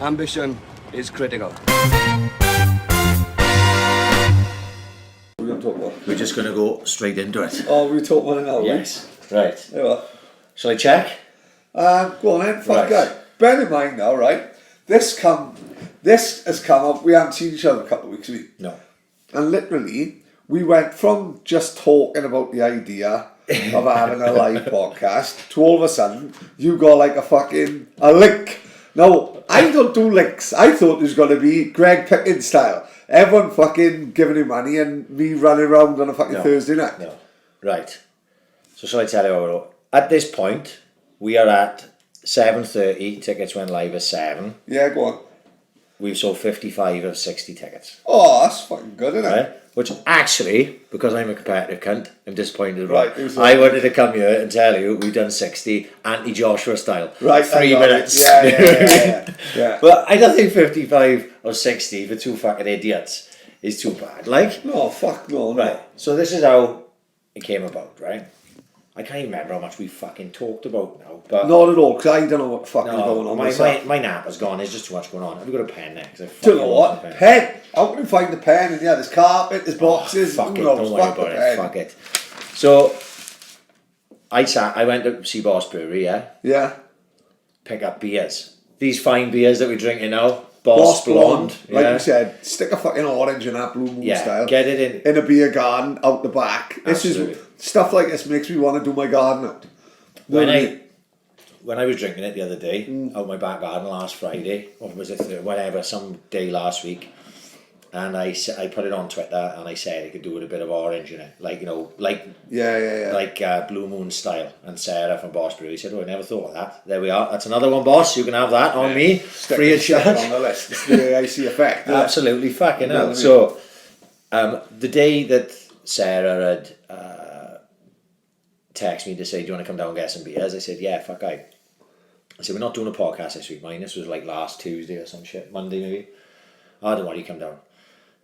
Ambition is critical. We're just going to go straight into it. Oh, we talk one now, yes. Right. There you are. Shall I check? Go on then, fuck Right. it. Bear in mind now, right? This has come up. We haven't seen each other a couple of weeks, No. and literally we went from just talking about the idea of having a live podcast to all of a sudden you got like a link. Now I don't do links. I thought it was going to be Greg Pickens style. Everyone fucking giving him money and me running around on a fucking Thursday night. No. Right. So shall I tell you what we're at? At this point, we are at 7:30. Tickets went live at 7. Yeah, go on. We've sold 55 of 60 tickets. Oh, that's fucking good, isn't it? Right? Which actually, because I'm a competitive cunt, I'm disappointed. Right. I wanted to come here and tell you we've done 60 anti-Joshua style. Right. 3 minutes. Yeah. But I don't think 55 or 60 for two fucking idiots is too bad. Like? No, fuck no. Right. So this is how it came about, right? I can't even remember how much we fucking talked about now. But Not at all, because I don't know what the fuck is going on myself. my nap is gone. There's just too much going on. Have you got a pen there? Do you know what? Pen. How can you find the pen? And yeah, there's carpet, there's boxes. Fuck it, knows? don't worry Fuck about the it. pen. Fuck it. So I went to see Boss Brewery, Yeah. pick up beers. These fine beers that we're drinking now. Boss Blonde. Like you said, stick a fucking orange in that Blue Moon style. Get it in a beer garden out the back. Absolutely. This is stuff like this makes me want to do my garden out. When I was drinking it the other day out my back garden last Friday, or was it whatever, some day last week, and I put it on Twitter and I said I could do with a bit of orange in it, like like Blue Moon style. And Sarah from Boss Brewery said, "Oh, I never thought of that. There we are. That's another one, boss. You can have that on me, free of charge on the list. It's the AC effect. Absolutely fucking hell." So, the day that Sarah had texted me to say, "Do you want to come down and get some beers?" I said, "Yeah, fuck I said, "We're not doing a podcast this week, mine. This was like last Tuesday or some shit, Monday maybe." "Oh, don't worry, come down."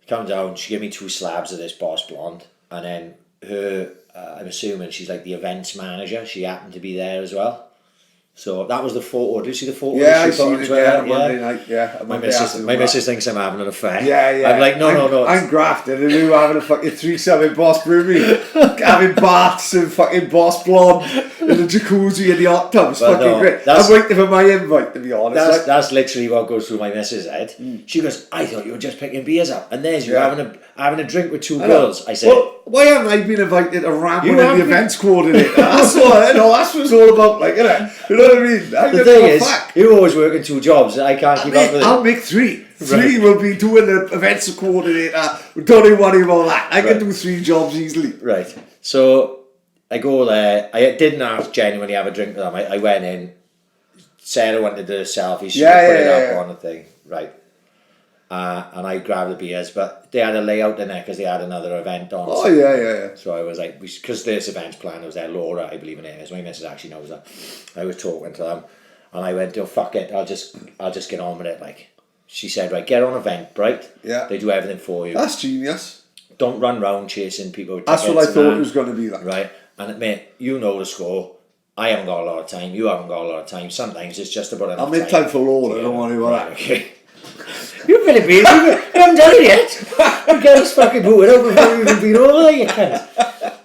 Come down, she gave me 2 slabs of this Boss Blonde, and then her, I'm assuming she's like the events manager, she happened to be there as well. So that was the photo. Did you see the photo? Yeah, I seen it Monday night, yeah. My missus thinks I'm having an affair. Yeah. I'm like, no. I'm grafted and you having a fucking threesome in Boss Brewery. Having baths and fucking Boss Blonde in the jacuzzi and the hot tub. It's fucking great. I'm waiting for my invite, to be honest. That's literally what goes through my missus' head. She goes, "I thought you were just picking beers up, and there's you having a drink with 2 girls." I said, "Well, why haven't I been invited to ramble in the events coordinator?" That's what that's what it's all about, like, innit? You know what I mean? The thing is, you're always working 2 jobs. I can't keep up with it. I'll make 3. 3 will be doing the events coordinator. Don't even worry about that. I can do 3 jobs easily. Right. So I go there. I didn't genuinely have a drink with them. I went in. Sarah wanted to do a selfie. She put it up on the thing. Right. And I grabbed the beers, but they had a layout in there because they had another event on. Oh, yeah. So I was like, because this event's planned, I was there. Laura, I believe in it is. My missus actually knows that. I was talking to them, and I went, "Oh, fuck it, I'll just get on with it." Like, she said, "Right, get on Eventbrite. Yeah. They do everything for you. That's genius. Don't run round chasing people with That's tickets." what I thought it was going to be like. Right, and mate, you know the score. I haven't got a lot of time. You haven't got a lot of time. Sometimes it's just about enough I'll make time for Laura. Don't worry about that. Okay. You're really busy. You haven't done it yet. You get us fucking booted out before you've even been over there, you cunt.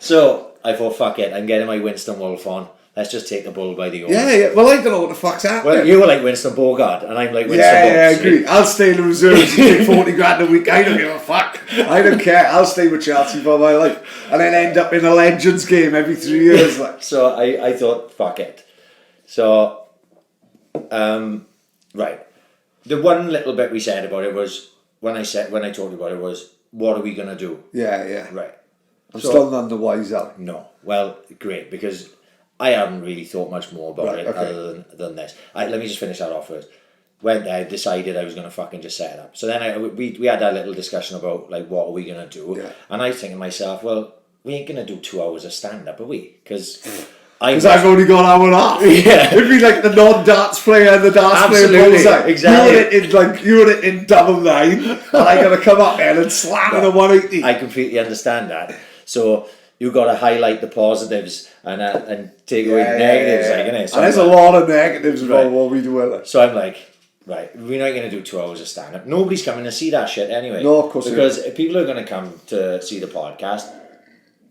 So I thought, fuck it, I'm getting my Winston Wolf on. Let's just take the bull by the horns. Yeah. Well, I don't know what the fuck's happening. Well, you were like Winston Bogart, and I'm like Winston Yeah, I agree. I'll stay in the reserves and take 40 grand a week. I don't give a fuck. I don't care. I'll stay with Chelsea for my life. And then end up in a Legends game every 3 years. Like. So I thought, fuck it. So, right. The one little bit we said about it was, when I talked about it was, what are we going to do? Yeah. Right. I'm still none the wiser. No. Well, great, because I haven't really thought much more about it other than this. Let me just finish that off first. Went there, decided I was going to fucking just set it up. So then we had that little discussion about, like, what are we going to do? Yeah. And I was thinking to myself, well, we ain't going to do 2 hours of stand-up, are we? Because I've only got an hour and a half. Yeah. It'd be like the non-darts player and the darts player. Exactly. You were in double 9, and I got to come up there and slam it a 180. I completely understand that. So you got to highlight the positives and take away the negatives, like, innit? So and there's a lot of negatives about what we do. So I'm like, right, we're not going to do 2 hours of stand-up. Nobody's coming to see that shit anyway. No, of course not. Because if people are going to come to see the podcast,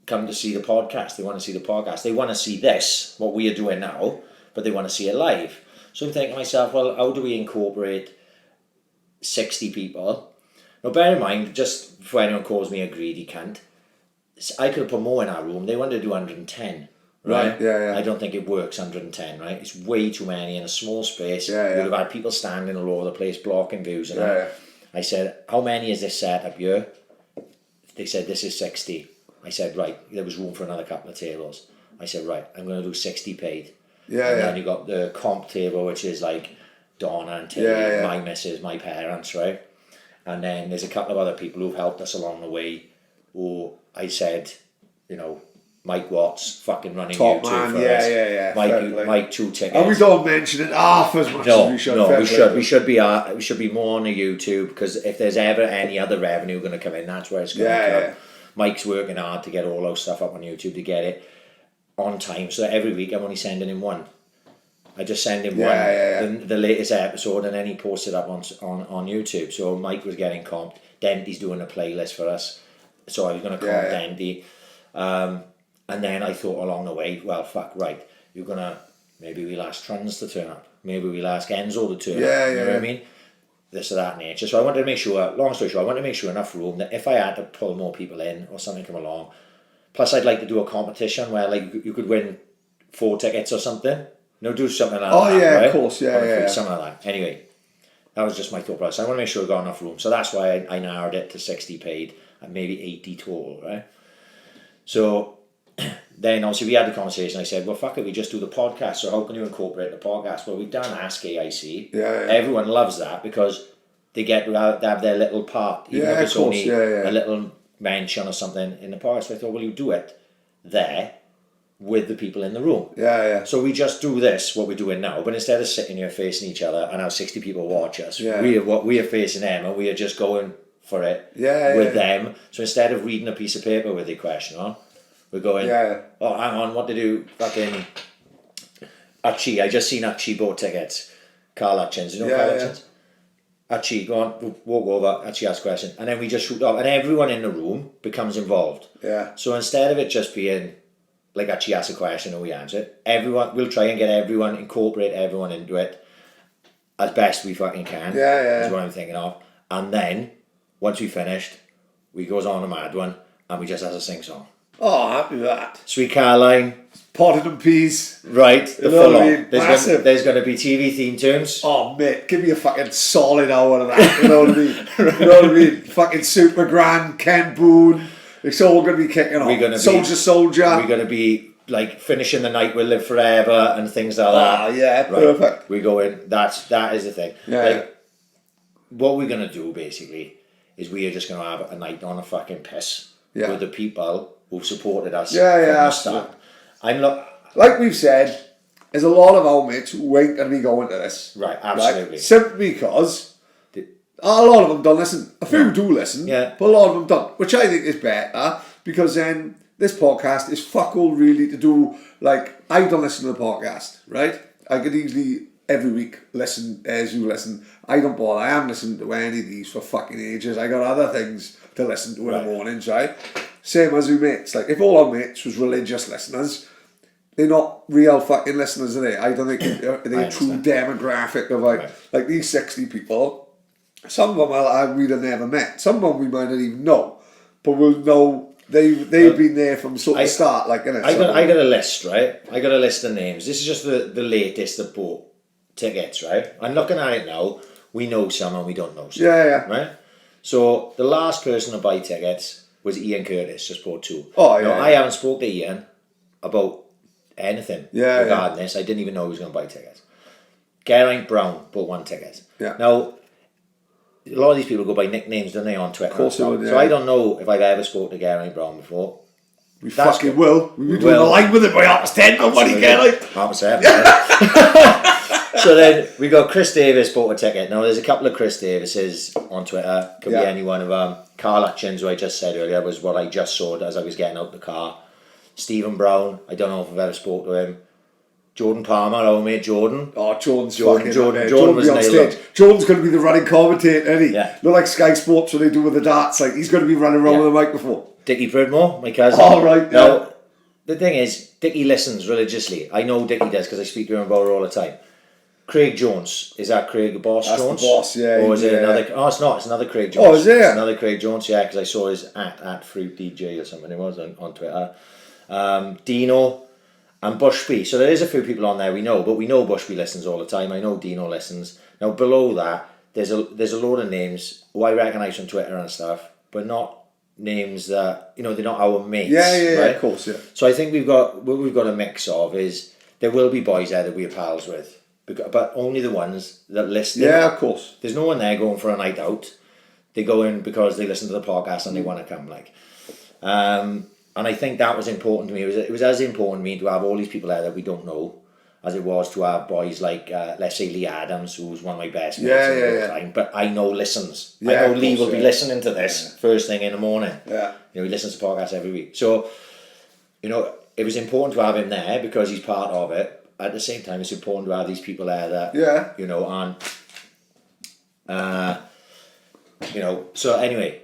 come to see the podcast. They want to see the podcast. They want to see this, what we are doing now, but they want to see it live. So I'm thinking to myself, well, how do we incorporate 60 people? Now, bear in mind, just before anyone calls me a greedy cunt, I could have put more in our room. They wanted to do 110. Right? Yeah. I don't think it works 110, right? It's way too many in a small space. Yeah. You'd have had people standing all over the place, blocking views. And Yeah. I said, how many is this set up here? They said, this is 60. I said, right, there was room for another couple of tables. I said, right, I'm going to do 60 paid. Yeah, and yeah. then you got the comp table, which is like Donna and Tilly, Yeah. my missus, my parents, right? And then there's a couple of other people who've helped us along the way. Who I said, you know, Mike Watts, fucking running Top YouTube man, for yeah, us. yeah. Fair play. Mike 2 tickets. And we don't mention it half as much as we should. No, Fair we play. should. We should be more on the YouTube, because if there's ever any other revenue going to come in, that's where it's going to come. Yeah. Mike's working hard to get all our stuff up on YouTube to get it on time, so that every week I'm only sending him one. I just send him one, the latest episode, and then he posts it up on YouTube. So Mike was getting comped. Denty's doing a playlist for us, so I was going to comp Denty. And then I thought along the way, well, fuck, right, you're going to, maybe we'll ask Trans to turn up. Maybe we'll ask Enzo to turn up. You know what I mean? This or that nature. So I wanted to make sure, long story short, I wanted to make sure enough room that if I had to pull more people in or something come along, plus I'd like to do a competition where like you could win 4 tickets or something. You know, do something like that. Oh, yeah, right? of course, yeah. Something like that. Anyway, that was just my thought process. I want to make sure I got enough room. So that's why I narrowed it to 60 paid and maybe 80 total, right? So then obviously we had the conversation. I said, well, fuck it, we just do the podcast. So how can you incorporate the podcast? Well, we've done Ask AIC. Yeah. Everyone loves that because they get to have their little part, even if it's only a little mention or something in the podcast. So I thought, well, you do it there with the people in the room. Yeah. So we just do this, what we're doing now, but instead of sitting here facing each other and have 60 people watch us, we are facing them and we are just going for it with them. So instead of reading a piece of paper with a question on, we're going, oh, hang on, what to do? Fucking Archie, I just seen Archie bought tickets. Carl Hutchins, you know Carl Hutchins? Archie, go on, walk over, Archie asks a question, and then we just shoot off, and everyone in the room becomes involved. Yeah. So instead of it just being like Archie asks a question and we answer it, we'll try and get incorporate everyone into it as best we fucking can. Is what I'm thinking of. And then, once we finished, we goes on a mad one, and we just has a sing song. Oh, happy with that. Sweet Caroline. Potted and peas. Right, the full on. Massive. There's going to be TV theme tunes. Oh, mate, give me a fucking solid hour of that. You know what I mean? You know what I mean? Fucking Super Grand, Ken Boone. It's all going to be kicking off. Soldier. We're going to be like finishing the night with Live Forever and things like that. Ah, yeah, right. perfect. We go in. That is the thing. Yeah. What we're going to do basically is we are just going to have a night on a fucking piss with the people who've supported us from the start. Like we've said, there's a lot of our mates who ain't going to be going to this. Right, absolutely. Right? Simply because a lot of them don't listen. A few do listen, but a lot of them don't, which I think is better because then this podcast is fuck all really to do. Like, I don't listen to the podcast, right? I could easily every week listen as you listen. I don't bother. I haven't listened to any of these for fucking ages. I got other things to listen to in the mornings, right? Same as your mates. Like, if all our mates was religious listeners, they're not real fucking listeners, are they? I don't think they're a true demographic of like these 60 people. Some of them we'd have never met. Some of them we might not even know, but we'll know they've been there from sort of start. Like, innit? I got a list, right? I got a list of names. This is just the latest that bought tickets, right? I'm looking at it now. We know some and we don't know some. Right? So the last person to buy tickets was Ian Curtis, just bought 2. I haven't spoke to Ian about anything regarding this. I didn't even know he was going to buy tickets. Geraint Brown bought 1 ticket. Now, a lot of these people go by nicknames, don't they, on Twitter? Of course they would, So I don't know if I've ever spoke to Geraint Brown before. We fucking will. We'll be doing a live with it by 10:30. Nobody get like 7:30. So then we got Chris Davis bought a ticket. Now there's a couple of Chris Davises on Twitter. Could be any one of them. Carl Hutchins, who I just said earlier, was what I just saw as I was getting out the car. Stephen Brown, I don't know if I've ever spoke to him. Jordan Palmer, our mate Jordan. Oh, Jordan was be on nailed stage. on. Jordan's going to be the running commentator, isn't he? Yeah. Not like Sky Sports when they do with the darts. Like he's going to be running around with a microphone. Dickie Pridmore, my cousin. Oh, right. Now, the thing is, Dickie listens religiously. I know Dickie does because I speak to him about it all the time. Craig Jones, is that Craig the Boss That's Jones? the boss, yeah. Or is it another? Oh, it's not. It's another Craig Jones. Oh, is it? It's another Craig Jones, yeah, because I saw his at Fruit DJ or something it was on Twitter. Dino and Bushby. So there is a few people on there we know, but we know Bushby listens all the time. I know Dino listens. Now below that, there's a load of names who I recognise from Twitter and stuff, but not names that they're not our mates. Yeah, right? of course, yeah. So I think what we've got a mix of is there will be boys there that we're pals with, but only the ones that listen. Yeah, of course. There's no one there going for a night out. They go in because they listen to the podcast and they want to come. And I think that was important to me. It was as important to me to have all these people there that we don't know as it was to have boys like, let's say, Lee Adams, who's one of my best mates of all time. But I know listens. Yeah, I know Lee will be listening to this first thing in the morning. Yeah. He listens to podcasts every week. So, it was important to have him there because he's part of it. At the same time, it's important to have these people there that, aren't, so anyway,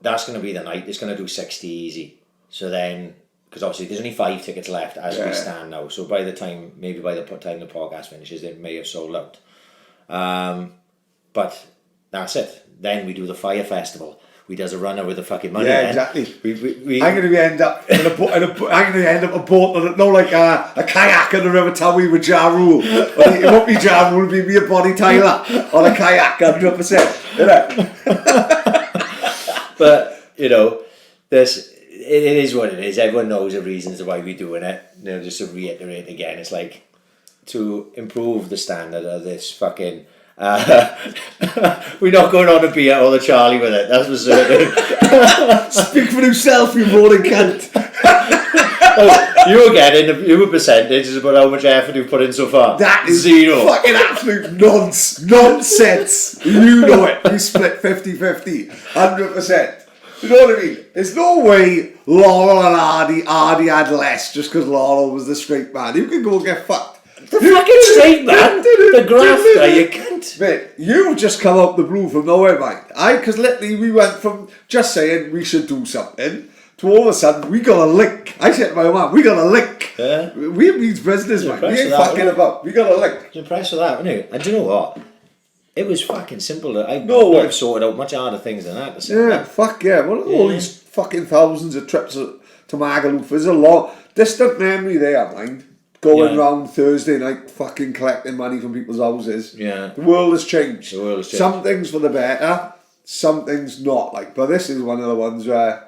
that's going to be the night. It's going to do 60 easy. So then, because obviously there's only 5 tickets left as we stand now. So by the time the podcast finishes, it may have sold out. But that's it. Then we do the Fire Festival. We does a runner with the fucking money. Yeah, exactly. I'm going to end up in a boat. I'm going to end up a boat, like a kayak in the River Tammy with Ja Rule. It won't be Ja Rule, it'll be me and Bonnie Tyler on a kayak, 100%. But it is what it is. Everyone knows the reasons why we're doing it. Just to reiterate again, it's like to improve the standard of this fucking. We're not going on a beer or the Charlie with it, that's for certain. Speak for yourself, you rolling cunt. You were percentage about how much effort you've put in so far. That is 0. fucking absolute nonsense. You know it. We split 50-50, 100%. You know what I mean? There's no way Laurel and Ardy had less just because Laurel was the straight man. You can go and get fucked. The fucking straight man, the grafter, you can't. Mate, you've just come out the blue from nowhere, mate. Because literally we went from just saying we should do something to all of a sudden we got a link. I said to my man, we got a link. Yeah. We means business, mate. We ain't fucking about. We got a link. I was impressed with that, wasn't you? And do you know what? It was fucking simple. I've sorted out much harder things than that. Fuck yeah. Well, all these fucking thousands of trips to Magaluf is a lot. Distant memory there, mind. Going round Thursday night fucking collecting money from people's houses. Yeah. The world has changed. Some things for the better, some things not. But this is one of the ones where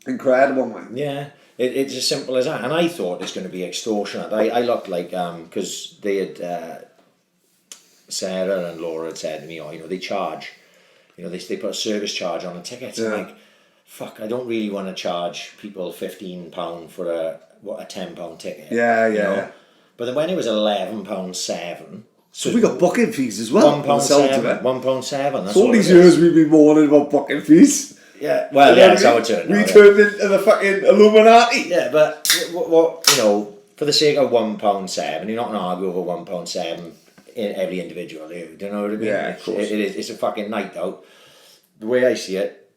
incredible, man. Yeah. It's as simple as that. And I thought it's going to be extortionate. I looked like, because they had, Sarah and Laura had said to me, they charge, they put a service charge on a ticket. Yeah. I'm like, fuck, I don't really want to charge people £15 for a £10 ticket. Yeah. But then when it was £11.7. So we got booking fees as well. £1.7. That's all these years we've been moaning about booking fees. Yeah, well, that's how it turned out. We turned into the fucking Illuminati. Yeah, but what for the sake of £1.7, you're not going to argue over £1.7 in every individual. Do you know what I mean? Yeah, of course. It's a fucking night out. The way I see it,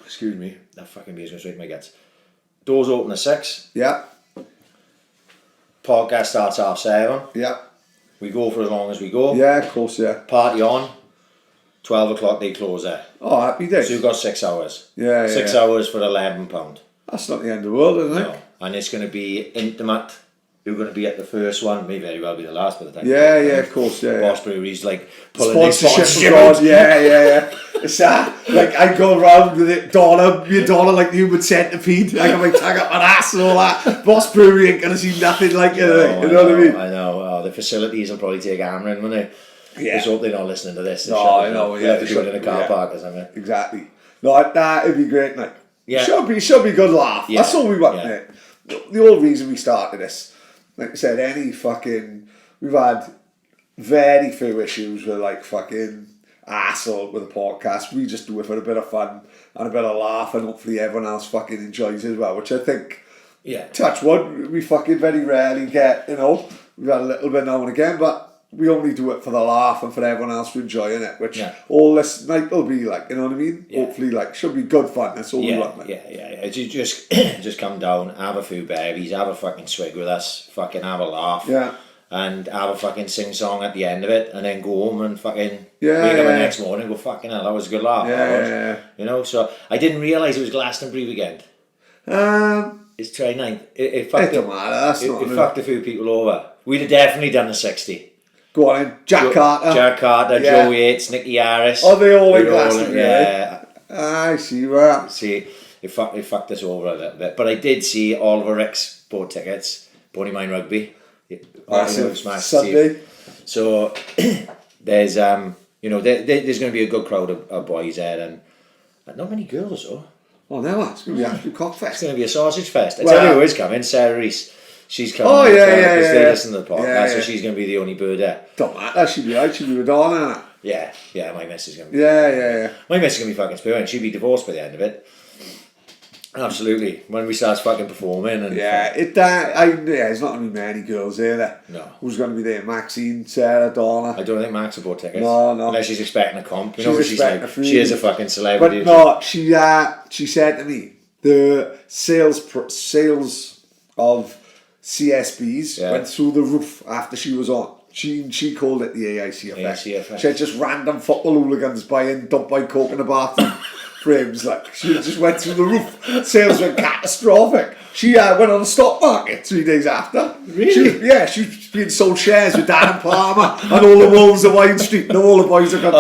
excuse me, that fucking beer's going straight in my guts. Doors open at 6. Yeah. Podcast starts 7:30. Yeah. We go for as long as we go. Yeah, of course, yeah. Party on. 12 o'clock they close there. Oh, happy days. So you've got 6 hours. Yeah, 6 hours for £11. That's not the end of the world, is it? No. And it's going to be intimate. You're going to be at the first one, may very well be the last by the time. Yeah, of course, yeah. Boss Brewery's like pulling their sponsorship. God, yeah. It's like I go around with it, dollar like the human centipede. I got my tag up my ass and all that. Boss Brewery ain't gonna see nothing like it. You know what I mean? I know. Oh, the facilities will probably take hammering, won't they? Yeah. Let's hope they're not listening to this. No, I know. We have to do it in a car park or something. Exactly. No, it'd be great, mate. Yeah. Should be good laugh. Yeah. That's all we want, mate. The whole reason we started this, like I said, we've had very few issues with like fucking arsehole with the podcast. We just do it for a bit of fun and a bit of laugh, and hopefully everyone else fucking enjoys it as well, which I think, touch wood, we fucking very rarely get, we've had a little bit now and again, but we only do it for the laugh and for everyone else to enjoying it, which all this night will be like, you know what I mean? Yeah. Hopefully, like, should be good fun. That's all we want, man. Yeah. You just come down, have a few bevies, have a fucking swig with us, fucking have a laugh. Yeah. And have a fucking sing-song at the end of it, and then go home and fucking wake up the next morning and go, fucking hell, that was a good laugh. Yeah. You know, so I didn't realise it was Glastonbury weekend. It's 29th. It don't matter, it fucked a few people over. We'd have definitely done the 60. Go on in. Jack Carter, Joe Yates, Nicky Harris. Oh, they all in Glastonbury. Yeah. I see that. See, it fucked us over a little bit. But I did see Oliver Ricks bought tickets, Bonnie Mine Rugby. Massive Sunday. So there's there's going to be a good crowd of boys there, and not many girls though. Oh no, it's going to be an absolute cockfest. It's going to be a sausage fest. I tell you who is coming, Sarah Reese. She's coming. Oh yeah. They listen to the podcast, so she's going to be the only bird there. Don't matter. She'll be right. She'll be with Donna. Yeah. My missus is going to be. Yeah. My missus is going to be fucking spewing. She'll be divorced by the end of it. Absolutely. When we start fucking performing and there's not going to be many girls there. No. Who's going to be there? Maxine, Sarah, Donna. I don't think Max will bought tickets. No. Unless she's expecting a comp. She's like, she is a fucking celebrity. But no, she said to me the sales of CSBs went through the roof after she was on. She called it the AICFF. She had just random football hooligans buying dumped by coke in the bathroom. Frames, like, she just went through the roof. Sales went catastrophic. She went on the stock market 3 days after. Really? She was being sold shares with Dan Palmer and all the wolves of Wine Street and all the boys that got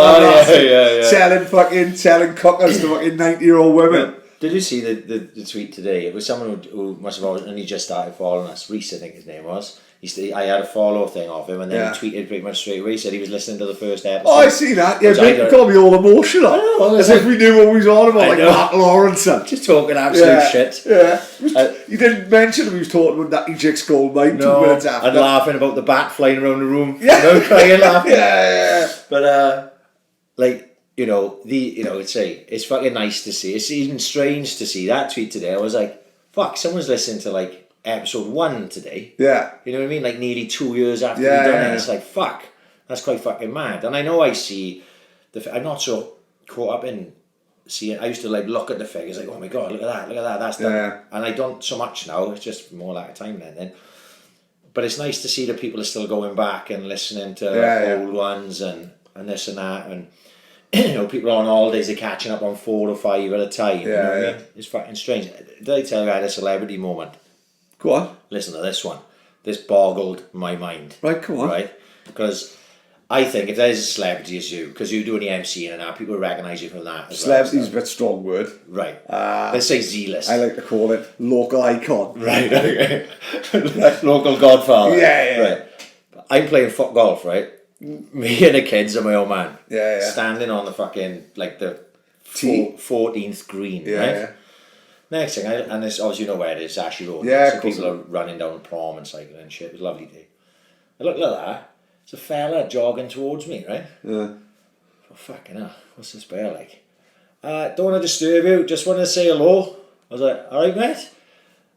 selling cookers to fucking 90-year-old women. Did you see the tweet today? It was someone who must have only just started following us. Reese, I think his name was. I had a follow thing off him, and then he tweeted pretty much straight away. He said he was listening to the first episode. Oh, I see that. Yeah, it got me all emotional. As if we knew what we was on about, like Mark Lawrence. Just talking absolute shit. Yeah. You didn't mention he was talking about Natty Jake's gold mine 2 minutes after. And laughing about the bat flying around the room. Yeah. You know, crying, laughing. Yeah. But, it's fucking nice to see. It's even strange to see that tweet today. I was like, fuck, someone's listening to, like, episode 1 today. Yeah. You know what I mean? Like nearly 2 years after we've done it. It's like, fuck. That's quite fucking mad. And I know I see I'm not so caught up in seeing. I used to like look at the figures like, oh my god, look at that, that's done. Yeah. And I don't so much now. It's just more like a time then. But it's nice to see that people are still going back and listening to old ones and this and that, and people on holidays are catching up on 4 or 5 at a time. You know what I mean? It's fucking strange. Did I tell you I had a celebrity moment? Go on. Listen to this one. This boggled my mind. Right, come on. Right? Because I think if there's a celebrity as you, because you do any MCing and that, people recognise you from that. Celebrity's a bit strong word. Right. Let's say Z-list. I like to call it local icon. Right, okay. Local godfather. Yeah. Right. I'm playing foot golf, right? Me and the kids and my old man. Yeah. Standing on the fucking, like the 14th green, right? Yeah. Next thing, and this obviously you know where it is, Ashley Road. Yeah, so people are running down the prom and cycling and shit. It was a lovely day. I look at that. It's a fella jogging towards me, right? Yeah. Oh, fucking hell. What's this bear like? Don't want to disturb you. Just want to say hello. I was like, all right, mate.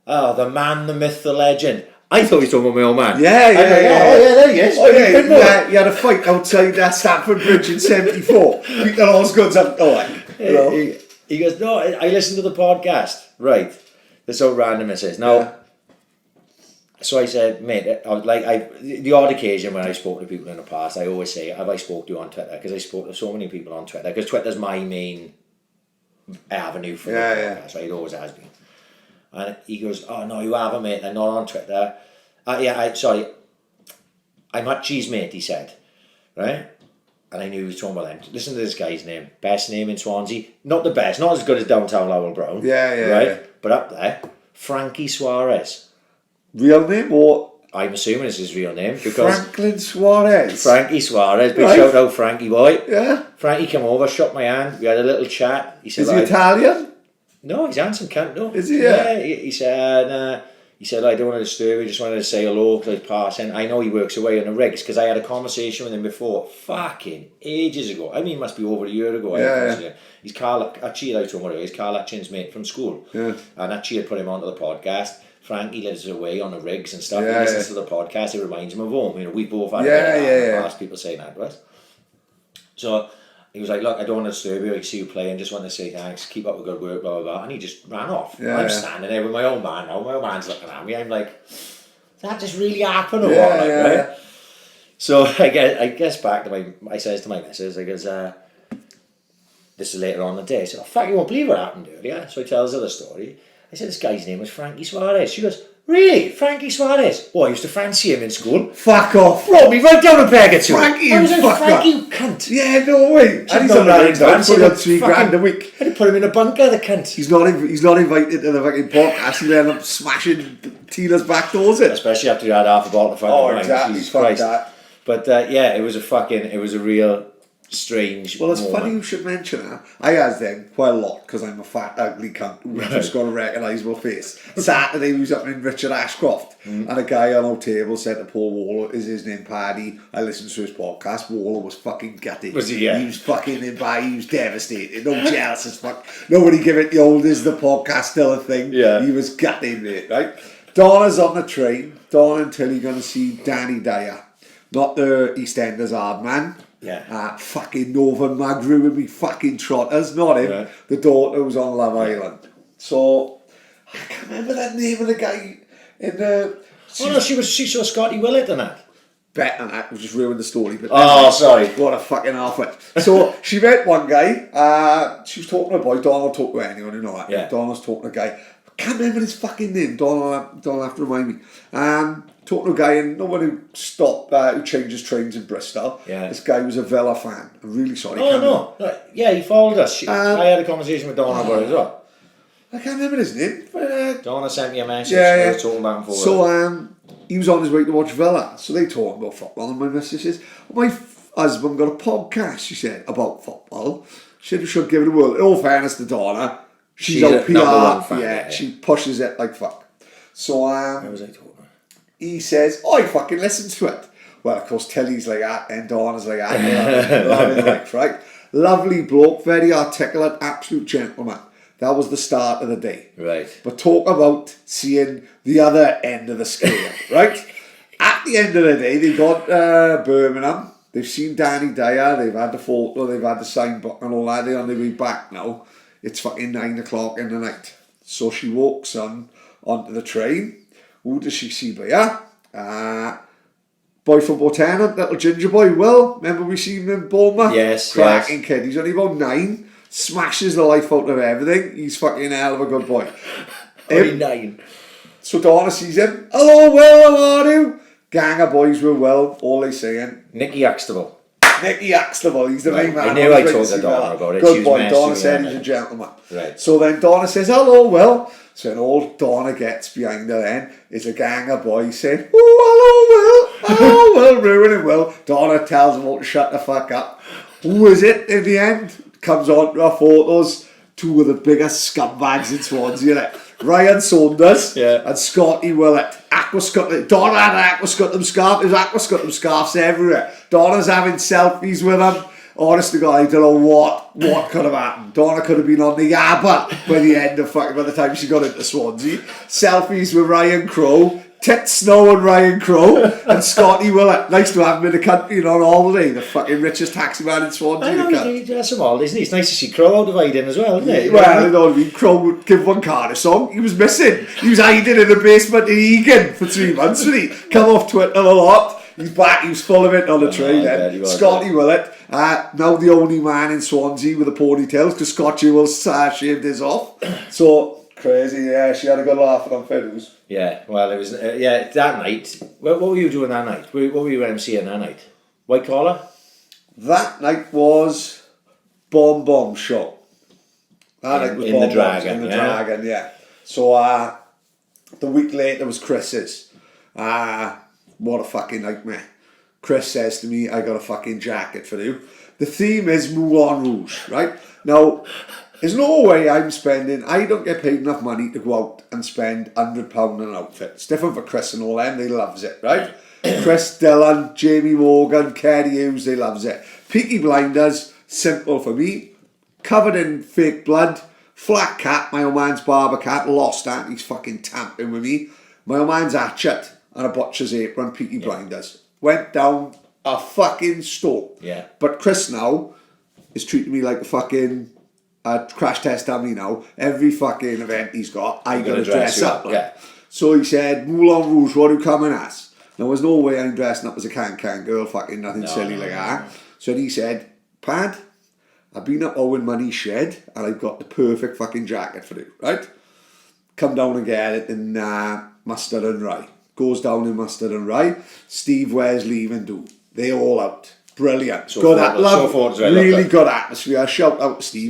Oh, the man, the myth, the legend. I thought he was talking about my old man. Yeah. Oh, yeah, there he is. Oh, yeah. You had a fight outside that Stamford Bridge in 74. Peter Osgood's He goes, no, I listened to the podcast. Right. That's how random it is. Now, so I said, mate, the odd occasion when I spoke to people in the past, I always say, have I spoke to you on Twitter? Because I spoke to so many people on Twitter. Because Twitter's my main avenue for the podcast. Right? It always has been. And he goes, oh, no, you haven't, mate. They're not on Twitter. I'm at Cheese, mate, he said. Right? And I knew he was talking about them. Listen to this guy's name. Best name in Swansea. Not the best. Not as good as Downtown Lowell Brown. Yeah. But up there, Frankie Suarez. Real name or? I'm assuming it's his real name. Because Franklin Suarez. Frankie Suarez. Big shout out, Frankie boy. Yeah. Frankie came over, shook my hand. We had a little chat. He said, is he Italian? No, he's handsome cunt, no. Is he? Yeah. He said, he said, I don't want to disturb you, just wanted to say hello because I was passing. I know he works away on the rigs because I had a conversation with him before, fucking ages ago. I mean, it must be over a year ago. He's Carl, actually, I told him what it is, Carl Hutchins' mate from school. Yeah. And actually, I put him onto the podcast. Frankie lives away on the rigs and stuff. Yeah, He listens to the podcast. It reminds him of home. You know, we both had Yeah, a bit of that in the yeah. past, people saying that to us. So he was like, look, I don't want to disturb you. I see you playing. Just want to say thanks. Keep up the good work, blah, blah, blah. And he just ran off. Yeah, I'm yeah. standing there with my old man now. My old man's looking at me. I'm like, did that just really happen or Yeah, what? Like, yeah, right? yeah. So I guess back to I says to my missus, I goes, this is later on in the day. I said, oh, fuck, you won't believe what happened earlier. So I tells her the story. I said, this guy's name was Frankie Suarez. She goes, really? Frankie Suarez? Oh, I used to fancy him in school. Fuck off. Brought me right down a peg or two. Frankie, I was like, fuck Frankie, that. you cunt. Yeah, no way. And he's No, on no, the down fancy for him. $3 grand a week. I'd put him in a bunker, the cunt. He's not invited to the fucking podcast. He'll end up smashing Tina's back doors in. Especially after you had half a bottle of fucking Oh, wine. exactly. Jesus Fuck Christ. that. But yeah, it was a real strange Well, it's moment. funny you should mention that. I asked them quite a lot because I'm a fat, ugly cunt who's just got a recognisable face. Saturday we was up in Richard Ashcroft and a guy on our table said to Paul Waller, is his name Paddy? I listened to his podcast. Waller was fucking gutted. Was he? Yeah. He was fucking in by, he was devastated. No jealous as fuck. Nobody give it the old, is the podcast still a thing? Yeah. He was gutted, mate, right? Donna's on the train. Donna and Tilly going to see Danny Dyer. Not the EastEnders hard man. Yeah. Fucking Nova Magru with me fucking trotters, not him. Yeah. The daughter who's on Love Island. So I can't remember that name of the guy in the. Oh no, she saw Scotty Willett in that. Bet on that, which just ruined the story. But Oh, sorry. What a fucking half-wit. So she met one guy. She was talking to a boy. Donna will talk to anyone, you know that. Yeah. Donna's talking to a guy. I can't remember his fucking name. Donna have to remind me. Talking to a guy, and no one who stopped, who changes trains in Bristol. Yeah. This guy was a Villa fan. I'm really sorry. Oh no. Yeah, he followed us. I had a conversation with Donna about it as well. I can't remember his name. But, Donna sent me a message. Yeah. I was talking back and forth. so he was on his way to watch Villa. So they talked about football, and my missus says, my husband got a podcast, she said, about football. She said we should give it a whirl. In all fairness to Donna, she's out a number one PR. fan, Yeah, she pushes it like fuck. So Where was I talking? he says, I fucking listen to it. Well, of course, Tilly's like that, and Donna's like that. Loving life, right? Lovely bloke, very articulate, absolute gentleman. That was the start of the day. Right. But talk about seeing the other end of the scale, right? At the end of the day, they got Birmingham. They've seen Danny Dyer. They've had the photo. They've had the sign book and all that. They're on their way back now. It's fucking 9 o'clock in the night. So she walks onto the train. Who does she see by her? Boy from Bournemouth, little ginger boy, Will. Remember we seen him in Bournemouth? Yes, Cracking kid. He's only about 9. Smashes the life out of everything. He's fucking a hell of a good boy. Only 9. So Donna sees him. Hello, Will, how are you? Gang of boys with Will. All they saying. Nicky Huxtable. Nicky Huxtable, he's the main man. I knew I talked to Donna about it. She Good was boy, messaging Donna me said on he's a it. gentleman. Right. So then Donna says, hello, Will. So then all Donna gets behind her then is a gang of boys saying, oh, hello, Will. Hello, Will, ruining Will. Donna tells them all to shut the fuck up. Who is it in the end? Comes on to our photos. 2 of the biggest scumbags in Swansea, innit? Ryan Saunders and Scotty Willett. Donna had an Aquascutum scarf. There's Aquascutum scarves everywhere. Donna's having selfies with him. Honest to God, I don't know what could have happened. Donna could have been on the Yabba by the time she got into Swansea. Selfies with Ryan Crowe. Tit Snow and Ryan Crowe and Scotty Willett. Nice to have him in the country and on holiday. The fucking richest taxi man in Swansea. I know, he has some holidays, isn't he? It's nice to see Crow out of hiding as well, isn't it? Well, you know what I mean? Crowe would give one card a song. He was missing. He was hiding in the basement in Egan for 3 months, wasn't he? Come off Twitter a lot. He's back. He was full of it on the train then. Scotty Willett, now the only man in Swansea with a ponytail because Scotty will shaved his off. So crazy, yeah. She had a good laugh on Fiddles. Yeah, well, it was that night. What were you doing that night? What were you MCing that night? White Collar? That night was Bomb Show. That night was in the Dragon, in the yeah. Dragon, yeah. So the week later was Chris's. What a fucking nightmare. Chris says to me, I got a fucking jacket for you. The theme is Moulin Rouge, right? Now, there's no way I don't get paid enough money to go out and spend £100 on an outfit. It's different for Chris and all them, they loves it, right? Chris Dillon, Jamie Morgan, Kerry Hughes, they loves it. Peaky Blinders, simple for me. Covered in fake blood, Flat cat, my old man's barber cat, lost that. He's fucking tamping with me. My old man's hatchet and a butcher's apron, Peaky Blinders. Went down a fucking storm. Yeah. But Chris now is treating me like a fucking crash test dummy now. Every fucking event he's got, I gotta dress up. Yeah. So he said, Moulin Rouge, what do you come and ask? Now, there's no way I'm dressing up as a can-can girl, fucking nothing silly like that. So he said, Pad, I've been up Owen Money's shed and I've got the perfect fucking jacket for you, right? Come down and get it in mustard and rye. Goes down in mustard and rye. Steve wears leaving do. They all out. Brilliant. So good really good atmosphere. Shout out to Steve.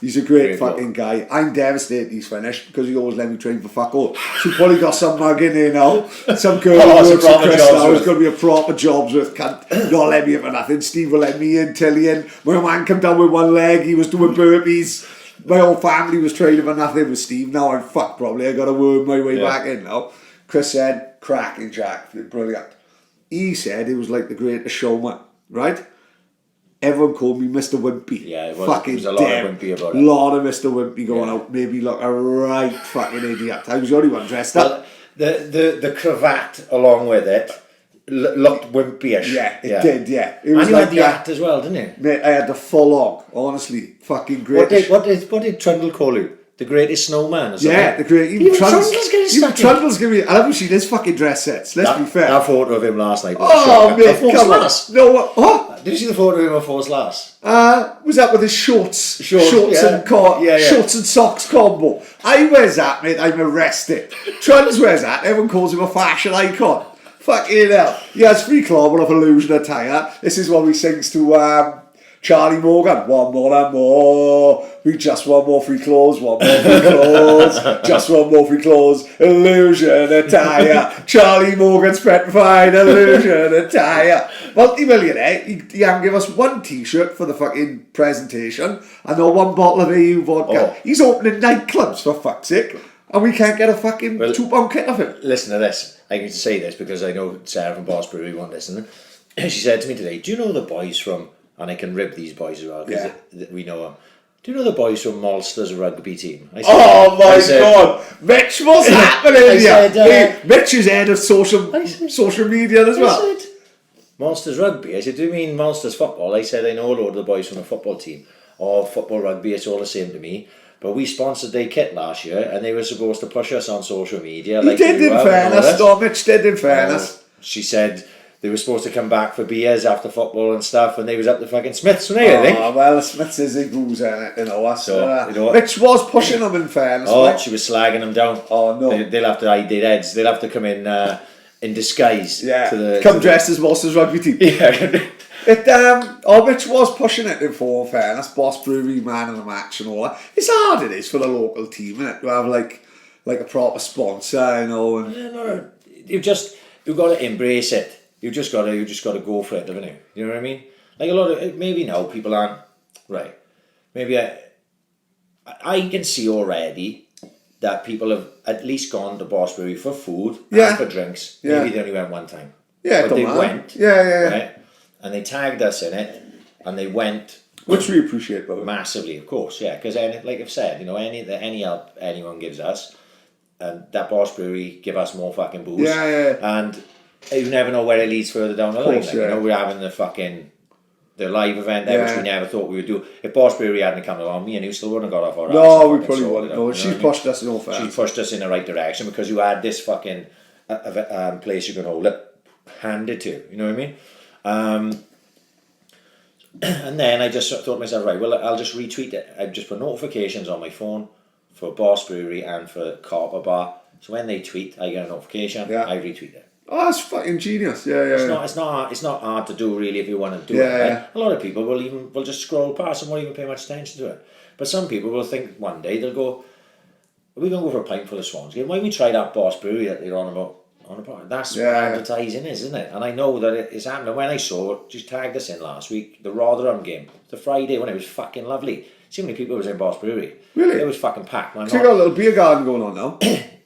He's a great fucking guy. I'm devastated he's finished because he always let me train for fuck all. So probably got some mug in there now. Some girl who works at Chris now. It's going to be a proper jobs with cunt. Not let me in for nothing. Steve will let me in, Tilly in. My man come down with one leg. He was doing burpees. My whole family was training for nothing with Steve. Now I'm fucked probably. I got to worm my way back in now. Chris said, cracking Jack. Brilliant. He said it was like the greatest showman, right? Everyone called me Mr. Wimpy. Yeah, it was, fucking there was a lot of Wimpy about it. A lot of Mr. Wimpy going out, made me look a right fucking idiot. I was the only one dressed up. The cravat along with it looked wimpyish. Yeah, it did, yeah. It was and you had the hat as well, didn't you? Mate, I had the full on, honestly. Fucking great. What did Trundle call you? The greatest snowman or something? Yeah, the great. Even Trundle's giving me. I haven't seen his fucking dress sets. Let's be fair. That photo of him last night was oh, mate, come on. No, what? Did you see the photo of him before last? Was that with his shorts yeah. Shorts and socks combo? I wears that, mate. I'm arrested. Trunds wears that. Everyone calls him a fashion icon. Fucking hell. He has free clobber of illusion attire. This is what he sings to Charlie Morgan. One more and more. We just want more free clothes. One more free clothes. Just one more free clothes. Illusion attire. Charlie Morgan's petrified. Illusion attire. Multi-millionaire. He hasn't give us one t-shirt for the fucking presentation and not one bottle of AU vodka. He's opening nightclubs for fuck's sake. And we can't get a fucking £2 kit of him. Listen to this. I can say this because I know Sarah from Boss Brewery won't listen. She said to me today, do you know the boys from, and I can rib these boys as well because we know them. Do you know the boys from Malster's rugby team? I said, God. Mitch, what's happening here? Mitch is head of social media as well. I said, Malster's rugby. I said, do you mean Malster's football? I said, I know a load of the boys from the football team. Or football, rugby, it's all the same to me. But we sponsored their kit last year and they were supposed to push us on social media. He did in fairness. No, Mitch did in fairness. She said they were supposed to come back for beers after football and stuff and they was up to fucking Smith's, weren't they, I think? Oh, well, Smith's is a booze in it, you know. Mitch was pushing them in fairness. Oh, she was slagging them down. Oh, no. They'll have to hide their heads. They'll have to come in disguise. Yeah, come dressed as Monsters rugby team. Yeah. Mitch was pushing it in fairness. Boss Brewery, man of the match and all that. It's hard it is for the local team, isn't it, to have like a proper sponsor, you know. And no. You've got to embrace it. You just got to go for it, haven't you? You know what I mean? Like a lot of maybe now people aren't right. Maybe I can see already that people have at least gone to Boss Brewery for food and for drinks. Yeah. Maybe they only went one time. Yeah, but they went. Yeah. Right? And they tagged us in it, and they went, which we appreciate, by the way. Massively, of course, yeah. Because like I've said, you know, any help anyone gives us, and that Boss Brewery give us more fucking booze. Yeah. And you never know where it leads further down the line. Course, you know, we're having the live event there, which we never thought we would do. If Boss Brewery hadn't come along, me and you still wouldn't have got off our ass. No, we probably wouldn't. No, she's pushed us in all fair. She pushed us in the right direction because you had this fucking place you can hold it handed to you. You know what I mean? And then I just thought to myself, right, well, I'll just retweet it. I just put notifications on my phone for Boss Brewery and for Copper Bar. So when they tweet, I get a notification. I retweet it. Oh, that's fucking genius. Yeah. It's not hard to do really if you want to do it. Right? A lot of people will just scroll past and won't even pay much attention to it. But some people will think one day they'll go, are we going to go for a pint for the Swans game? Why don't we try that Boss Brewery that they're on about? That's what advertising is, isn't it? And I know that it's happening. When I saw it, just tagged us in last week, the Rotherham game, the Friday when it was fucking lovely. See how many people was in Boss Brewery? Really? It was fucking packed. So you got a little beer garden going on now.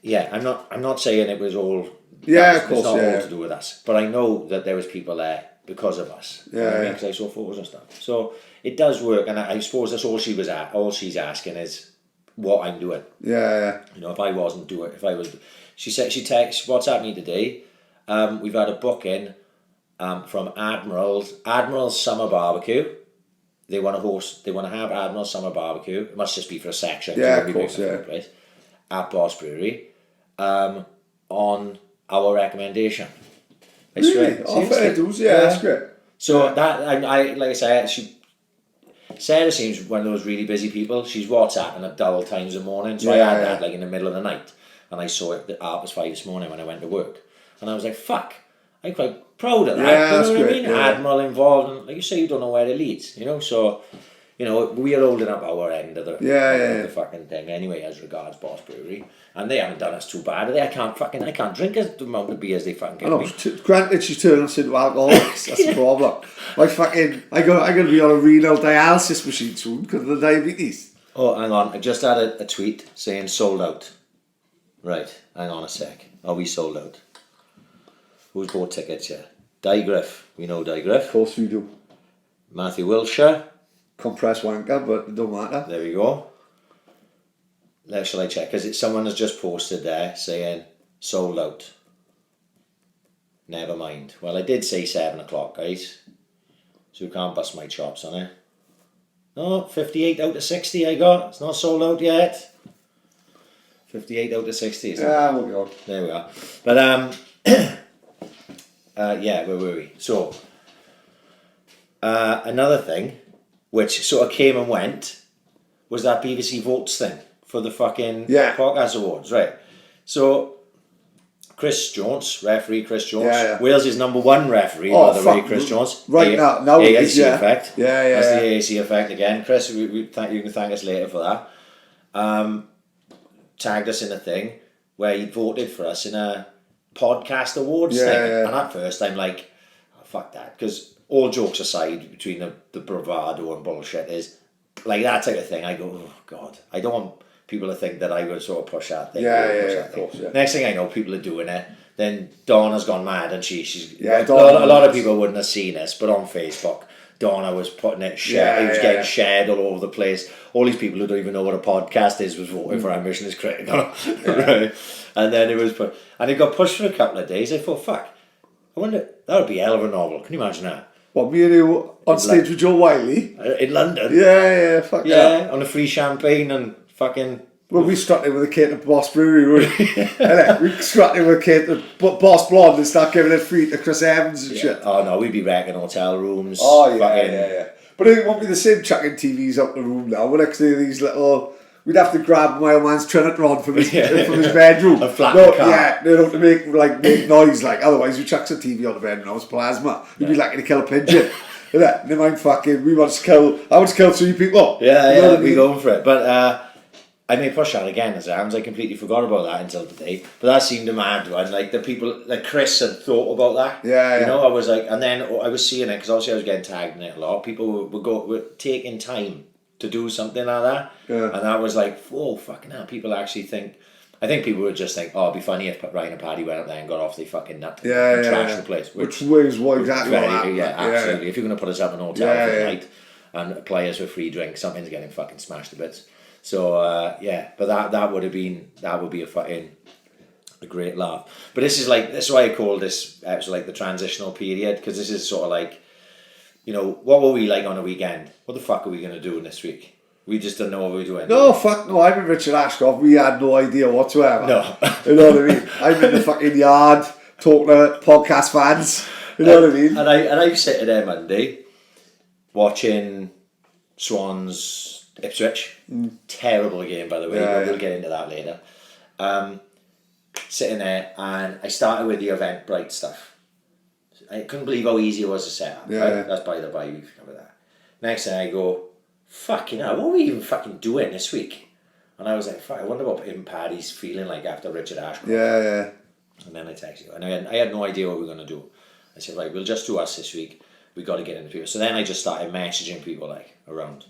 Yeah, I'm not saying it was all. Yeah, of course. It's not all to do with us, but I know that there was people there because of us. Yeah. Because I saw photos and stuff. So it does work, and I suppose that's all she was at. All she's asking is what I'm doing. Yeah. You know, if I wasn't doing, if I was, she WhatsApped me today. We've had a booking from Admiral's Summer Barbecue. They want to have Admiral's Summer Barbecue. It must just be for a section. Yeah, of course, place, at Boss Brewery, on our recommendation. Really? Oh, fair dues, yeah, that's great. So that, I like I said, Sarah seems one of those really busy people. She's WhatsApping at dull times in the morning. So I had that like in the middle of the night. And I saw it at 5:30 this morning when I went to work. And I was like, fuck, I'm quite proud of that. Yeah, you that's know what great, I mean? yeah. Admiral involved. And like you say, you don't know where it leads, you know? So, you know, we are holding up our end of the fucking thing anyway as regards Boss Brewery. And they haven't done us too bad, are they? I can't drink the amount of beers they fucking give me. Granted, she's turning us into alcoholics. That's the problem. I gotta be on a renal dialysis machine soon because of the diabetes. Oh, hang on. I just had a tweet saying sold out. Right, hang on a sec. Are we sold out? Who's bought tickets here? Digriff. We know Digriff. Of course we do. Matthew Wilshire. Compressed wanker, but it don't matter. There we go. Now shall I check? Because someone has just posted there saying sold out. Never mind. Well, I did say 7 o'clock, guys. So you can't bust my chops on it. No, 58 out of 60 I got. It's not sold out yet. 58 out of 60. Yeah, we'll be on. There we are. But, yeah, where were we? So, another thing, which sort of came and went, was that BBC Votes thing for the fucking podcast awards, right? So, Chris Jones, referee Chris Jones, Wales' number one referee, by the way, Chris Jones. Right now AAC effect. That's the AAC effect again. Chris, you can thank us later for that. Tagged us in a thing where he voted for us in a podcast awards thing. And at first I'm like, oh, fuck that. Because all jokes aside, between the bravado and bullshit is, like that type of thing, I go, oh God, I don't want people to think that I would sort of push that thing. Of course, Next thing I know, people are doing it. Then Donna's gone mad and she's... Yeah, a lot of people wouldn't have seen this, but on Facebook, Donna was putting it, it was getting shared all over the place. All these people who don't even know what a podcast is was voting for Ambition is Critical. Right? And then it got pushed for a couple of days. I thought, fuck, I wonder, that would be a hell of a novel. Can you imagine that? What, me and you on stage with Joe Wiley? In London? Fuck yeah. On a free champagne and fucking... Well, we struck in with a kid at Boss Brewery, we struck in with a kid at Boss Blonde and start giving it free to Chris Evans and shit. Oh no, we'd be wrecking hotel rooms. Oh yeah. But it won't be the same chucking TVs out the room now. We'll actually these little... We'd have to grab my old man's Trinitron from his bedroom. And flatten the car. Yeah, you know, to make noise, like, otherwise we chucks a TV on the bedroom now, it's plasma. You'd be lucky to kill a pigeon. Never mind fucking, I want to kill 3 people. Yeah, we're going for it. But I may push that again as I completely forgot about that until today. But that seemed a mad one. Like the people, like Chris had thought about that. You know, I was like, and then I was seeing it because obviously I was getting tagged in it a lot. People were taking time to do something like that. And that was like, oh fucking hell, people actually think. I think people would just think, oh, it'd be funny if Ryan and Paddy went up there and got off the fucking nut and trashed the place. Which was exactly what happened. Yeah, absolutely. If you're going to put us up in an hotel for the night and play us with free drinks, something's getting fucking smashed to bits. So but that would be a great laugh. But this is why I call this episode like the transitional period, because this is sort of like, you know, what were we like on a weekend? What the fuck are we going to do this week? We just don't know what we're doing. No, fuck no. I'm in Richard Ashcroft. We had no idea whatsoever. No. You know what I mean? I'm in the fucking yard talking to podcast fans. You know what I mean? And I sitting there Monday watching Swans Ipswich. Terrible game, by the way. But we'll get into that later. Sitting there, and I started with the Eventbrite stuff. I couldn't believe how easy it was to set up. Right? That's by the by. We can cover that. Next thing I go, fucking hell, what are we even fucking doing this week? And I was like, fuck, I wonder what Paddy's feeling like after Richard Ashcroft. And then I text you, and I had no idea what we were going to do. I said, right, we'll just do us this week. We got to get into people. So then I just started messaging people like around,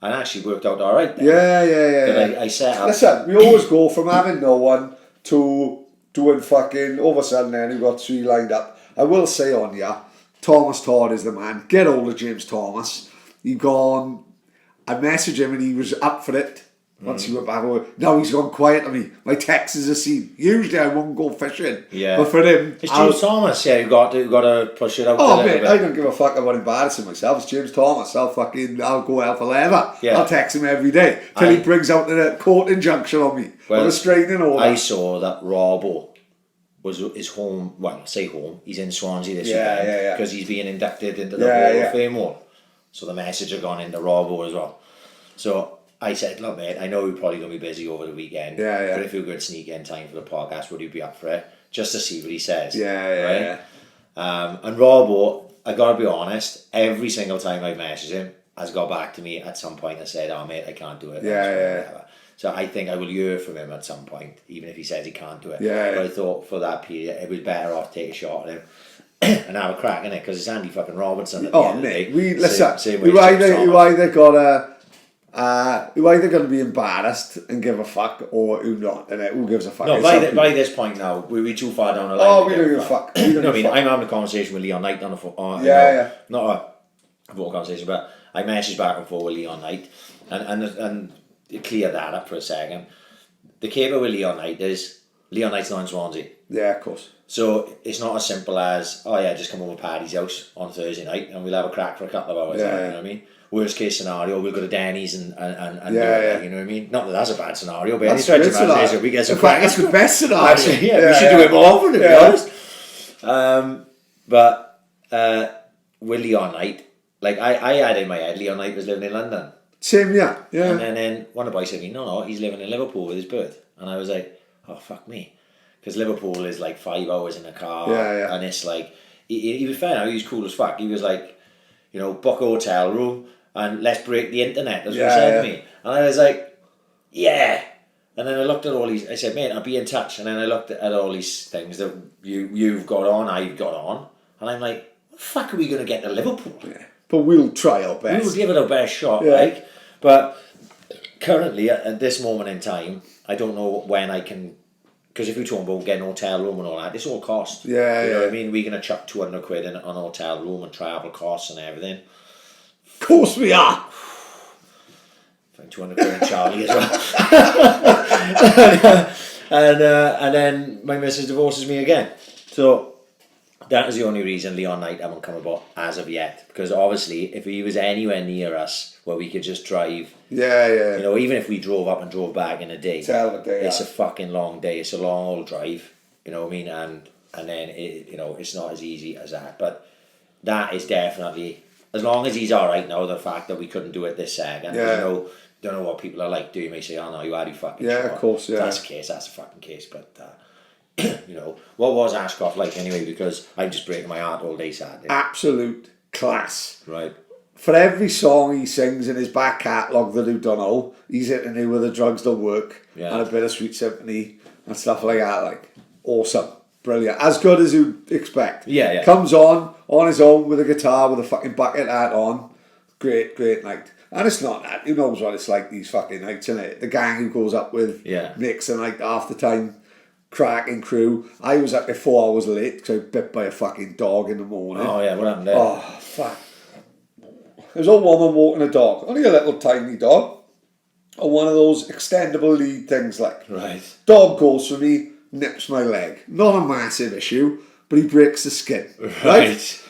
and actually worked out all right. Then. I set up. Listen, we always go from having no one to doing fucking all of a sudden. Then we got 3 lined up. I will say on ya, Thomas Todd is the man. Get hold of James Thomas. He gone. I messaged him and he was up for it. Once he went back over. Now he's gone quiet on me. My texts is a scene. Usually I won't go fishing. Yeah. But for him, it's James Thomas. Yeah, you got to push it out. Oh mate, I don't give a fuck about embarrassing myself. It's James Thomas. I'll go hell for leather. Yeah. I'll text him every day till he brings out the court injunction on me. Well, a restraining order. I saw that Robbo is home. Well, I say home. He's in Swansea this weekend because he's being inducted into the Hall of Fame wall. So the message had gone into Robbo as well. So I said, look, mate, I know you're probably going to be busy over the weekend. But if you could sneak in time for the podcast, would you be up for it? Just to see what he says. And Robbo, I got to be honest, every single time I've messaged him, has got back to me at some point and said, oh, mate, I can't do it. So I think I will hear from him at some point, even if he says he can't do it. But I thought for that period, it was better off to take a shot at him and have a crack in it, because it's Andy fucking Robertson at the end of the day. You either going to be embarrassed and give a fuck, or who not, and who gives a fuck? No, by this point now, we're too far down the line. We don't give a fuck. I'm having a conversation with Leon Knight on the phone. Not a full conversation, but I messaged back and forth with Leon Knight, and clear that up for a second. The caper with Leon Knight is Leon Knight's not in Swansea. Yeah, of course. So it's not as simple as, just come over to Paddy's house on Thursday night and we'll have a crack for a couple of hours. You know what I mean? Worst case scenario, we'll go to Denny's and do it, you know what I mean? Not that that's a bad scenario, but any stretch of imagination, we get some crack. That's the best scenario. Actually, we should do it more often, to be honest. But with Leon Knight, like I had in my head, Leon Knight was living in London. Same, yeah. And then one of the boys said to me, no, he's living in Liverpool with his birth. And I was like, oh, fuck me. Because Liverpool is like 5 hours in a car. And it's like, he was fair now, he was cool as fuck. He was like, book a hotel room and let's break the internet, as he said to me. And I was like, yeah. And then I looked at all these, I said, mate, I'll be in touch. And then I looked at all these things that you've got on, I've got on. And I'm like, what the fuck are we going to get to Liverpool? Yeah. But we'll try our best. We'll give it our best shot, right? But currently, at this moment in time, I don't know when I can, because if we talk about getting a hotel room and all that, it's all cost. You know what I mean? We're going to chuck 200 quid in on a hotel room and travel costs and everything. Of course we are. 200 quid in Charlie as well. and then my missus divorces me again. So that is the only reason Leon Knight haven't come about as of yet. Because obviously, if he was anywhere near us where we could just drive, even if we drove up and drove back in a day, it's a fucking long day. It's a long old drive. You know what I mean? And then it's not as easy as that. But that is definitely, as long as he's all right now, the fact that we couldn't do it this second. Don't know what people are like. Do you may say, oh no, you had your fucking shot. Of course, If that's the case, that's the fucking case. But what was Ashcroft like anyway? Because I'm just breaking my heart all day Saturday. Absolute class. Right. For every song he sings in his back catalogue that you don't know, he's hitting it with the drugs don't work and a bit of Sweet Symphony and stuff like that. Like, awesome. Brilliant. As good as you'd expect. Comes on his own with a guitar with a fucking bucket hat on. Great night. And it's not that. Who knows what it's like these fucking nights, innit? The gang who goes up with Nick's and like half the time, cracking crew. I was up there 4 hours late because I was bit by a fucking dog in the morning. Oh yeah, what happened there? Oh, fuck. There's a woman walking a dog. Only a little tiny dog. On one of those extendable lead things like. Right. Dog goes for me, nips my leg. Not a massive issue, but he breaks the skin. Right?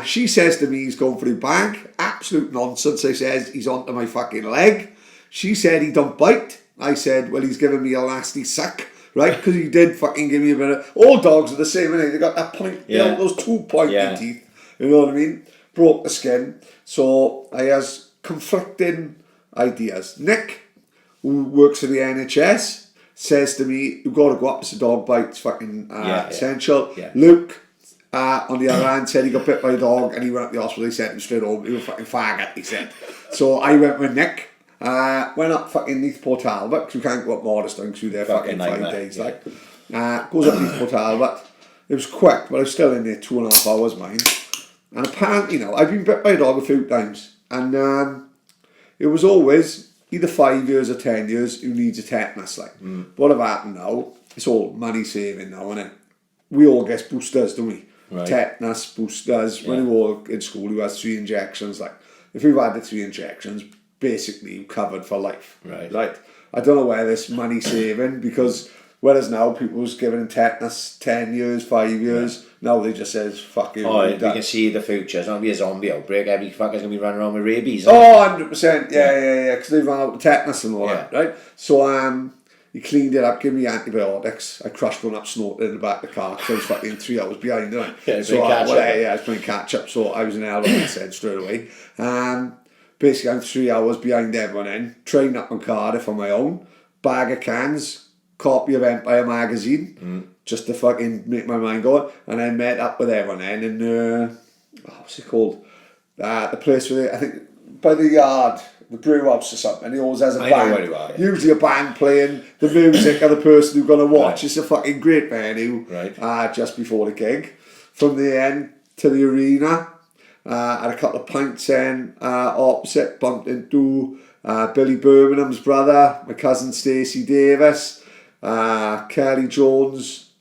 She says to me he's going for the bag. Absolute nonsense. I says he's onto my fucking leg. She said he don't bite. I said, well, he's giving me a nasty suck. Right? Because he did fucking give me a bit of... All dogs are the same, innit? They got that point, those 2 pointy teeth. You know what I mean? Broke the skin. So I has conflicting ideas. Nick, who works for the NHS, says to me, you've got to go up, it's a dog bite, it's fucking essential. Luke, on the other hand, said he got bit by a dog and he went up to the hospital, he sent him straight home, he was a fucking faggot, he said. So I went with Nick, went up fucking Neath Port Talbot, because we can't go up Morriston because we were there fucking 5 days. Goes up Neath Port Talbot. It was quick, but I was still in there 2.5 hours, mine. And apparently, I've been bit by a dog a few times, and it was always either 5 years or 10 years who needs a tetanus. What have happened now? It's all money saving now, isn't it? We all get boosters, don't we? tetanus boosters. When we were in school, we had 3 injections. Like, if you've had the 3 injections, basically you're covered for life. Right. I don't know where this money saving, because whereas now people was given tetanus 10 years, 5 years, now they just says, fuck you. Oh, you can see the future. It's not going to be a zombie outbreak. Every fucker's going to be running around with rabies. Oh, 100%. Yeah. Because they've run out of tetanus and all that, right? So, he cleaned it up, gave me antibiotics. I crushed one up, snorted in the back of the car, because I was fucking 3 hours behind, didn't I? I was playing catch up, so I was in hell, like I said, straight away. Basically, I'm 3 hours behind everyone in, trained up in Cardiff on my own, bag of cans, copy of Empire magazine, just to fucking make my mind go. And I met up with everyone in, what's it called? The place where I think by the yard, the brew house or something. He always has a band. Usually a band playing the music of the person who's gonna watch. It's a fucking great venue. Just before the gig, from the end to the arena. Had a couple of pints in opposite, bumped into Billy Birmingham's brother, my cousin Stacey Davis, Kelly Jones,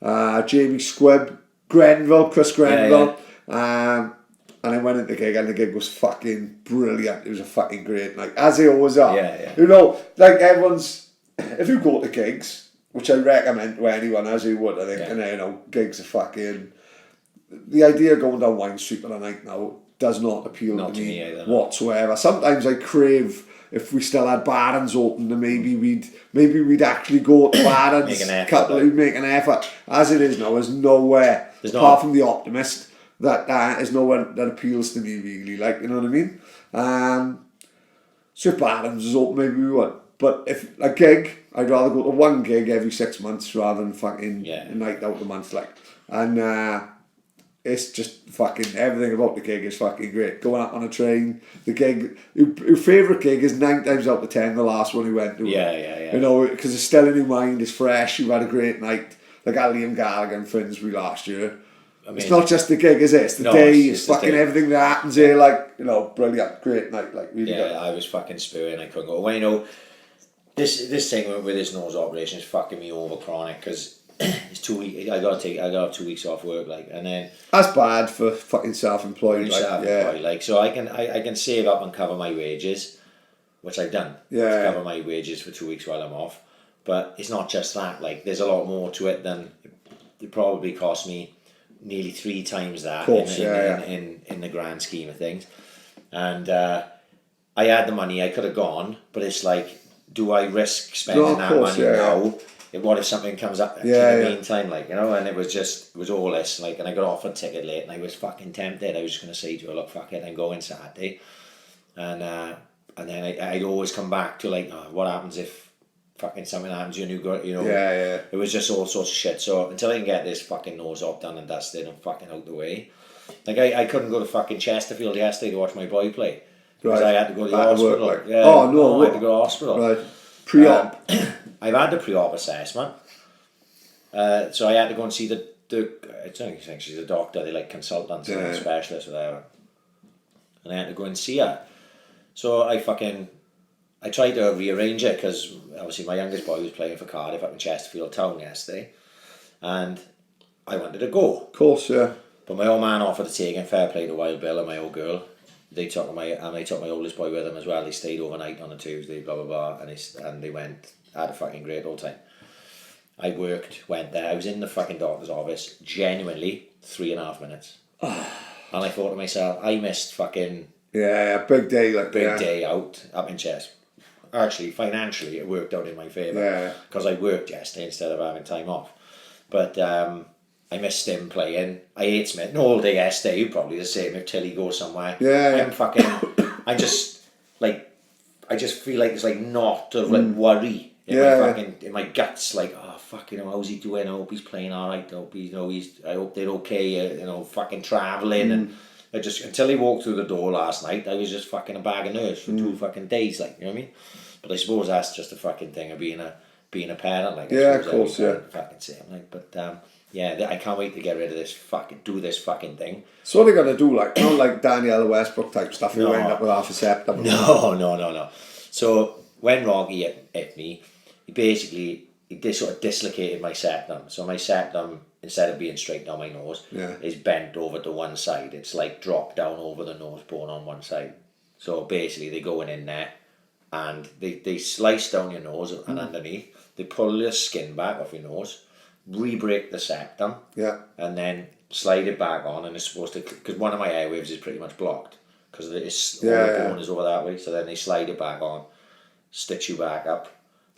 Jamie Squibb, Chris Grenville. And I went into the gig, and the gig was fucking brilliant. It was a fucking great night, as they always are. You know, like everyone's, if you go to gigs, which I recommend to anyone, as you would, I think, and you know, gigs are fucking, the idea of going down Wine Street on a night now does not appeal to me either, whatsoever. Sometimes I crave, if we still had Barron's open, then maybe we'd actually go to Barron's, make an effort. As it is now, there's nowhere, apart from the Optimist, that is nowhere that appeals to me really, like, you know what I mean? So if Barron's is open, maybe we would. But if a gig, I'd rather go to one gig every 6 months rather than fucking a night out a month, like. And it's just fucking, everything about the gig is fucking great. Going up on a train, the gig, your favourite gig is 9 times out of 10 the last one you went to. You know, because it's still in your mind, it's fresh, you've had a great night. Like Liam Gallagher and Finsbury last year. Amazing. It's not just the gig, is it? It's the day, it's fucking everything that happens here, like, you know, brilliant, great night, like, really good. I was fucking spewing, I couldn't go. Well, you know, this thing with this nose operation is fucking me over chronic, because it's 2 weeks, I gotta have 2 weeks off work, like, and then... That's bad for fucking self-employed, like, like, so I can save up and cover my wages, which I've done. Cover my wages for 2 weeks while I'm off, but it's not just that, like, there's a lot more to it than, it probably cost me nearly 3 times that in the grand scheme of things. And I had the money, I could have gone, but it's like, do I risk spending that money now? What if something comes up in the meantime, like, you know? And it was all this, like, and I got offered a ticket late, and I was fucking tempted. I was just going to say to her, look, fuck it, I'm going Saturday. And then I'd always come back to, like, what happens if fucking something happens, you know, it was just all sorts of shit. So until I can get this fucking nose op done and dusted and fucking out the way, like, I couldn't go to fucking Chesterfield yesterday to watch my boy play, because I had to go to the hospital. I had to go to the hospital. Pre-op. I've had the pre-op assessment, so I had to go and see the I don't think she's a doctor, they like consultants and specialists or whatever, and I had to go and see her. So I tried to rearrange it, because obviously my youngest boy was playing for Cardiff up in Chesterfield Town yesterday, and I wanted to go. Of course, yeah. But my old man offered to take him, fair play to Wild Bill and my old girl. They took my oldest boy with them as well. They stayed overnight on a Tuesday, blah blah blah, and they went, had a fucking great old time. I went there. I was in the fucking doctor's office, genuinely 3.5 minutes, and I thought to myself, I missed fucking big day, like big day out up in Chess. Actually, financially, it worked out in my favour, because I worked yesterday instead of having time off. But I missed him playing. I hate Smith all day yesterday. Probably the same if Tilly goes somewhere. I just feel like it's like knot of like worry in my guts. Like, oh fuck, you know, how's he doing? I hope he's playing all right. I hope I hope they're okay. You know, fucking travelling and. I just, until he walked through the door last night, I was just fucking a bag of nerves for 2 fucking days, like, you know what I mean? But I suppose that's just a fucking thing of being a parent, like, of course, fucking same, like, but I can't wait to get rid of this fucking thing. So what are they gonna do, like, not like Danielle Westbrook type stuff? You end up with half a septum. No. So when Rocky hit me, he basically they sort of dislocated my septum. So my septum, instead of being straight down my nose, is bent over to one side. It's like dropped down over the nose bone on one side. So basically they go in there and they slice down your nose and underneath. They pull your skin back off your nose, re-break the septum, and then slide it back on, and it's supposed to, because one of my airwaves is pretty much blocked because all the bone is over that way. So then they slide it back on, stitch you back up.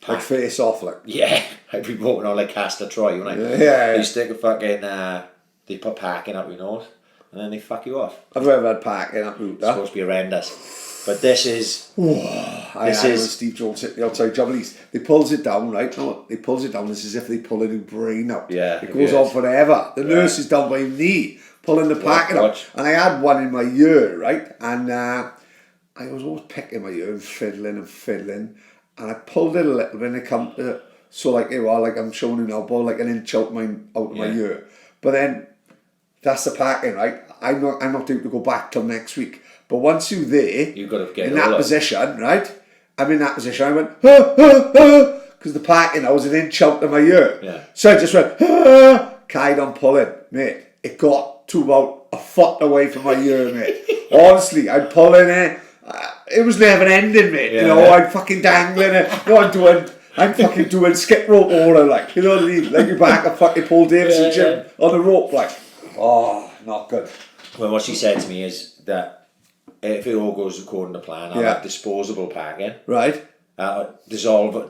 Like face off, like. Yeah, I'd be walking on like Castor Troy, wouldn't I? Yeah. They stick a fucking, they put packing up your nose, and then they fuck you off. I've never had packing up route, It's supposed to be horrendous. But this is... this is Steve Jones sitting outside Jumblies. They pulls it down, right? No, they pulls it down. It's as if they pull a new brain out. Yeah. It goes on forever. The nurse is down by his knee, pulling the packing out. And I had one in my ear, right? And I was always picking my ear and fiddling. And I pulled it a little bit and it come to, so like, like I'm showing you now, about like an inch out of my ear. But then, that's the packing, right? I'm not due to go back till next week. But once you're there, you've got to get in that position, right? I'm in that position. I went, because the packing, I was an inch out of my ear. Yeah. So I just went, carried on pulling, mate. It got to about a foot away from my ear, mate. Honestly, I'd pull in it. It was never ending, mate. Yeah, you know, I'm fucking dangling it. I'm fucking doing skip rope order, like, you know what I mean? Like you're back at fucking Paul Davidson gym on the rope, like. Oh, not good. Well, what she said to me is that if it all goes according to plan, I'll have disposable packing. Right. Dissolvable.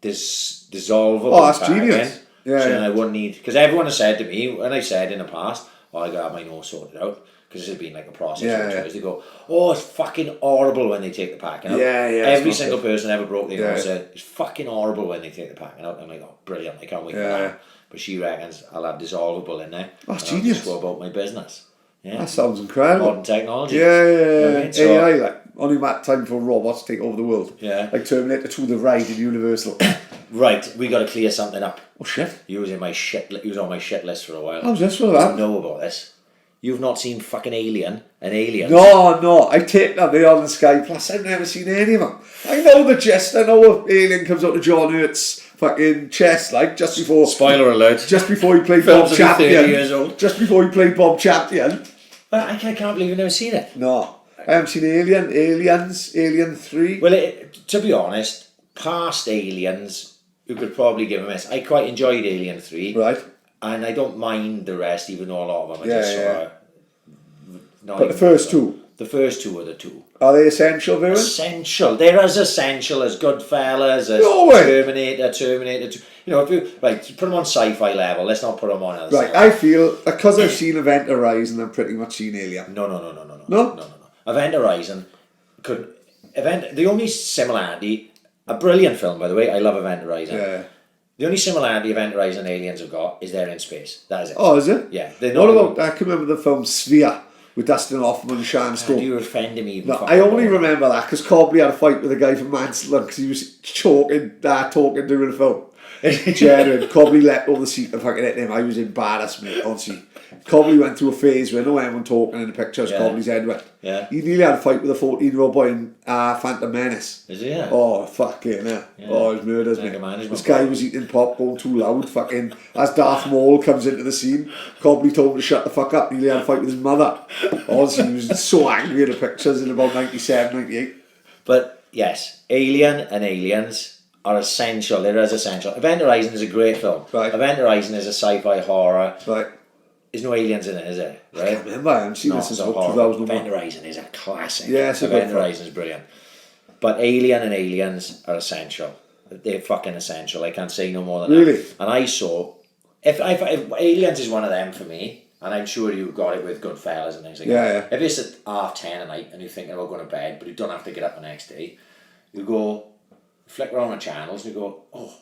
Oh, that's packing. genius. So then I wouldn't need, because everyone has said to me, when I said in the past, I got to have my nose sorted out, because this has been like a process. They go, oh, it's fucking horrible when they take the packing out. Every single person ever broke their nose said, it's fucking horrible when they take the packing out. I'm like, oh, brilliant, I can't wait for that. But she reckons I'll have dissolvable in there. That's genius. I'll just go about my business. Yeah. That sounds incredible. Modern technology. Yeah. You know what I mean? So, AI, like, only that time for robots to take over the world. Yeah. Like Terminator 2, the ride in Universal. Right, we got to clear something up. Oh shit. You was on my shit list for a while. How's this for You that? know about this. You've not seen fucking Alien and Aliens. No, I take that there on the Sky Plus. I've never seen any of them. I know the gist. I know Alien comes out of John Hurt's fucking chest, like just before. Spoiler alert. Just before he played Film's Bob only 30 Champion. years old. Just before he played Bob Champion. But I can't believe you've never seen it. No, I haven't seen Aliens, Alien 3. Well, to be honest, past Aliens, you could probably give a miss. I quite enjoyed Alien 3. Right. And I don't mind the rest, even though a lot of them I just saw. But the first two? The first two are the two. Are they essential viewing? Essential. They're as essential as Goodfellas, as Terminator 2. You know, if you put them on sci-fi level, let's not put them on other Right, I feel, because I've seen Event Horizon, I've pretty much seen Alien. No. Event Horizon the only similarity, a brilliant film by the way, I love Event Horizon. Yeah. The only similarity Event Horizon and Aliens have got is they're in space. That is it. Oh, is it? Yeah. What about, I can remember the film Sphere with Dustin Hoffman and Sharon Stone. You're offending me. No, I only remember that because Cobley had a fight with a guy from Mansell because he was talking during the film. Jared, Cobley let all the seat and fucking hit him. I was embarrassed, mate, honestly. Cobley went through a phase where no one talking in the pictures, Cobley's head went. Yeah. He nearly had a fight with a 14-year-old boy in Phantom Menace. Is he? Yeah. Oh, fucking hell. Yeah. Oh, it was murders, mate. This guy was eating popcorn too loud, fucking. As Darth Maul comes into the scene, Cobley told him to shut the fuck up. Nearly had a fight with his mother. Honestly, he was so angry at the pictures in about 97, 98. But, yes, Alien and Aliens are essential. They're as essential. Event Horizon is a great film. Right. Event Horizon is a sci-fi horror. Right. There's no aliens in it, is there? Right? I can't remember. I haven't seen this since 2001. Event Horizon is a classic. Yeah, it's a Event good film. Horizon is brilliant. But Alien and Aliens are essential. They're fucking essential. I can't say no more than Really? that. And I saw... If Aliens is one of them for me, and I'm sure you got it with Goodfellas and things like that. Yeah. If it's at 10:30 at night and you're thinking about going to bed, but you don't have to get up the next day, you go... flick around the channels and you go, oh,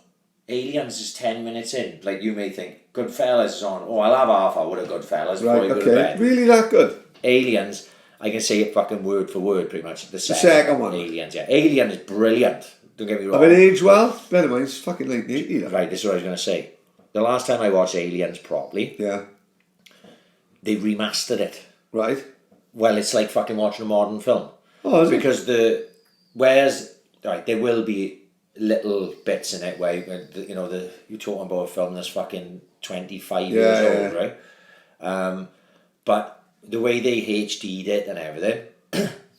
Aliens is 10 minutes in. Like you may think, Goodfellas is on. Oh, I'll have half hour of Goodfellas before you go to bed. Really that good? Aliens, I can say it fucking word for word pretty much. The second one. Aliens, yeah. Alien is brilliant. Don't get me wrong. Have it aged well? Better mind, it's fucking 1980. Right, this is what I was going to say. The last time I watched Aliens properly, they remastered it. Right. Well, it's like fucking watching a modern film. Oh, is it? Because there will be little bits in it where you're talking about a film that's fucking 25 years old, right? But the way they HD'd it and everything,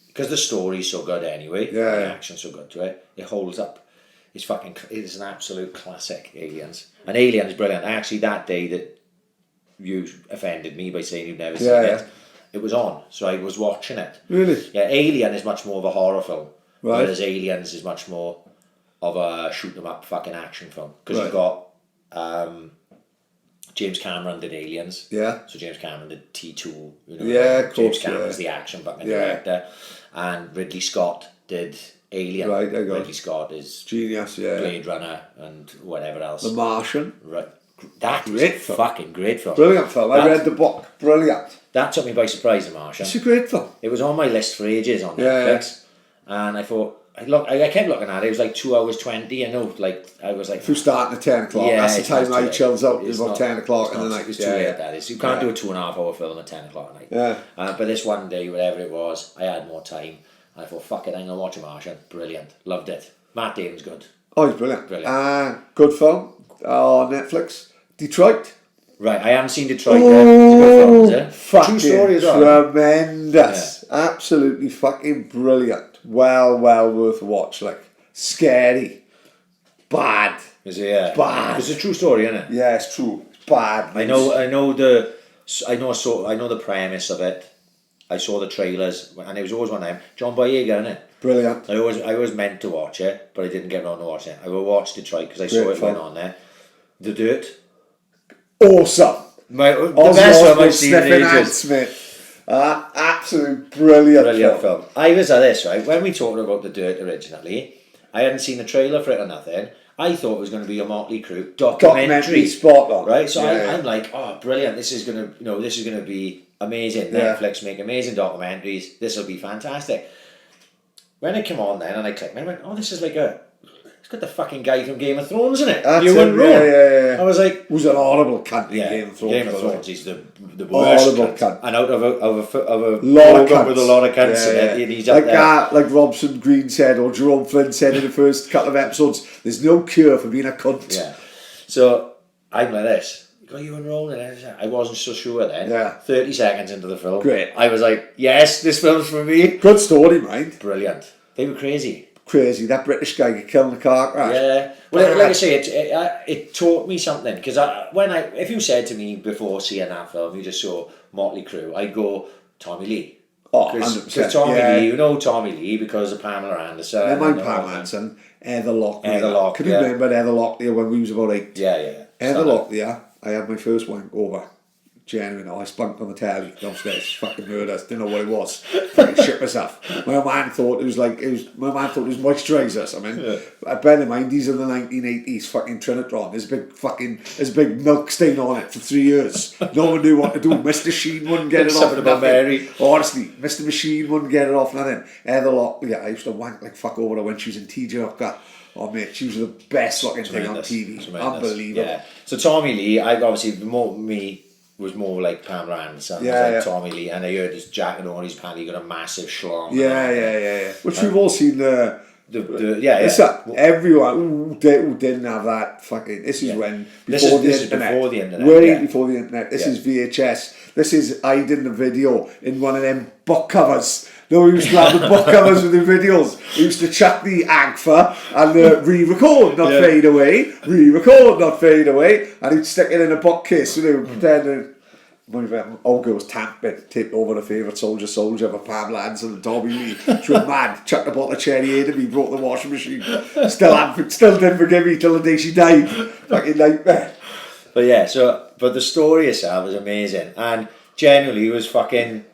because the story's so good anyway, and the action's so good to it, it holds up. It's an absolute classic, Aliens. And Aliens is brilliant. Actually, that day that you offended me by saying you've never seen it, it was on, so I was watching it. Really? Yeah, Alien is much more of a horror film, right. Whereas Aliens is much more of a shoot 'em up fucking action film. Because you've got James Cameron did Aliens. Yeah. So James Cameron did T2. James James Cameron's the action fucking director, and Ridley Scott did Alien. Right, I got Ridley Scott is genius. Blade Runner and whatever else. The Martian. Right. That is a fucking great film. Brilliant film. I read the book. Brilliant. That took me by surprise, The Martian. It's a great film. It was on my list for ages on Netflix, and I thought. I kept looking at it. It was like 2 hours 20. I know, I was like. If you starting at 10 o'clock, that's the time I chills out. It's about 10 o'clock in the night. It's too late. That is. You can't do a 2.5 hour film at 10 o'clock at night. Yeah. But this one day, whatever it was, I had more time. And I thought, fuck it, I'm gonna watch a Martian. Brilliant, loved it. Matt Damon's good. Oh, he's brilliant. Good film on Netflix. Detroit. Right, I haven't seen Detroit yet. It's a good film, is it? Fucking true story as well. Tremendous. Absolutely fucking brilliant. Well worth a watch. Like, scary. Bad. Is it? Yeah. Bad. It's a true story, isn't it? Yeah, it's true. Bad. I know the premise of it. I saw the trailers, and it was always one time. John Boyega, isn't it? Brilliant. I always meant to watch it, but I didn't get around to watching it. I will watch Detroit because I saw it went on there. The Dirt. Awesome. The best film I've seen in ages. Absolute brilliant film. I was at this, right, when we talked about The Dirt originally, I hadn't seen the trailer for it or nothing. I thought it was going to be a Motley Crue documentary. Spot on. Right, so I'm like, oh, brilliant, this is going to be amazing. Netflix make amazing documentaries. This will be fantastic. When it came on then, and I clicked, and I went, oh, this is like it's got the fucking guy from Game of Thrones in it. Ewan Rowan. Yeah. I was like, who's an horrible cunt in Game of Thrones. Game of Thrones, he's the worst horrible cunt. And out of a lot of cunts. With a lot of cunts in it, and he's up there. Like Robson Green said, or Jerome Flynn said in the first couple of episodes, there's no cure for being a cunt. Yeah. So I'm like this. You got Ewan Rowan in it? I wasn't so sure then. Yeah. 30 seconds into the film. Great. I was like, yes, this film's for me. Good story, mind. Brilliant. They were crazy. That British guy got killed in a car crash. Yeah, well, like I say, it taught me something because if you said to me before seeing that film, you just saw Motley Crue, I'd go Tommy Lee. Oh, because Tommy Lee, you know Tommy Lee because of Pamela Anderson. I mind Pamela Anderson, Heather Locklear. Can you remember Heather Locklear when we was about 8? Yeah. Heather Locklear, I had my first wank over. Genuine, I spunked on the telly downstairs, fucking murders, didn't know what it was. Fucking shit myself. My man thought it was moisturiser or something. Yeah. Bear in mind, these are the 1980s fucking Trinitron. There's a big milk stain on it for 3 years. No one knew what to do. Mr. Sheen wouldn't get it off. About Mary. Honestly, Mr. Machine wouldn't get it off nothing. Heather Locklear, I used to wank like fuck over her when she was in TJ Hooker. Oh mate, she was the best looking thing on TV. Unbelievable. Yeah. So Tommy Lee, was more like Pamela Anderson. Like Tommy Lee, and I heard his jacket on his pants, he got a massive schlong. Yeah. Which we've all seen everyone who didn't have that fucking. This is when before the internet. Way before the internet. This is VHS. This is I did the video in one of them book covers. No, we used to have the book covers with the videos. We used to chuck the AGFA and re-record, not fade away. Re-record, not fade away. And he'd stick it in a bookcase, pretending. Olga was taped over the favourite soldier for Pam Lanson and Tommy Lee. She was mad, chucked a bottle of cherry at me, broke the washing machine. Still didn't forgive me till the day she died. Fucking nightmare. But the story itself was amazing. And generally it was fucking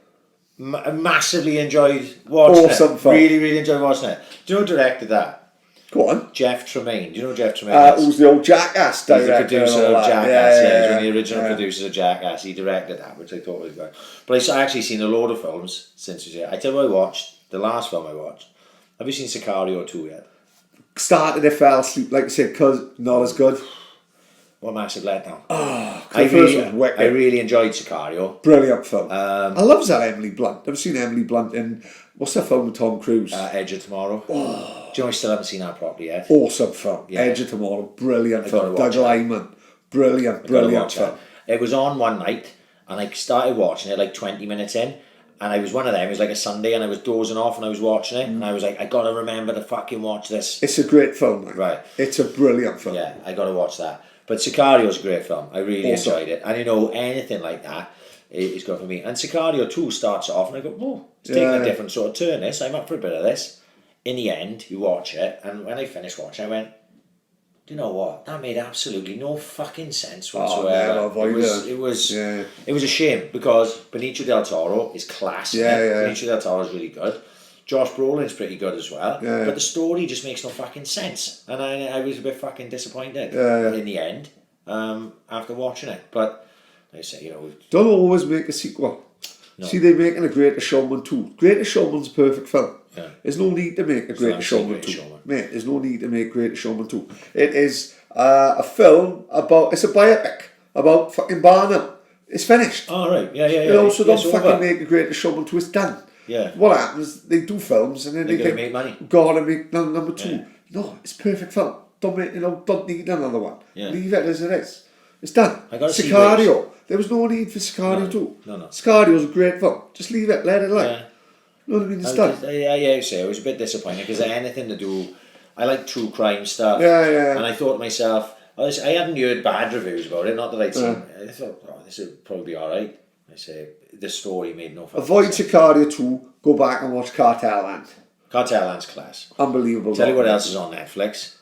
massively enjoyed watching it. Really enjoyed watching it. Do you know who directed that? Go on. Jeff Tremaine. Do you know Jeff Tremaine? Who's the old Jackass director? He's the producer of Jackass. He's one of the original producers of Jackass. He directed that, which I thought was good. But I've actually seen a load of films since he was here. I tell you what I watched. The last film I watched. Have you seen Sicario 2 yet? Started it, fell asleep, like I said, because not as good. what a massive letdown. The first one's wicked. I really enjoyed Sicario. Brilliant film. I love that Emily Blunt. I've seen Emily Blunt in, what's that film with Tom Cruise? Edge of Tomorrow. Do you know I still haven't seen that properly yet? Awesome film. Yeah. Edge of Tomorrow, brilliant film. gotta watch Doug it. Lyman, brilliant film. It was on one night, and I started watching it like 20 minutes in, and I was one of them. It was like a Sunday, and I was dozing off, and I was watching it, and I was like, I gotta remember to fucking watch this. It's a great film, man. Right. It's a brilliant film. Yeah, I gotta watch that. But Sicario's a great film. I really enjoyed it, and anything like that is good for me. And Sicario 2 starts off, and I go, oh, it's taking a different sort of turn. This, I'm up for a bit of this. In the end, you watch it, and when I finished watching, I went, do you know what? That made absolutely no fucking sense whatsoever. It was a shame, because Benicio del Toro is class. Benicio del Toro is really good. Josh Brolin's pretty good as well. But the story just makes no fucking sense. And I was a bit fucking disappointed in the end after watching it. But like I say, don't always make a sequel. No. See, they're making a Greatest Showman 2. Greatest Showman's a perfect film. Yeah. There's no need to make a Greatest Showman 2. Mate, there's no need to make Greatest Showman 2. It is a film about, it's a biopic about fucking Barnum. It's finished. Oh, right. Yeah. So don't fucking make a Greatest Showman 2. It's done. Yeah. What happens, they do films and then they gotta make money. Gotta make number 2. Yeah. No, it's a perfect film. Don't make, don't need another one. Yeah. Leave it as it is. It's done. Sicario. There was no need for Sicario 2. No. Sicario's a great film. Just leave it, let it lie. Yeah. You know what I mean? It's done. I was a bit disappointed because anything to do, I like true crime stuff. Yeah. And I thought to myself, I hadn't heard bad reviews about it, not that I'd seen. I thought, this would probably be alright. I say, the story made no fucking Avoid sense. Sicario 2, go back and watch Cartel Land. Cartel Land's class. Unbelievable. Tell you what else is on Netflix.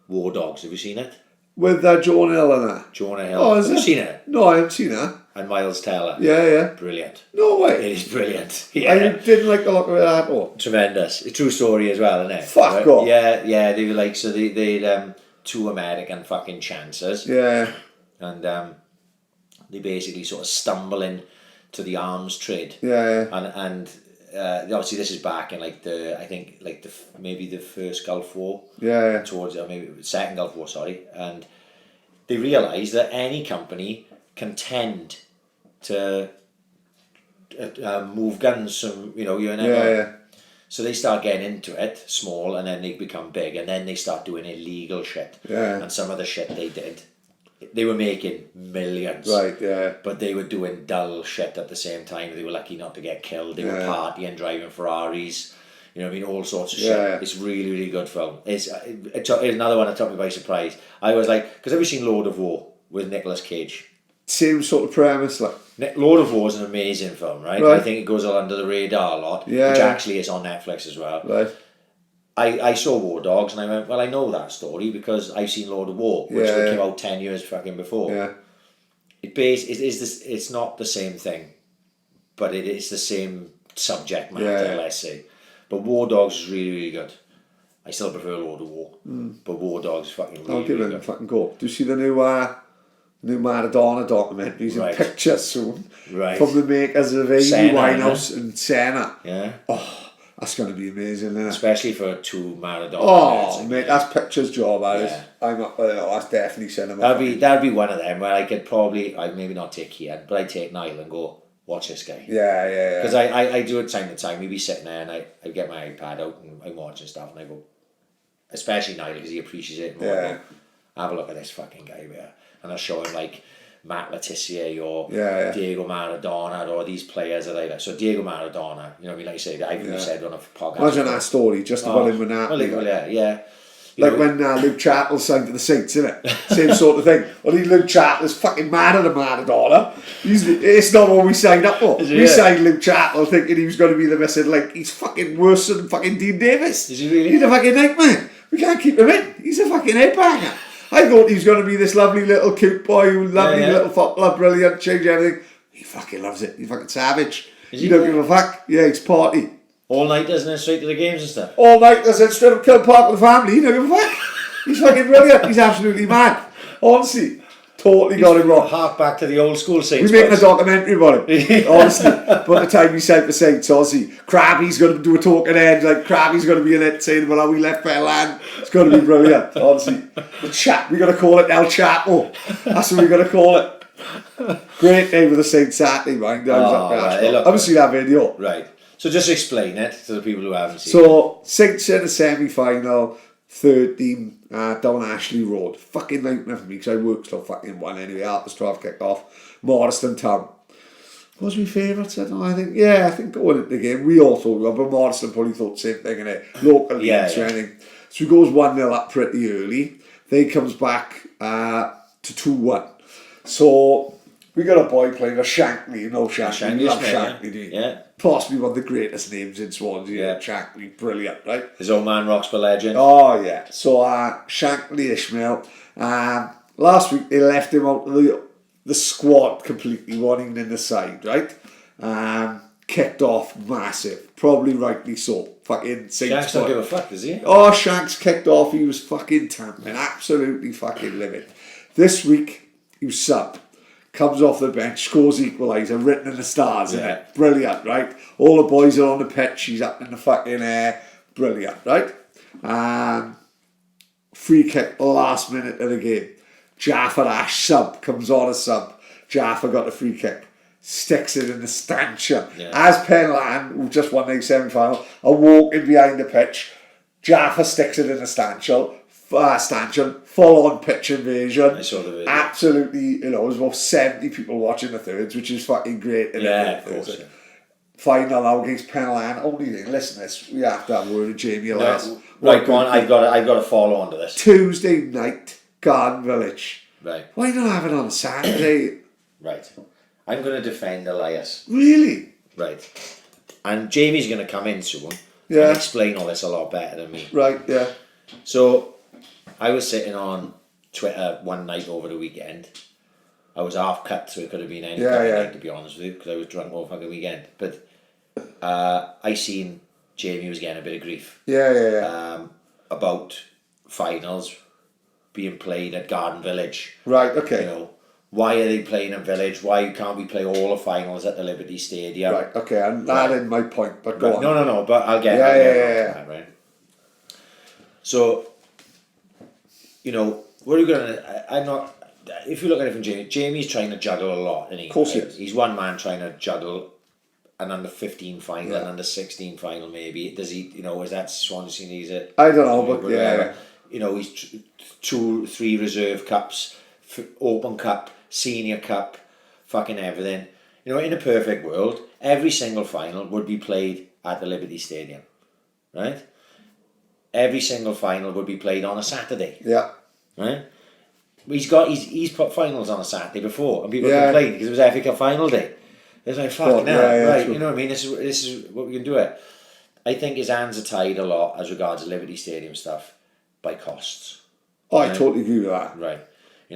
War Dogs, have you seen it? With Jonah Hill and that. Jonah Hill. Oh, have you seen it? No, I haven't seen that. And Miles Teller. Yeah. Brilliant. No way. It is brilliant. Yeah. I didn't like the look of it at all. Tremendous. A true story as well, isn't it? Fuck off. Yeah, they were like, so they'd 2 American fucking chancers. Yeah. And they basically sort of stumble in to the arms trade. Yeah. And obviously this is back in maybe the first Gulf War. Yeah. Towards maybe second Gulf War, sorry. And they realise that any company can tend to move guns from Yeah. So they start getting into it small, and then they become big, and then they start doing illegal shit. Yeah. And some of the shit they did, they were making millions. Right. Yeah. But they were doing dull shit at the same time. They were lucky not to get killed. They were partying, driving Ferraris. You know what I mean? All sorts of shit. Yeah. It's really, really good film. It's another one that took me by surprise. I was like, because have you seen Lord of War with Nicolas Cage? Same sort of premise, like. Lord of War is an amazing film, right? I think it goes all under the radar a lot, which actually is on Netflix as well. Right. I saw War Dogs and I went, well, I know that story because I've seen Lord of War, which came out 10 years fucking before. Yeah. It's not the same thing, but it is the same subject matter, let's say. But War Dogs is really, really good. I still prefer Lord of War, but War Dogs is fucking really, I'll give really it a good. fucking go. Do you see the new Maradona documentary? He's in pictures soon. Right. From the makers of Amy Winehouse and Senna. Yeah. Oh, that's going to be amazing, isn't it? Especially for 2 Maradona. Oh, mate, that's pictures job, that is. I'm up with it. That's definitely cinema. That'd be one of them where I could probably, I'd maybe not take Kian, but I'd take Niall and go, watch this guy. Yeah. Because I do it time to time. We'd be sitting there and I get my iPad out and I'm watching stuff and I go, especially Niall because he appreciates it more. Yeah. Have a look at this fucking guy there. And I'll show him like Matt Letizia or Diego Maradona or these players that I like. So Diego Maradona, you know what I mean? Like you say, I've even said on a podcast. Imagine that story, just about him with Napoli. Well, yeah. Like when Luke Chattel signed to the Saints, isn't it? Same sort of thing. Only Luke Chattel's fucking mad at Maradona. It's not what we signed up for. We signed Luke Chattel thinking he was going to be the missing. Like, he's fucking worse than fucking Dean Davis. Is he really? He's a fucking nightmare. We can't keep him in. He's a fucking headbanger. I thought he was going to be this lovely little cute boy, lovely little footballer, brilliant, change everything. He fucking loves it. He's fucking savage. He don't give a fuck. Yeah, he's party. All night, doesn't it? Straight to the games and stuff. All night, does it? Straight up Kill Park with the family. He don't give a fuck. He's fucking brilliant. He's absolutely mad. Honestly, totally got it wrong. Hark back to the old school Saints. We're making a documentary about him. Honestly, by the time we side for Saints, Aussie, Krabby's going to do a talking head. Like Krabby's going to be in it saying about how we left Bellland. It's going to be brilliant. Honestly, we're going to call it El Chapo. That's what we're going to call it. Great name with the Saints Saturday, man. I haven't seen that video. Right. So just explain it to the people who haven't seen it. So Saints in a semi-final, third team down Ashley Road. Fucking nightmare for me because I work till fucking 1 anyway. After 12 kick off. Morriston Town. What was my favourite? I think going into the game, we all thought, but Morriston probably thought the same thing, innit? Local leagues or anything. So he goes 1-0 up pretty early. Then he comes back to 2-1. So we got a boy playing a Shankly, you know Shankly. You love Shankly, do you? Yeah. Possibly one of the greatest names in Swansea. Yeah. Shankly, brilliant, right? His old man Roxburgh legend. Oh yeah. So Shankly Ishmael. Last week they left him out of the squad completely, wanting in the side, right? Kicked off massive, probably rightly so. Fucking Shanks don't give a fuck, does he? Oh, Shanks kicked off. He was fucking tamping, absolutely fucking livid. This week he was subbed. Comes off the bench, scores equaliser, written in the stars in it. Brilliant, right? All the boys are on the pitch, he's up in the fucking air. Brilliant, right? Free kick, last minute of the game. Jaffa Ash sub, comes on a sub. Jaffa got the free kick. Sticks it in the stanchion. Yeah. As Penlan, who just won the semi-final, are walking behind the pitch. Jaffa sticks it in the stanchion, full on pitch invasion. I saw the video. Absolutely, there's about 70 people watching the thirds, which is fucking great. Of course. Yeah. Final now against Penlan. Only thing, listen to this, we have to have a word with Jamie last. Right, go on, I've got to follow on to this. Tuesday night, Garden Village. Right. Why not have it on Saturday? Right. I'm going to defend Elias. Really? Right. And Jamie's going to come in soon and explain all this a lot better than me. Right, yeah. So, I was sitting on Twitter one night over the weekend. I was half cut, so it could have been any night, to be honest with you, because I was drunk all fucking weekend. But I seen Jamie was getting a bit of grief. About finals being played at Garden Village. Right, okay. Why are they playing at Village? Why can't we play all the finals at the Liberty Stadium? Right, okay, I'm adding my point, but go on. No, but I'll get that, right? So, what are we going to... I'm not... If you look at it from Jamie's trying to juggle a lot. Of course he is. He's one man trying to juggle an under 15 final, an under 16 final maybe. Does he, is that Swansea needs it? I don't know, but yeah. He's 2-3 reserve cups, Open Cup, Senior Cup, fucking everything. In a perfect world, every single final would be played at the Liberty Stadium, right? Every single final would be played on a Saturday. Yeah. Right? He's put finals on a Saturday before, and people complained because it was FA Cup final day. It's like, fucking hell, right? True. You know what I mean? This is what we can do it. I think his hands are tied a lot as regards Liberty Stadium stuff by costs. Oh, I totally agree with that. Right.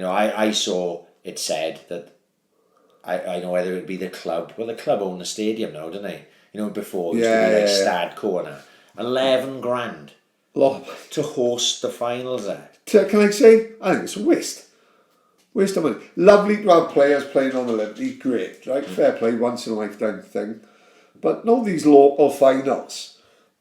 I saw it said that I know whether it would be the club. Well, the club own the stadium now, don't they? Before it used to be like Stad Corner. 11 grand to host the finals at. Can I say? I think it's a waste. Waste of money. Lovely to have players playing on the Liberty, great, right? Fair play, once in a lifetime thing. But no, these local finals,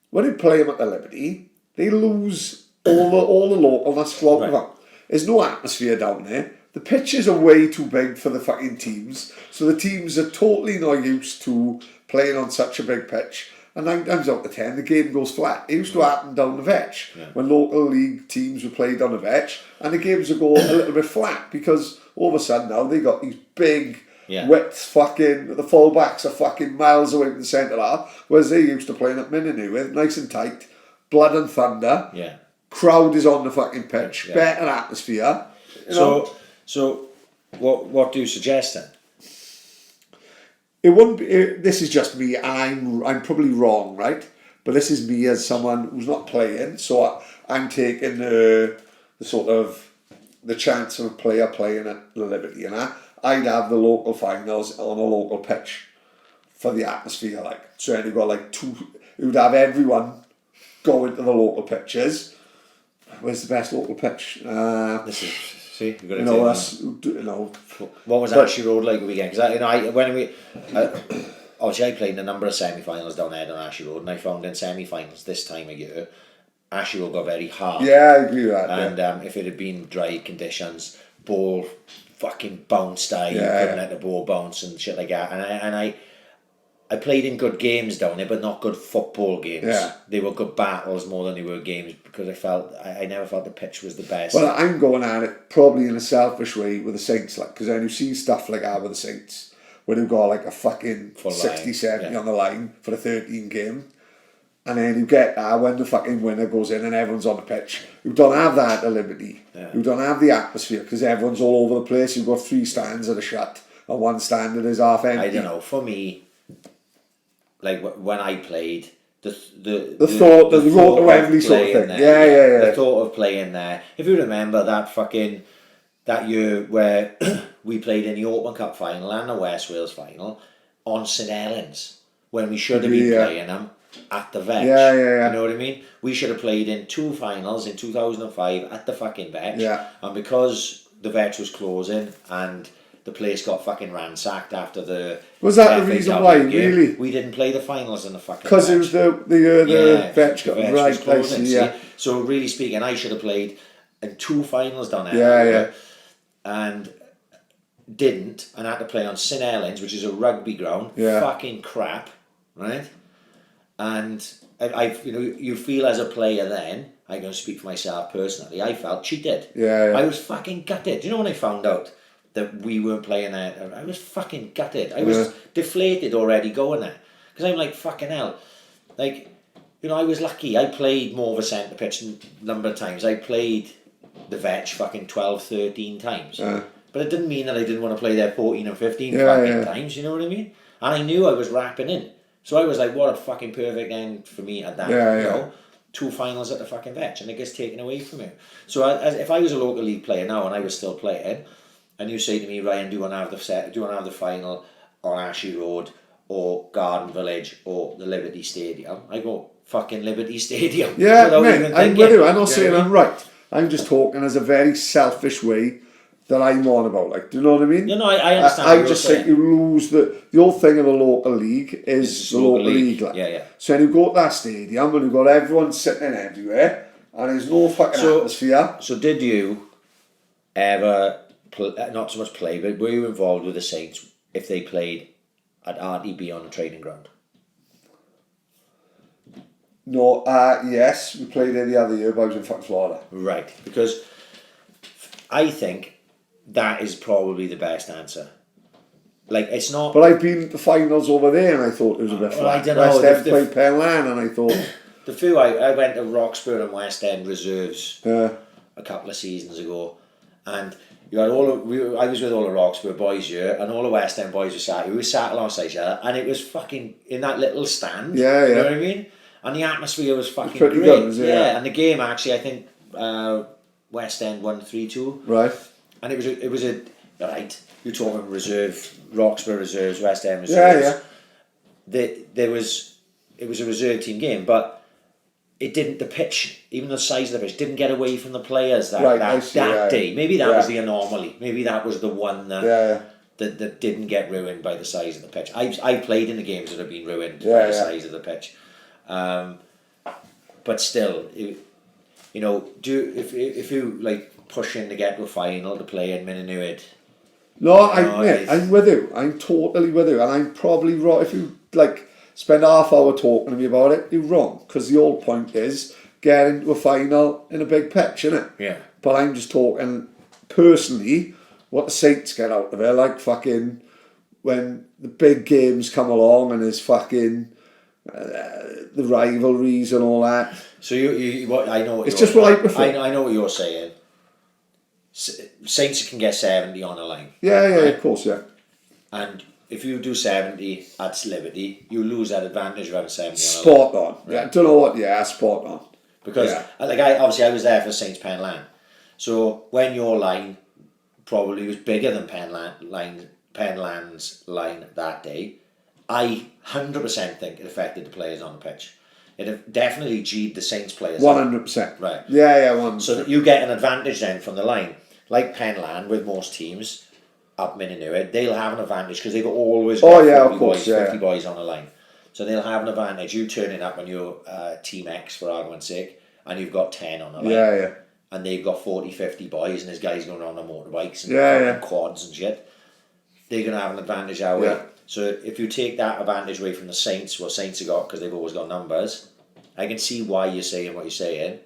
when they play them at the Liberty, they lose all the localness throughout them. There's no atmosphere down there. The pitches are way too big for the fucking teams, so the teams are totally not used to playing on such a big pitch. And 9 times out of 10, the game goes flat. It used to happen down the Vetch when local league teams were played on the Vetch, and the games would go a little bit flat because all of a sudden now they got these big widths. Fucking the fullbacks are fucking miles away from the centre half, whereas they used to play at Minute with nice and tight, blood and thunder. Yeah, crowd is on the fucking pitch, better atmosphere. So what do you suggest then? It wouldn't be. This is just me, and I'm probably wrong, right? But this is me as someone who's not playing, so I'm taking the sort of the chance of a player playing at the Liberty, I'd have the local finals on a local pitch for the atmosphere, so you've got you'd have everyone going to the local pitches. Where's the best local pitch? This is See, you've got to You know, that's, you know. What was Ashley Road like the weekend? Because obviously I played in a number of semi-finals down there on Ashley Road, and I found in semi-finals this time of year, Ashley Road got very hard. Yeah, I agree with that. And if it had been dry conditions, ball fucking bounced. You couldn't let the ball bounce and shit like that. And I played in good games down there, but not good football games. Yeah. They were good battles more than they were games, because I never felt the pitch was the best. Well, I'm going at it probably in a selfish way with the Saints, like, because then you see stuff like that with the Saints, where they've got like a fucking Full 60-70 on the line for a 13 game, and then you get when the fucking winner goes in and everyone's on the pitch. You don't have that at Liberty. Yeah. You don't have the atmosphere because everyone's all over the place. You've got 3 stands that are shut and 1 stand that is half empty. I don't know. For me, like when I played, the thought to Wembley sort of thing. There, the thought of playing there. If you remember that year where we played in the Open Cup final and the West Wales final on St Helens, when we should have been playing them at the Vetch. You know what I mean? We should have played in 2 finals in 2005 at the fucking Vetch. And because the Vetch was closing and the place got fucking ransacked after the... Was that the reason why, really? We didn't play the finals in the fucking because it was the year the Vetch got right. Closing, So really speaking, I should have played in 2 finals down there. And didn't, and had to play on St Helens, which is a rugby ground. Fucking crap, right? And you feel as a player then, I'm going to speak for myself personally, I felt cheated. I was fucking gutted. Do you know when I found out that we weren't playing there? I was fucking gutted. I was deflated already going there. Because I'm like, fucking hell. Like, I was lucky. I played more of a centre pitch a number of times. I played the Vetch fucking 12, 13 times. But it didn't mean that I didn't want to play there 14 and 15 times, you know what I mean? And I knew I was wrapping in. So I was like, what a fucking perfect end for me at that. You know? 2 finals at the fucking Vetch, and it gets taken away from you. So if I was a local league player now and I was still playing, and you say to me, Ryan, do you want to have the final on Ashley Road or Garden Village or the Liberty Stadium? I go, fucking Liberty Stadium. Yeah, mate, I'm with you. I'm not saying I'm right. I'm just talking as a very selfish way that I'm on about. Like, do you know what I mean? No, I understand. I just think you lose the whole thing of a local league is the local league. Like. So when you go to that stadium and you've got everyone sitting everywhere and there's no fucking atmosphere. So did you ever, not so much play, but were you involved with the Saints if they played at RTB on a training ground? No, yes, we played there the other year, but I was in fucking Florida. Right, because I think that is probably the best answer. Like, it's not... But I've been to finals over there and I thought it was a bit flat. I don't know. West End played Penlan and I thought... The few I went to Roxburgh and West End reserves a couple of seasons ago, and you had I was with all the Roxburgh boys here, and all the West End boys were sat. We were sat alongside each other, and it was fucking in that little stand. You know what I mean? And the atmosphere was fucking great. Good, and the game actually, I think West End won 3-2. Right. And it was a right. You're talking reserve, Roxburgh reserves, West End reserves. It was a reserve team game, but it didn't. The pitch, even the size of the pitch, didn't get away from the players that day. Maybe that was the anomaly. Maybe that was the one that that didn't get ruined by the size of the pitch. I played in the games that have been ruined by the size of the pitch, but still, if you like pushing to get to a final to play in Minuit. No, I'm with you. I'm totally with you, and I'm probably wrong. If you like spend half hour talking to me about it, you're wrong, because the whole point is getting to a final in a big pitch, innit? Yeah. But I'm just talking personally what the Saints get out of it, like fucking when the big games come along and there's fucking the rivalries and all that. So I know what it's just what I prefer. I know what you're saying. Saints can get 70 on a line. Yeah, of course, yeah. And if you do 70 at Liberty, you lose that advantage of having 70 on a line. Spot on. Yeah, don't know what. Yeah, spot on. Because I was there for Saints Penlan, so when your line probably was bigger than Penlan's line that day, I 100% think it affected the players on the pitch. It definitely G'd the Saints players. 100%. Right. Yeah, 100%. So that you get an advantage then from the line. like Penland with most teams up Minute, they'll have an advantage because they've always got 50 boys on the line. So they'll have an advantage. You turning up on your Team X, for argument's sake, and you've got 10 on the line. Yeah. And they've got 40, 50 boys, and there's guys going around on motorbikes and quads and shit. They're going to have an advantage that way. Yeah. So if you take that advantage away from the Saints, what Saints have got, because they've always got numbers, I can see why you're saying what you're saying.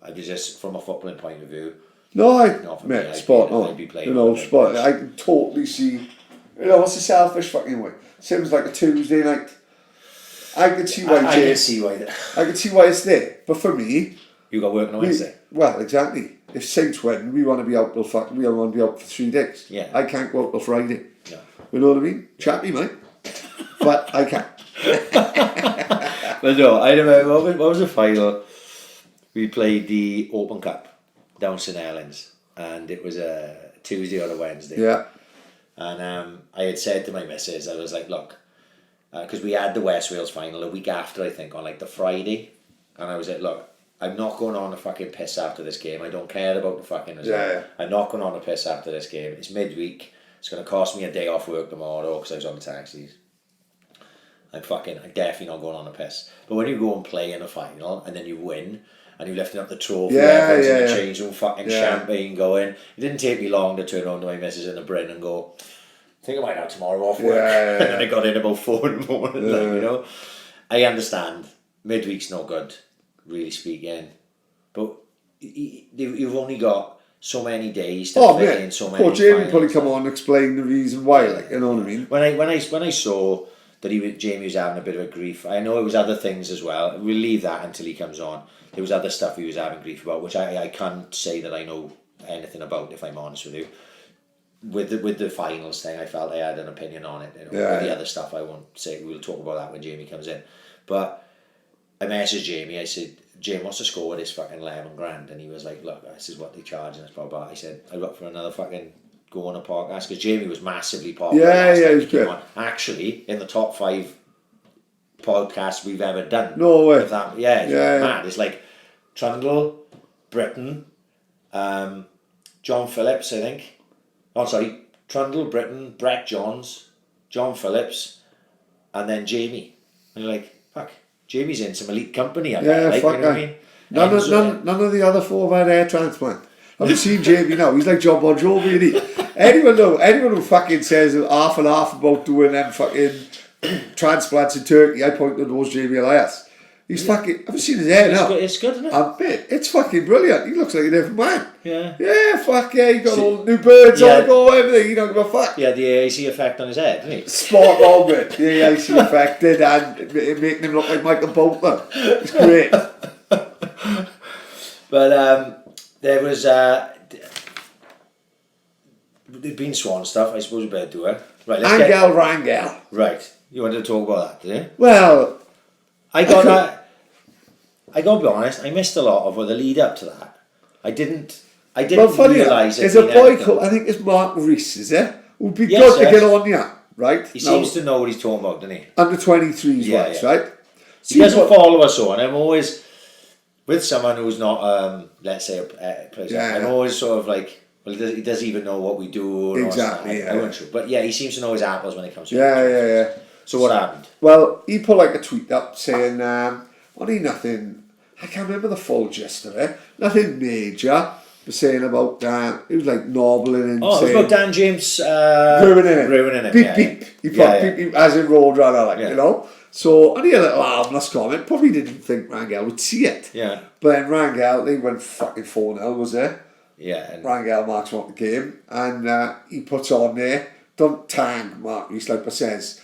I just, from a footballing point of view, spot on. Spot on. I can totally see. It's a selfish fucking way. Seems like a Tuesday night. I can see why. I can see why it's there. But for me, you got work on a Wednesday. Well, exactly. If Saints win, we want to be out till we want to be out for 3 days. Yeah. I can't go out till Friday. No. You know what I mean? Chappy, mate. But I can't. But no, I don't know. What was the final? We played the Open Cup down St Helens, and it was a Tuesday or a Wednesday. Yeah. And I had said to my missus, I was like, look, because we had the West Wales final a week after, I think, on like the Friday, and I was like, look, I'm not going on a fucking piss after this game. I don't care about the fucking result. Yeah. I'm not going on a piss after this game. It's midweek. It's going to cost me a day off work tomorrow because I was on the taxis. I'm definitely not going on a piss. But when you go and play in a final and then you win and you're lifting up the trophy, everyone's in the change room, fucking champagne going. It didn't take me long to turn around to my missus in the Bryn and go, I think I might have tomorrow off work. And then I got in about 4 in the morning. Like, you know, I understand midweek's not good, really speaking, but you've only got so many days to fit in so many. Poor Jamie probably come on and explain the reason why, like, you know what I mean. When I saw that Jamie was having a bit of a grief, I know it was other things as well. We'll leave that until he comes on. There was other stuff he was having grief about, which I can't say that I know anything about, if I'm honest with you. With the finals thing, I felt I had an opinion on it. With the other stuff, I won't say. We'll talk about that when Jamie comes in. But I messaged Jamie. I said, Jamie, what's the score with this fucking 11 grand? And he was like, look, this is what they charge us, blah, blah. I said, I got for another fucking go on a podcast, because Jamie was massively popular. He was good. Actually, in the top 5 podcasts we've ever done. No way. It's mad. It's like Trundle, Britain, John Phillips, I think. Oh, sorry, Trundle, Britain, Brett Johns, John Phillips, and then Jamie. And you're like, fuck, Jamie's in some elite company. Fuck, you know what I mean? None of the other 4 have had hair transplant. I've seen Jamie now. He's like John Bon Jovi, isn't he? Anyone who fucking says half and half about doing them fucking transplants in Turkey, I point to those Jamie Elias. He's fucking. I've seen his hair now. It's good, isn't it? It's fucking brilliant. He looks like a different man. Yeah. Yeah, fuck yeah. He got all new birds on the go, everything. He don't give a fuck. Yeah, the AC effect on his head, didn't he? Spot on, mate. The AC effect did, and making him look like Michael Bolton. It's great. But there was there'd been Swan stuff. I suppose we better do it. Right, Rangel. Right, you wanted to talk about that, did you? Well, I got to be honest. I missed a lot of the lead up to that. I didn't realise it. There's a boy called, I think it's Mark Rees, is it? Would be good to get on, right? He seems to know what he's talking about, doesn't he? Under 23s, right? He doesn't follow us on. I'm always with someone who's not, let's say, a person. I'm always sort of like, well, he doesn't even know what we do. Exactly. I wasn't sure, but he seems to know his apples when it comes to Yeah. So what happened? Well, he put like a tweet up saying, only nothing, I can't remember the full gist of it, nothing major, but saying about, it was like nobbling and it was about Dan James ruining it. Beep, beep. He put beep, beep, as in Roadrunner, you know. So, only a little harmless comment, probably didn't think Rangel would see it. Yeah. But then Rangel, they went fucking 4-0, was it? Yeah. And Rangel marks out the game, and he puts on there, don't tang Mark Rees, like I says,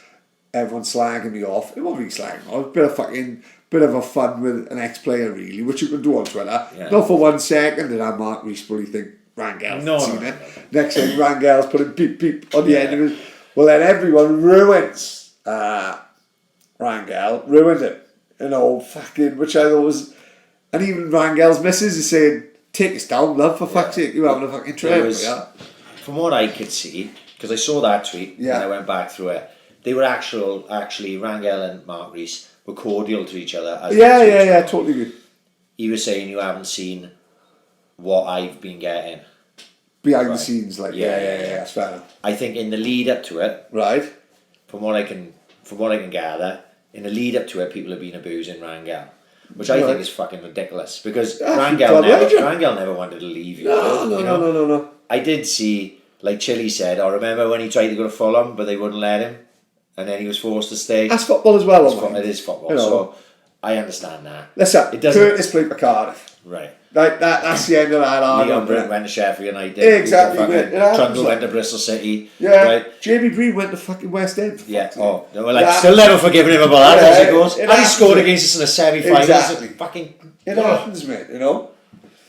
everyone's slagging me off. It wasn't really slagging me off. Bit of a fun with an ex-player, really, which you can do on Twitter. Yeah. Not for 1 second did I Mark Rees probably think Rangel's seen it. Next thing, Rangel's putting beep beep on the end of it. Well, then everyone ruins Rangel, ruined it. You know, fucking, which I thought was, and even Rangel's missus is saying, take us down, love, for fuck's sake, you're having a fucking trip. From what I could see, because I saw that tweet and I went back through it, they were actually Rangel and Mark Rees were cordial to each other. Totally good. He was saying, you haven't seen what I've been getting. behind the Right. scenes, like Yeah. that's fair enough. I think in the lead up to it, Right. from what I can gather, in the lead up to it, people have been abusing Rangel, which I think is fucking ridiculous because Rangel never wanted to leave you. No. I did see, like Chile said, I remember when he tried to go to Fulham, but they wouldn't let him, and then he was forced to stay. That's football as well, It is football, you know. So I understand that. Listen, it doesn't. Curtis played for Cardiff. Right. That's the end of that Leon argument. Brent went to Sheffield United. Exactly. Trundle went to Bristol City. Yeah. Right. Jamie Breen went to fucking West End. Yeah. Oh, no, still never forgiven him about that as he goes. And he scored against us in the semi-finals. Exactly. Fucking. It happens, mate. You know.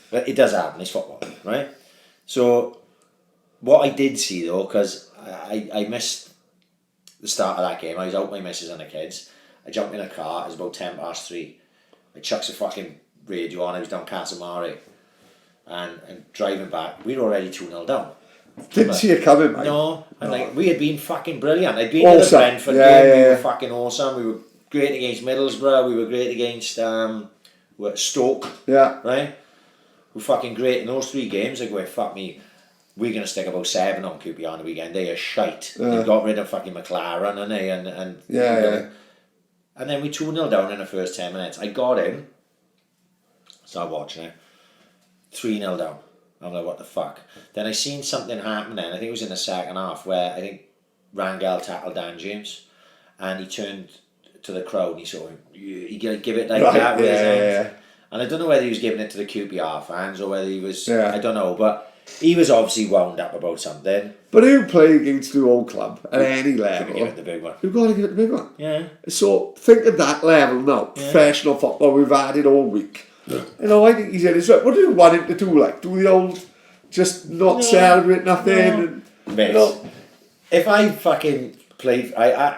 But it does happen. It's football, right? So, what I did see though, because I missed the start of that game. I was out with my missus and the kids. I jumped in a car. It was about 3:10. I chucks a fucking radio on. I was down Casamari, and driving back. We were already 2-0 down. Didn't see it coming, mate. No, and like we had been fucking brilliant. I'd been awesome. To the Brentford game. We were fucking awesome. We were great against Middlesbrough. We were great against Stoke. Yeah. Right. We were fucking great in those 3 games. I go, fuck me. We're gonna stick about 7 on QPR on the weekend. They are shite. They got rid of fucking McLaren, and they and and then we 2-0 down in the first 10 minutes. I got in. Started watching it. 3-0 down. I'm like, what the fuck? Then I seen something happen then. I think it was in the second half where I think Rangel tackled Dan James, and he turned to the crowd and he sort of he give it like that with his hands. And I don't know whether he was giving it to the QPR fans or whether he was. I don't know, but he was obviously wound up about something. But who play against the old club at any level? Give it the big one. You've got to give it the big one. Yeah. So think of that level now. Professional football. We've had it all week. Yeah. You know, I think he's in his right. What do you want him to do? Like, do the old, just not celebrate nothing? No. And, Mate, if I fucking played,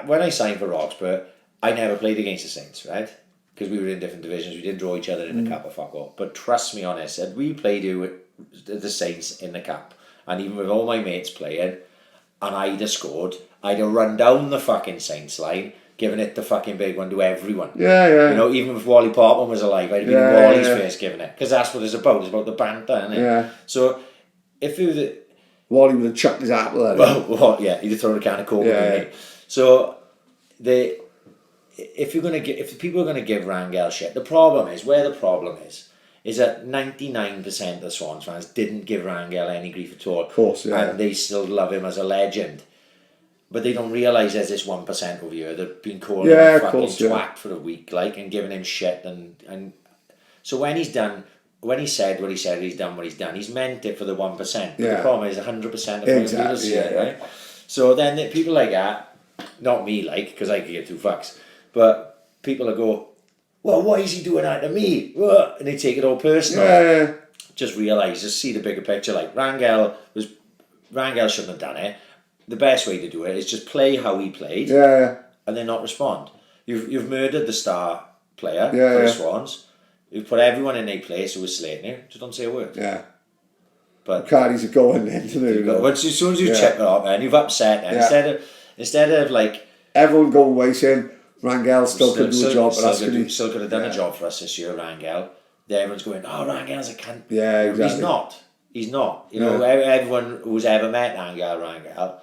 when I signed for Roxburgh, I never played against the Saints, right? Because we were in different divisions. We didn't draw each other in the cup or fuck all. But trust me on this, we played the Saints in the cup, and even with all my mates playing, and I'd have scored, I'd have run down the fucking Saints line, giving it the fucking big one to everyone. Yeah. You know, even if Wally Portman was alive, I'd have been Wally's face giving it. Because that's what it's about. It's about the banter, isn't it? Yeah. So, if it was... Wally would have chucked his apple at him. Well, yeah, he'd have thrown a can of coke at me. So, if people are going to give Rangel shit, the problem is that 99% of the Swans fans didn't give Rangel any grief at all. Of course, yeah. And they still love him as a legend. But they don't realise there's this 1% over here that have been calling him a fucking twat for a week, like, and giving him shit. And so when he's done, when he said what he said, he's done what he's done, he's meant it for the 1%. But the problem is 100% of people see it, right? So then people like that, not me, like, because I could give 2 fucks, but people will go, well, why is he doing that to me? And they take it all personal. Yeah. Just realise, just see the bigger picture. Like, Rangel shouldn't have done it. The best way to do it is just play how he played, and then not respond. You've murdered the star player for the Swans. You've put everyone in their place who was slating you. Just don't say a word. Yeah. But Cardi's a going then to do. As soon as you chip it up, and you've upset them, instead of like everyone going away saying Rangel still could do a job, but still could have done a job for us this year, Rangel. Everyone's going, oh, Rangel's a cunt. Yeah, exactly. He's not. You know, everyone who's ever met Rangel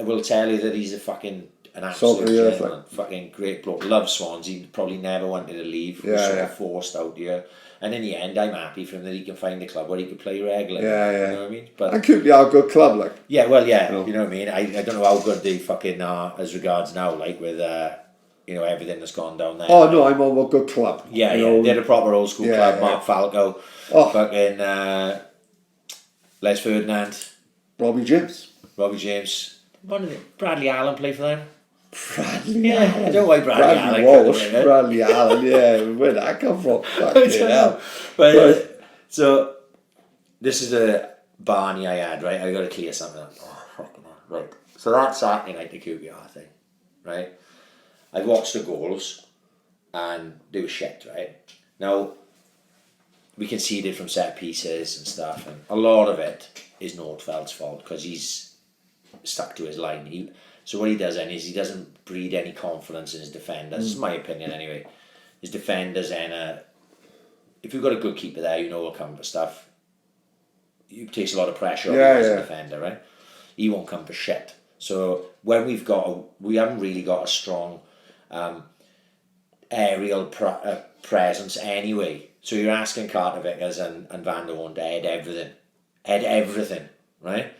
will tell you that he's an absolute gentleman, fucking great bloke. Loves Swans. He probably never wanted to leave. Was sort of forced out here. And in the end, I'm happy for him that he can find a club where he can play regularly. You know what I mean? But and QPR a good club, like. Yeah, well, yeah. You know what I mean? I don't know how good they fucking are as regards now, like with everything that's gone down there. Oh no, I'm on a good club. Yeah, they're a proper old school club. Mark Falco, fucking Les Ferdinand, Robbie James. Bradley Allen play for them. Bradley Allen. I don't know why Bradley Allen. Walsh, Bradley Allen, where'd that come from? Fucking hell. But so this is a Barney I had, right? I got to clear something up. Oh, fucking hell. Right. So that Saturday night, the QPR thing, right? I watched the goals and they were shit, right? Now, we conceded from set pieces and stuff, and a lot of it is Nordfeld's fault because he's stuck to his line. So what he does then is he doesn't breed any confidence in his defenders. This is my opinion anyway. His defenders then, if you've got a good keeper there, will come for stuff. it takes a lot of pressure off you as a defender, right? He won't come for shit. So when we haven't really got a strong aerial presence anyway. So you're asking Carter Vickers and Van der Horn to head everything, right?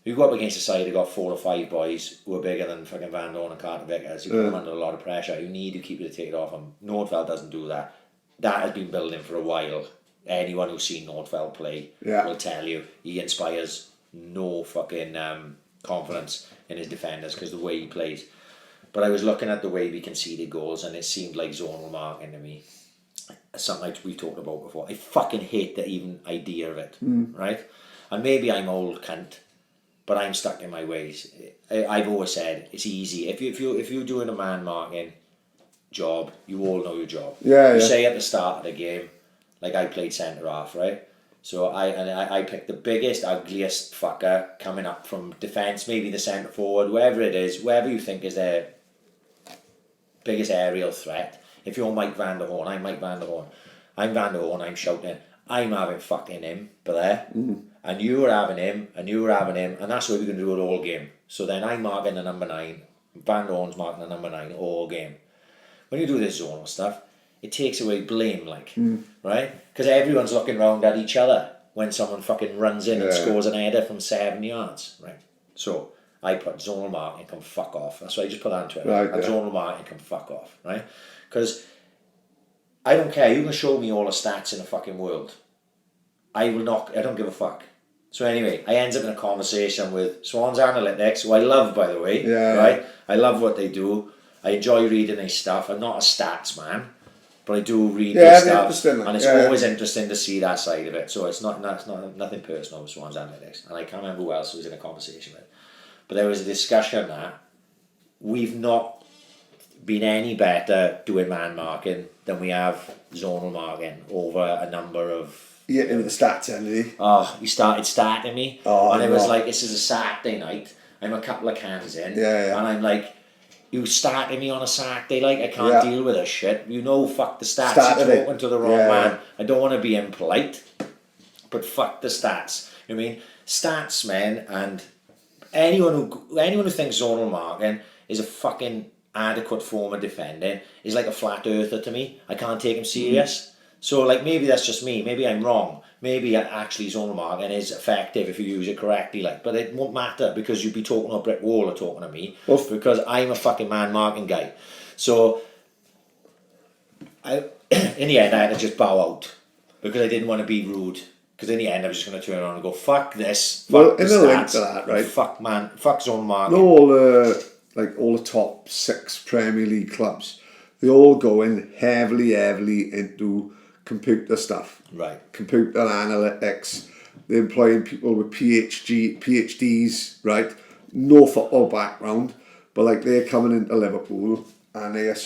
You go up against a side who got 4 or 5 boys who are bigger than fucking Van der Horn and Carter Vickers. You put them under a lot of pressure. You need to keep it to take it off them. Nordfeld doesn't do that. That has been building for a while. Anyone who's seen Nordfeld play will tell you he inspires no fucking confidence in his defenders because the way he plays. But I was looking at the way we conceded goals and it seemed like zonal marking to me. Something like we've talked about before. I fucking hate the even idea of it, right? And maybe I'm old cunt, but I'm stuck in my ways. I've always said it's easy. If you're doing a man marking job, you all know your job. You say at the start of the game, like I played centre half, right? So I picked the biggest, ugliest fucker coming up from defence, maybe the centre forward, wherever it is, wherever you think is their biggest aerial threat. If you're Mike Van der Horn, I'm Mike Van der Horn. I'm Van der Horn, I'm shouting, I'm having fucking him, but there. And you were having him, and you were having him, and that's what we're going to do it all game. So then I'm marking the number 9, Van der Horn's marking the number 9 all game. When you do this zonal stuff, it takes away blame, right? Because everyone's looking around at each other when someone fucking runs in and scores an header from 7 yards, right? So I put zonal marking can fuck off. That's why I just put that on Twitter. Zonal marking can fuck off, right? Because I don't care. You can show me all the stats in the fucking world. I don't give a fuck. So anyway, I end up in a conversation with Swans Analytics, who I love, by the way, right? I love what they do. I enjoy reading their stuff. I'm not a stats man, but I do read their stuff, and it's always interesting to see that side of it. So it's not nothing personal with Swans Analytics, and I can't remember who else was in a conversation with. But there was a discussion that we've not been any better doing man marking than we have zonal marking over a number of... Yeah, with the stats, Andy. Oh, he started starting me, and it was like, this is a Saturday night, I'm a couple of cans in, and I'm like, you starting me on a Saturday, like, I can't deal with this shit. You know, fuck the stats, you're talking to the wrong man. I don't want to be impolite, but fuck the stats. You know what I mean? Stats, men, and anyone who thinks zonal marking is a fucking adequate form of defending is like a flat earther to me. I can't take him serious. So like maybe that's just me. Maybe I'm wrong. Maybe actually zonal marking is effective if you use it correctly. But it won't matter because you'd be talking to a brick wall or talking to me because I'm a fucking man marking guy. So in the end I had to just bow out because I didn't want to be rude. Because in the end I was just going to turn around and go, fuck this, fuck the stats, to that, right? fuck zonal marking. All the top 6 Premier League clubs, they all go in heavily into computer stuff. Right. Computer analytics. They're employing people with PhDs, right? No football background, but like they're coming into Liverpool and they're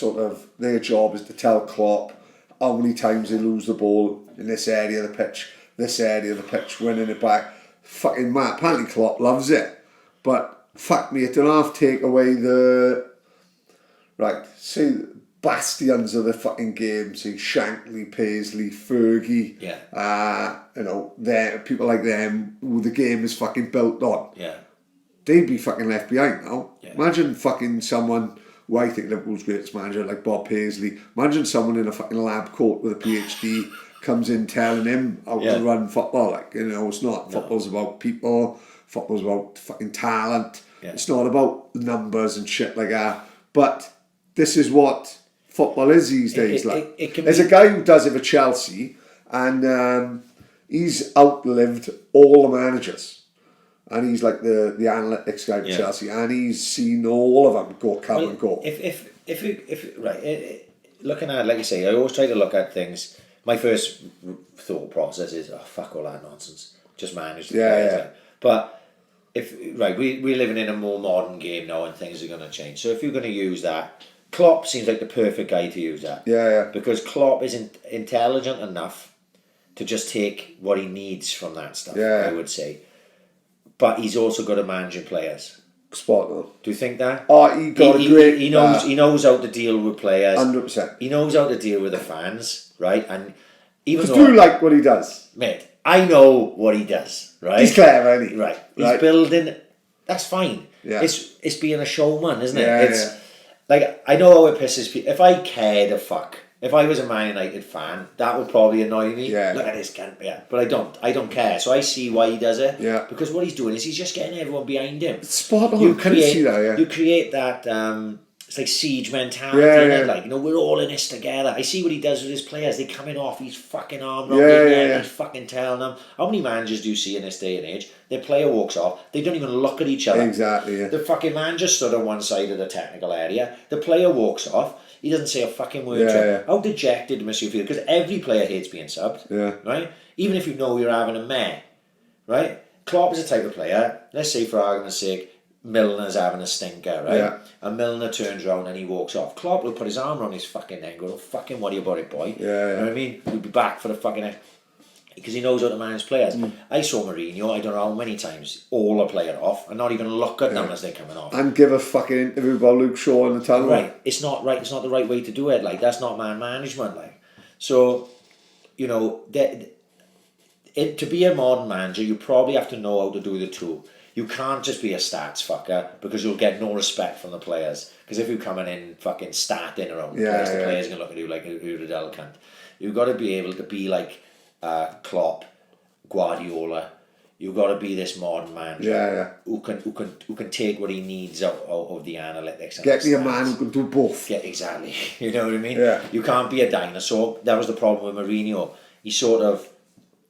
their job is to tell Klopp how many times they lose the ball in this area of the pitch, winning it back. Fucking mad. Apparently Klopp loves it, but fuck me, it don't have to take away the... Right, say bastions of the fucking game, say Shankly, Paisley, Fergie, people like them who the game is fucking built on. Yeah. They'd be fucking left behind now. Yeah. Imagine fucking someone who I think Liverpool's greatest manager, like Bob Paisley. Imagine someone in a fucking lab coat with a PhD comes in telling him how to run football. It's not. No. Football's about people. Football's about fucking talent. Yeah. It's not about numbers and shit like that. But this is what football is these days. There's a guy who does it for Chelsea, and he's outlived all the managers. And he's like the analytics guy for Chelsea, and he's seen all of them come and go. Looking at it, like you say, I always try to look at things. My first thought process is, fuck all that nonsense. Just manage the players. But we're living in a more modern game now and things are going to change. So if you're going to use that, Klopp seems like the perfect guy to use that. Because Klopp isn't intelligent enough to just take what he needs from that stuff, I would say. But he's also good at managing players. Spot on. Do you think that? He knows how to deal with players. 100%. He knows how to deal with the fans, right? And even do you like what he does? Mate, I know what he does, right? He's clever, isn't he? Right. He's building. That's fine. Yeah. It's being a showman, isn't it? Yeah, It's like, I know how it pisses people. If I cared a fuck, if I was a Man United fan, that would probably annoy me. Yeah. Look at this cunt. Yeah. But I don't. I don't care. So I see why he does it. Yeah. Because what he's doing is he's just getting everyone behind him. Spot on. You Can you see that? Yeah. You create that. It's like siege mentality, Yeah, innit? yeah. Like, we're all in this together. I see what he does with his players. They coming off his fucking arm round Yeah, their yeah, neck. yeah. He's fucking telling them. How many managers do you see in this day and age? Their player walks off. They don't even look at each other. Exactly. Yeah. The fucking manager stood on one side of the technical area. The player walks off. He doesn't say a fucking word to him. Yeah. How dejected must you feel? Because every player hates being subbed. Yeah. Right? Even if you know you're having a meh. Right? Klopp is a type of player. Let's say, for argument's sake, Milner's having a stinker, right? Yeah. And Milner turns around and he walks off. Klopp will put his arm around his fucking neck and go, fucking worry about it, boy. Yeah, You know what I mean? He'll be back for the fucking... Because he knows how to manage players. I saw Mourinho, I don't know how many times, all a player off and not even look at them as they're coming off. And give a fucking interview about Luke Shaw in the tunnel. Right. It's not right. It's not the right way to do it. Like, that's not man management. Like, so, you know, to be a modern manager, you probably have to know how to do the two. You can't just be a stats fucker because you'll get no respect from the players. Because if you're coming in fucking statting around the players, the players are going to look at you like you're a dull cunt. You've got to be able to be like Klopp, Guardiola. You've got to be this modern manager who can take what he needs out of the analytics. And Get the me a stats. man who can do both. Yeah, exactly. You know what I mean? Yeah. You can't be a dinosaur. That was the problem with Mourinho. He sort of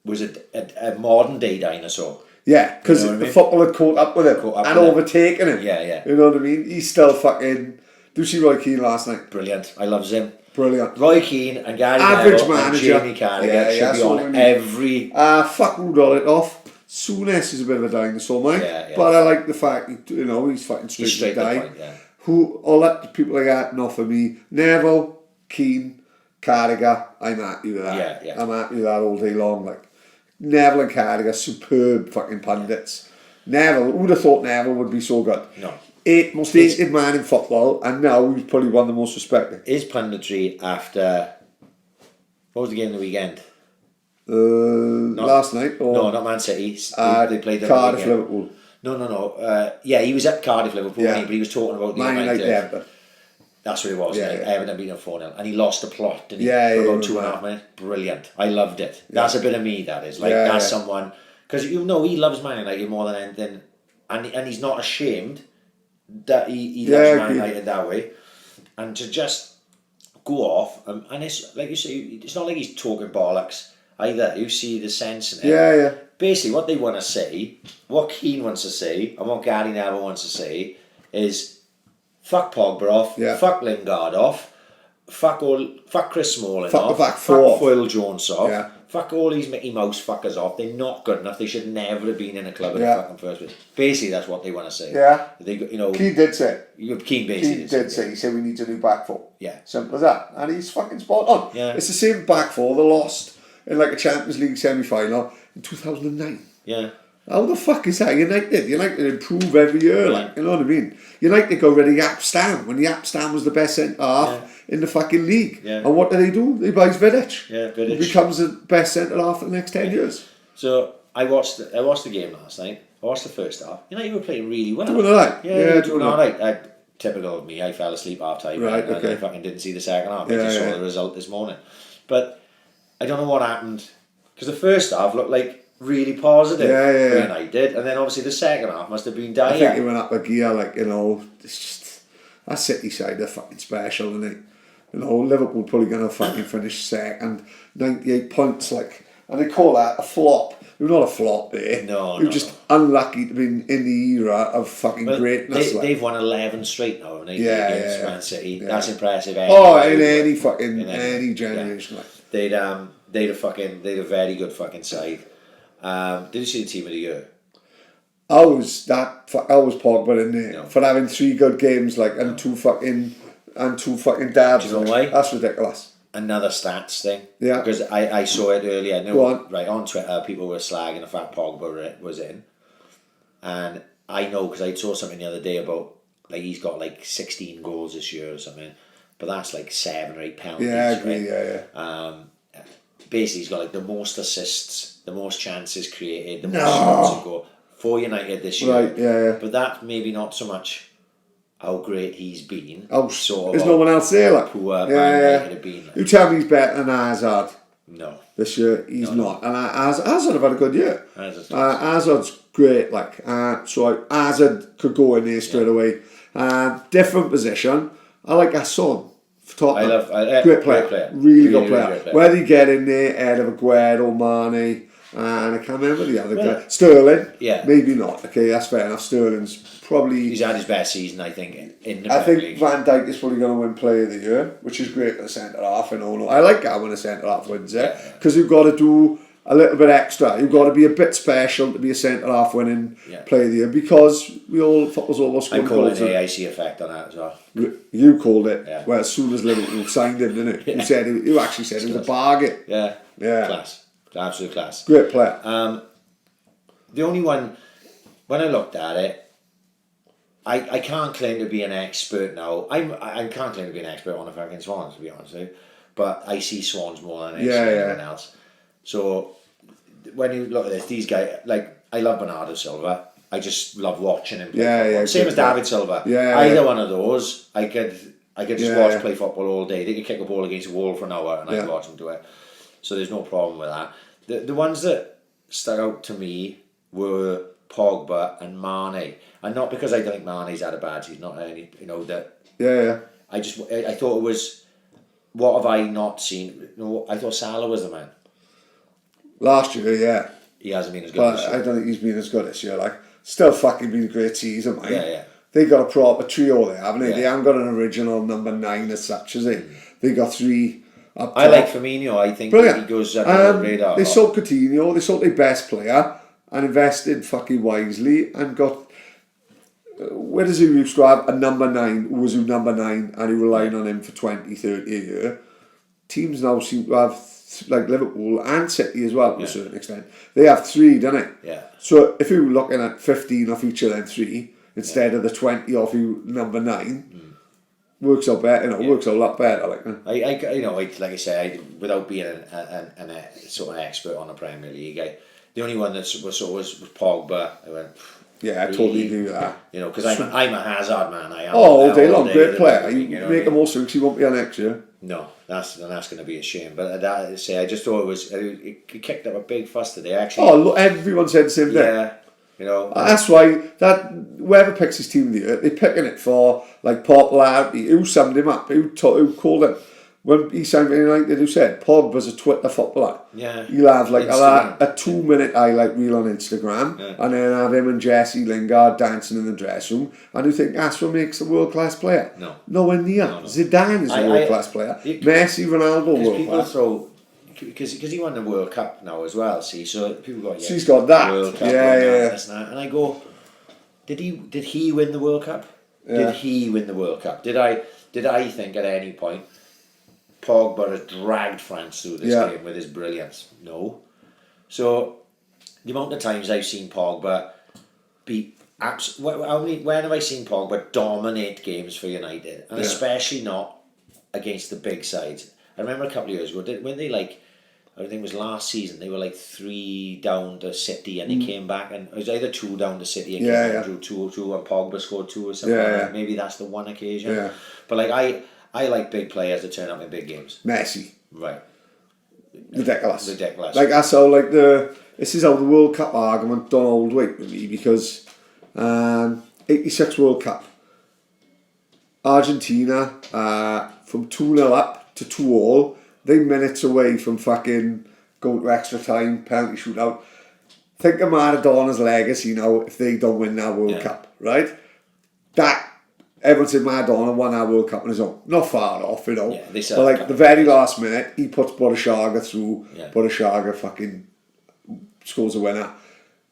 was a modern day dinosaur. Yeah, because You know what I the mean? football had caught up with him and overtaken him. Yeah, yeah. You know what I mean? He's still fucking... Do you see Roy Keane last night? Brilliant. I loves him. Brilliant. Roy Keane and Gary Average Neville manager. and Jamie Carragher should be on every... Fuck Rudolph it off. Souness is a bit of a dinosaur, mate. Yeah. But I like the fact, he's fucking He's straight straight to to die. the point, yeah. All that people like that, not for me. Neville, Keane, Carragher, I'm happy with that. Yeah. I'm happy with that all day long. Like, Neville and Carragher, superb fucking pundits. Neville, who'd have thought Neville would be so good? No. Most hated man in football, and now he's probably one of the most respected. His punditry after... What was the game of the weekend? Last night? Or, No, not Man City. They played them Cardiff, the weekend. Liverpool. No. He was at Cardiff, Liverpool, Yeah. but he was talking about the Man United, United. That's what it was. Yeah, Like, yeah. Everton beat them 4-0. And he lost the plot, didn't he? Yeah, For yeah, about yeah, 2.5 minutes. Brilliant. I loved it. That's a bit of me, that is. Like, Yeah, that's yeah. someone... Because, he loves Man United more than anything. And he's not ashamed that he loves Man United that way. And to just go off... and it's, like you say, it's not like he's talking bollocks either. You see the sense in it. Yeah. Basically, what they want to say, what Keane wants to say, and what Gary Neville wants to say is... Fuck Pogba off, fuck Lingard off, fuck Chris Smalling Fuck off, the back four. fuck Phil Jones off, Yeah. fuck all these Mickey Mouse fuckers off. They're not good enough. They should never have been in a club in the fucking first place. Basically, that's what they want to say. Yeah. They, Keane did say. Keane basically did say. He said we need a new back four. Yeah. Simple as that. And he's fucking spot on. Yeah. It's the same back four they lost in like a Champions League semi-final in 2009. Yeah. How the fuck is that? United improve every year, like, you know what I mean? United go rid of Yap Stam when Yap Stam was the best centre half in the fucking league. Yeah. And what do? They buy Vidic. Yeah, Vidic. Who becomes the best centre half for the next 10 years. So I watched the game last night. I watched the first half. You were playing really well. Doing alright. Yeah, doing alright. Typical of me. I fell asleep half time. Right, and okay. I fucking didn't see the second half. I just saw the result this morning. But I don't know what happened. Because the first half looked like really positive for United, and then obviously the second half must have been dire. I think it went up a gear, it's just that City side, they're fucking special, isn't it? Liverpool probably going to fucking finish second, 98 points, and they call that a flop. They're not a flop there. They're just unlucky to be in the era of fucking greatness. They've won 11 straight now, haven't they? Against Man City. Yeah. That's impressive. In any generation. Yeah. They'd a very good fucking side. Did you see the team of the year? I was Pogba in there for having 3 good games and two fucking dabs. Do you know why? That's ridiculous. Another stats thing. Yeah. Because I saw it earlier. Go on. Right, on Twitter, people were slagging the fact Pogba was in. And I know because I saw something the other day about he's got 16 goals this year or something. But that's 7 or 8 penalties. Yeah, I agree. Right? basically he's got like the most assists, the most chances created, the most shots to go for United this year. Right, yeah. But that maybe not so much how great he's been. Sort of there's no one else there, like. Poor Man United have been. Like. You tell me he's better than Hazard. No. This year, he's not. And Hazard have had a good year. Hazard's great, like. So Hazard could go in there straight away. Different position. I like our son. Great player. Really good player. Great player. Whether you get in there ahead of Aguero, Mane, and I can't remember the other guy. Sterling. Yeah. Maybe not. Okay, that's fair enough. Sterling's probably... He's had his best season, I think, in the I think League. Van Dijk is probably going to win Player of the Year, which is great for the centre-half. I like that when a centre-half wins it, because you've got to do a little bit extra. You've got to be a bit special to be a centre-half winning Player of the Year, because we all football's almost... I'm calling the AIC effect on that as well. You called it. Yeah. Well, as soon as Liverpool signed him, didn't it? You actually said it was a bargain. Yeah. Class. Absolute class. Great player. The only one, when I looked at it, I can't claim to be an expert now. I can't claim to be an expert on the fucking Swans, to be honest with you. But I see Swans more than I see anyone else. So when you look at this, these guys, like, I love Bernardo Silva. I just love watching him play football. Same as David Silva. Either one of those, I could just watch play football all day. They could kick a ball against a wall for an hour and I'd watch them do it. So there's no problem with that. The ones that stuck out to me were Pogba and Mane. And not because I don't think Mane's had a bad season, not any, that... I thought it was, what have I not seen? No, I thought Salah was the man. Last year, He hasn't been as good this year. I don't think he's been as good this year, like. Still fucking been a great season, mate. They got a proper trio there, haven't they? They haven't got an original number 9 as such, as they? They got 3 up top. I like Firmino. I think he goes under the radar. They sold Coutinho, they sold their best player and invested fucking wisely and got... Where does he used to have a number 9 who was number 9 and he relied on him for 20, 30 a year? Teams now seem to have, like Liverpool and City as well to a certain extent, they have 3, don't they? Yeah. So if you're looking at 15 off each of them 3 instead of the 20 off you number 9, works out better. Works out a lot better. Like I say, without being a sort of expert on the Premier League, the only one that was Pogba. I went. Yeah, I totally agree with that. Because I'm a Hazard man. I am. All day long, great player. You make him also because he won't be here next year. No, that's going to be a shame. But I just thought it kicked up a big fuss today. Actually. Oh, look, everyone said the same thing. Yeah, that's why whoever picks his team of the year, they're picking it for like popularity. Who summed him up? Who called him? When he signed for United, who said Pogba's a Twitter footballer. Yeah. He'll have like a 2-minute highlight reel on Instagram, and then have him and Jesse Lingard dancing in the dressing room, and you think that's what makes a world-class player? No. Nowhere near. No. Zidane is a world-class player. Messi, Ronaldo, world-class. Because he won the World Cup now as well, see, so people go, so he's got that. World Cup, and I go, did he win the World Cup? Yeah. Did he win the World Cup? Did I think at any point Pogba has dragged France through this game with his brilliance? No. So the amount of times I've seen Pogba be when have I seen Pogba dominate games for United, and especially not against the big sides? I remember a couple of years ago when they I think it was last season, they were like 3 down to City and they came back, and it was either 2 down to City and came back and drew 2 and Pogba scored 2 or something. Maybe that's the one occasion. Yeah. But like I like big players that turn up in big games. Messi. Right. Ridiculous. Like that's how this is how the World Cup argument don't hold weight with me, because 86 World Cup. Argentina from 2-0 up to 2-2, they minutes away from fucking going to extra time, penalty shootout. Think of Maradona's legacy now if they don't win that World Cup, right? Everyone said Maradona won our World Cup on his own. Not far off, Yeah, but like the very last minute, he puts Borussia through. Yeah. Borussia fucking scores a winner.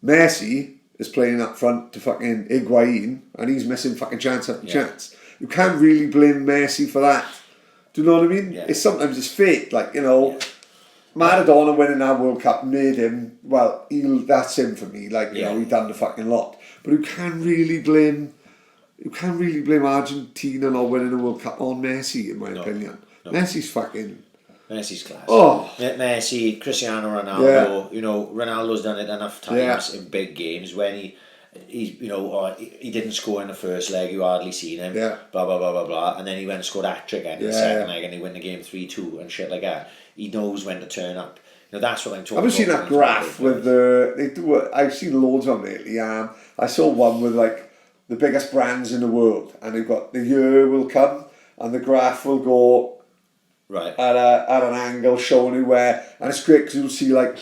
Messi is playing up front to fucking Higuain, and he's missing fucking chance after chance. You can't really blame Messi for that. Do you know what I mean? Yeah. Sometimes it's fate. Maradona winning that World Cup made him. Well, that's him for me. He done the fucking lot. But you can't really blame Argentina not winning the World Cup on Messi, in my opinion. No. Messi's fucking Messi's class. Oh. Messi, Cristiano Ronaldo. You know, Ronaldo's done it enough times in big games when he's he didn't score in the first leg. You hardly seen him. Yeah. Blah blah blah blah blah. And then he went and scored a hat trick in the second leg, and he win the game 3-2 and shit like that. He knows when to turn up. You know, that's what I'm talking about. I've seen that graph with they do. I've seen loads of them lately. I saw one with like the biggest brands in the world, and they've got the year will come, and the graph will go right at an angle showing you where, and it's great because you'll see like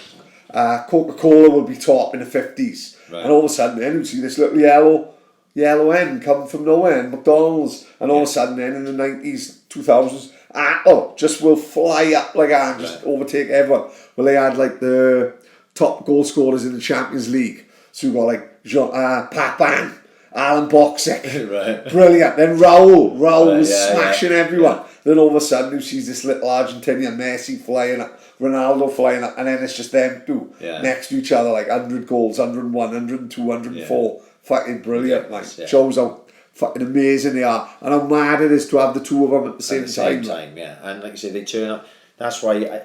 Coca-Cola will be top in the 50s, and all of a sudden then you see this little yellow end come from nowhere, and McDonald's, and all of a sudden then in the 90s, 2000s, Apple just will fly up like that and just overtake everyone. Well, they had like the top goal scorers in the Champions League, so you got like Papan, Alan Boxic, brilliant. Then Raul was smashing everyone. Then all of a sudden you see this little Argentinian, Messi flying up, Ronaldo flying up, and then it's just them two next to each other, like 100 goals, 101, 102, 104. Fucking brilliant, like shows how fucking amazing they are, and how mad it is to have the two of them at the same time. And like I say, they turn up. That's why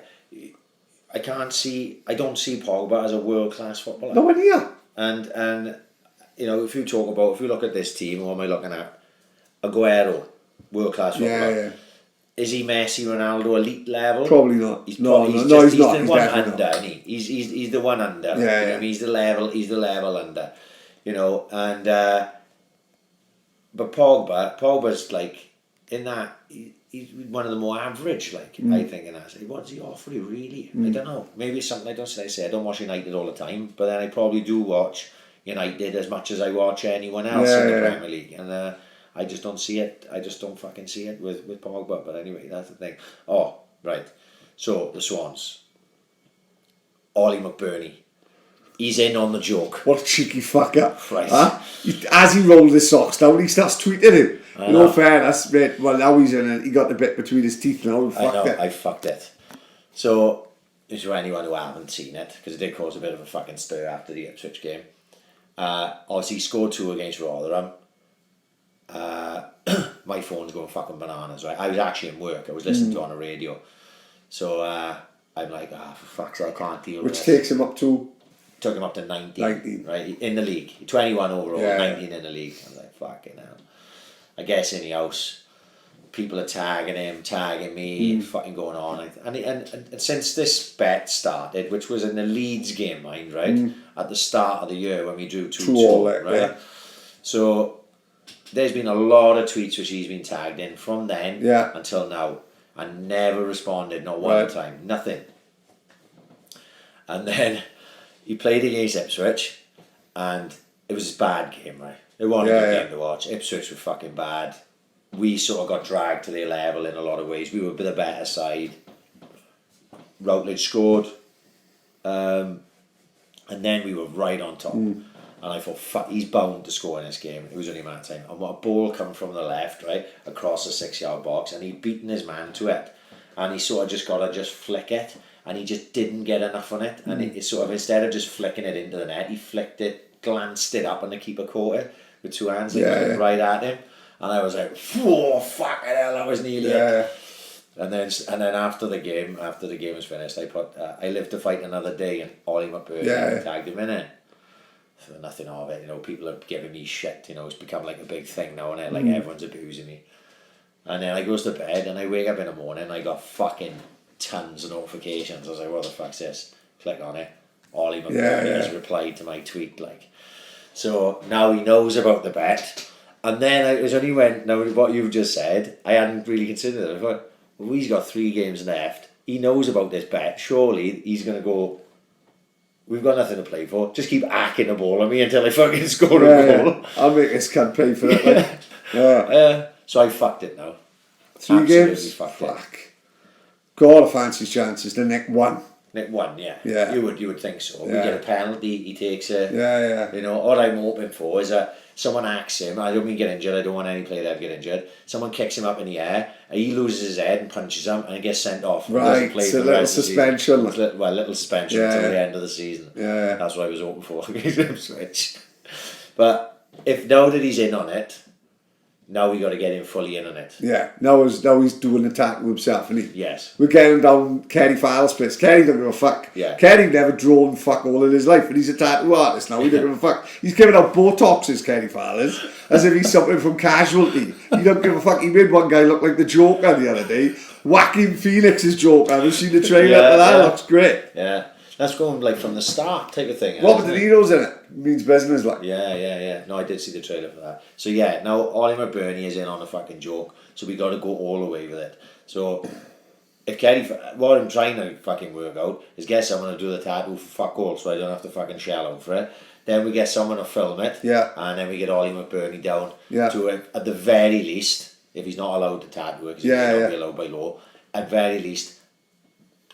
I don't see Pogba as a world class footballer. No idea. And you know, if you look at this team, what am I looking at? Aguero, world class footballer. Yeah. Is he Messi, Ronaldo, elite level? Probably not. He's not. He's the one under, isn't he? He's the one under. Yeah. You know, he's the level under. You know, and but Pogba's like in that he's one of the more average. Like I think in that. What does he offer you really? I don't know. Maybe it's something I don't watch United all the time, but then I probably do watch United as much as I watch anyone else in the Premier League, and I just don't see it. I just don't fucking see it with Pogba. But anyway, that's the thing. Oh, right. So the Swans. Oli Mcburnie. He's in on the joke. What a cheeky fucker. Right. Huh? As he rolled his socks down, he starts tweeting him. In all fairness, mate, well, now he's in it. He got the bit between his teeth now. I fucked it. So, is there anyone who haven't seen it? Because it did cause a bit of a fucking stir after the Ipswich game. Obviously, he scored 2 against Rotherham. My phone's going fucking bananas, right? I was actually in work. I was listening to it on the radio. So, I'm like, for fuck's sake, I can't deal with it. Which takes him up to... Took him up to 19, right? In the league. 21 overall, 19 in the league. I was like, fucking hell. I guess in the house, people are tagging him, tagging me, fucking going on. And since this bet started, which was in the Leeds game, mind, right? At the start of the year when we drew 2-2, right? Yeah. So there's been a lot of tweets which he's been tagged in from then until now. And never responded, not one time. Nothing. And then... he played against Ipswich, and it was a bad game, right? It wasn't a good game to watch. Ipswich were fucking bad. We sort of got dragged to their level in a lot of ways. We were the better side. Routledge scored, and then we were right on top. And I thought, fuck, he's bound to score in this game. It was only a matter of time. And what a ball come from the left, right, across the 6-yard box, and he'd beaten his man to it. And he sort of just got to just flick it. And he just didn't get enough on it, and it sort of, instead of just flicking it into the net, he flicked it, glanced it up, and the keeper caught it with 2 hands, right at him, and I was like, "Whoa, fucking hell, that was nearly it." And then after the game was finished, I put, "I live to fight another day," and Oli Mcburnie tagged him in it. So nothing of it, people are giving me shit, it's become like a big thing now, and like everyone's abusing me. And then I goes to bed, and I wake up in the morning, and I got fucking tons of notifications. I was like, what the fuck's this? Click on it. Oli Mcburnie has replied to my tweet, like. So now he knows about the bet. And then it was only when, now what you've just said, I hadn't really considered it. I thought, well, he's got 3 games left. He knows about this bet. Surely he's going to go, we've got nothing to play for. Just keep hacking the ball on me until I fucking score a goal. I'll make this cunt pay for it. So I fucked it now. 3 Absolutely games? Fucked it. God, I fancy his chances. The Nick won. Nick won, yeah. You would think so. We get a penalty, he takes it. All I'm hoping for is that someone asks him, I don't mean get injured, I don't want any player to ever get injured. Someone kicks him up in the air, and he loses his head and punches him, and he gets sent off. Right, so little suspension. Little suspension until the end of the season. That's what I was hoping for against Ipswich. But if now that he's in on it, now we got to get him fully in on it. Yeah, now he's doing the tattoo himself, and Yes. we're getting down Kerry Fowler's place. Kerry don't give a fuck. Yeah. Kerry never drawn fuck all in his life, but he's a tattoo artist now. He don't give a fuck. He's giving out Botoxes, Kerry Fowler's, as if he's something from Casualty. He don't give a fuck. He made one guy look like the Joker the other day. Joaquin Phoenix's Joker. Have you seen the trailer for that? It looks great. Yeah. That's going like from the start type of thing. Robert De Niro's in it. Means business, like. Yeah. No, I did see the trailer for that. So yeah, now Oli Mcburnie is in on a fucking joke, so we got to go all the way with it. So if Kerry, what I'm trying to fucking work out is get someone to do the tattoo for fuck all, so I don't have to fucking shell out for it. Then we get someone to film it. Yeah. And then we get Oli Mcburnie down Yeah. at the very least, if he's not allowed to tattoo it, because he's not allowed by law, at very least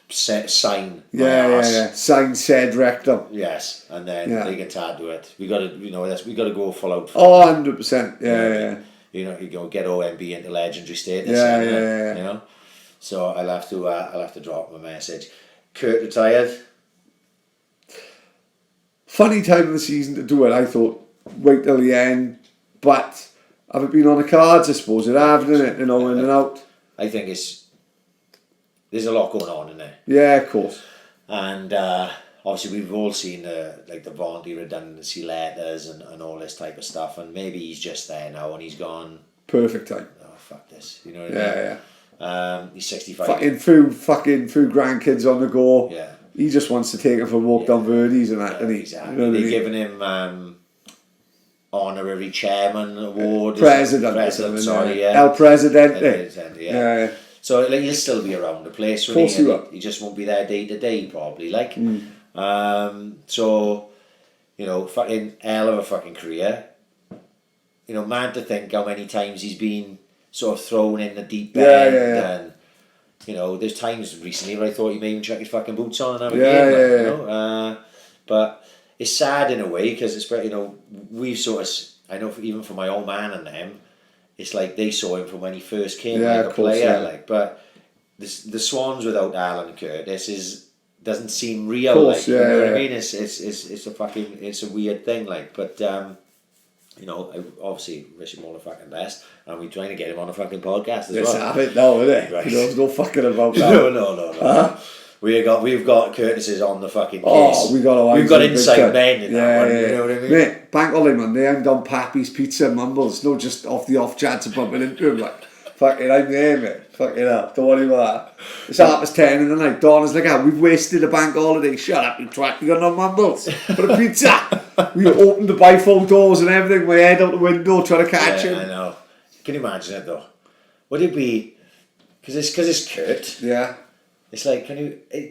sign my ass. Sign said rectum. Yes, and then they can tattoo it. We got to, we got to go full out. Oh, 100%. Yeah. You know, you go get OMB into legendary status. Yeah. You know, so I'll have to drop my message. Kurt retired. Funny time of the season to do it. I thought wait till the end, but have it been on the cards? I suppose it have, isn't it? You know, in and out. I think there's a lot going on in there. Yeah, of course. And obviously we've all seen the voluntary redundancy letters and all this type of stuff, and maybe he's just there now and he's gone. Perfect time. Oh fuck this, you know what I mean? Yeah. He's 65. Fucking through grandkids on the go. Yeah. He just wants to take him for a walk down Verdi's and that, and he. Exactly. You know They're giving him honorary chairman award. President, sorry, yeah. El Presidente. Presidente, yeah. So like, he'll still be around the place. Of course he will. He just won't be there day to day, probably. Like, so, you know, fucking hell of a fucking career. You know, mad to think how many times he's been sort of thrown in the deep end. And, you know, there's times recently where I thought he may even chuck his fucking boots on and have a game. You know? But it's sad in a way because it's, you know, we've sort of, I know even for my old man and them, it's like they saw him from when he first came like a player, like. But the Swans without Alan Curtis doesn't seem real, like. You know what I mean? It's a fucking, it's a weird thing, like. But you know, I obviously wish him all the fucking best, and we're trying to get him on a fucking podcast as well. Let's have it now, innit? Right. You know, there's no fucking about that. No. Huh? We've got Curtis's on the fucking case. Oh, we've got inside men in that one. You know what I mean? Mate, Bank Holiday Monday, I'm down Pappy's Pizza and Mumbles. No, just off the off chance of bumping into him. Like, fucking, I'm there, mate. Fucking hell. Don't worry about that. It's 10:30 in the night. Dawn is like, we've wasted a bank holiday. Shut up, you twat. We got no Mumbles for a pizza. We opened the bifold and everything. My head out the window trying to catch him. I know. Can you imagine it though? Would it be? Because it's Kurt. Yeah. It's like,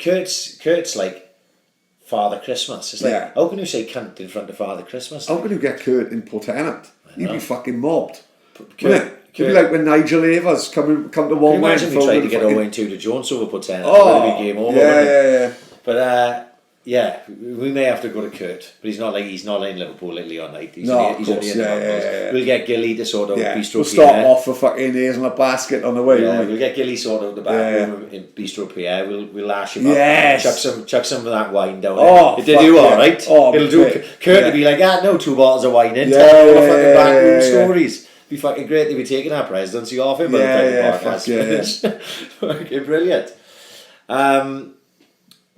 Kurt's like Father Christmas. It's like, how can you say cunt in front of Father Christmas? How can you get Kurt in Portenant? He'd be fucking mobbed. Kurt, It'd be like when Nigel Avers come to one way. Imagine we tried to get Owen to Jones over Portenant. Oh, it would be game over. Yeah. But we may have to go to Kurt, but he's not in Liverpool lately on night. He's only in the We'll get Gilly to sort of Bistro Pierre. We'll start off for fucking hazelnut basket on the way. We'll get Gilly sort of the back room in Bistro Pierre. We'll lash him up. Chuck some of that wine down there. It did you all right. It'll do. Kurt will be like, no 2 bottles of wine in. Tell all the fucking back room stories. Be fucking great to be taking our presidency off him. Fucking brilliant.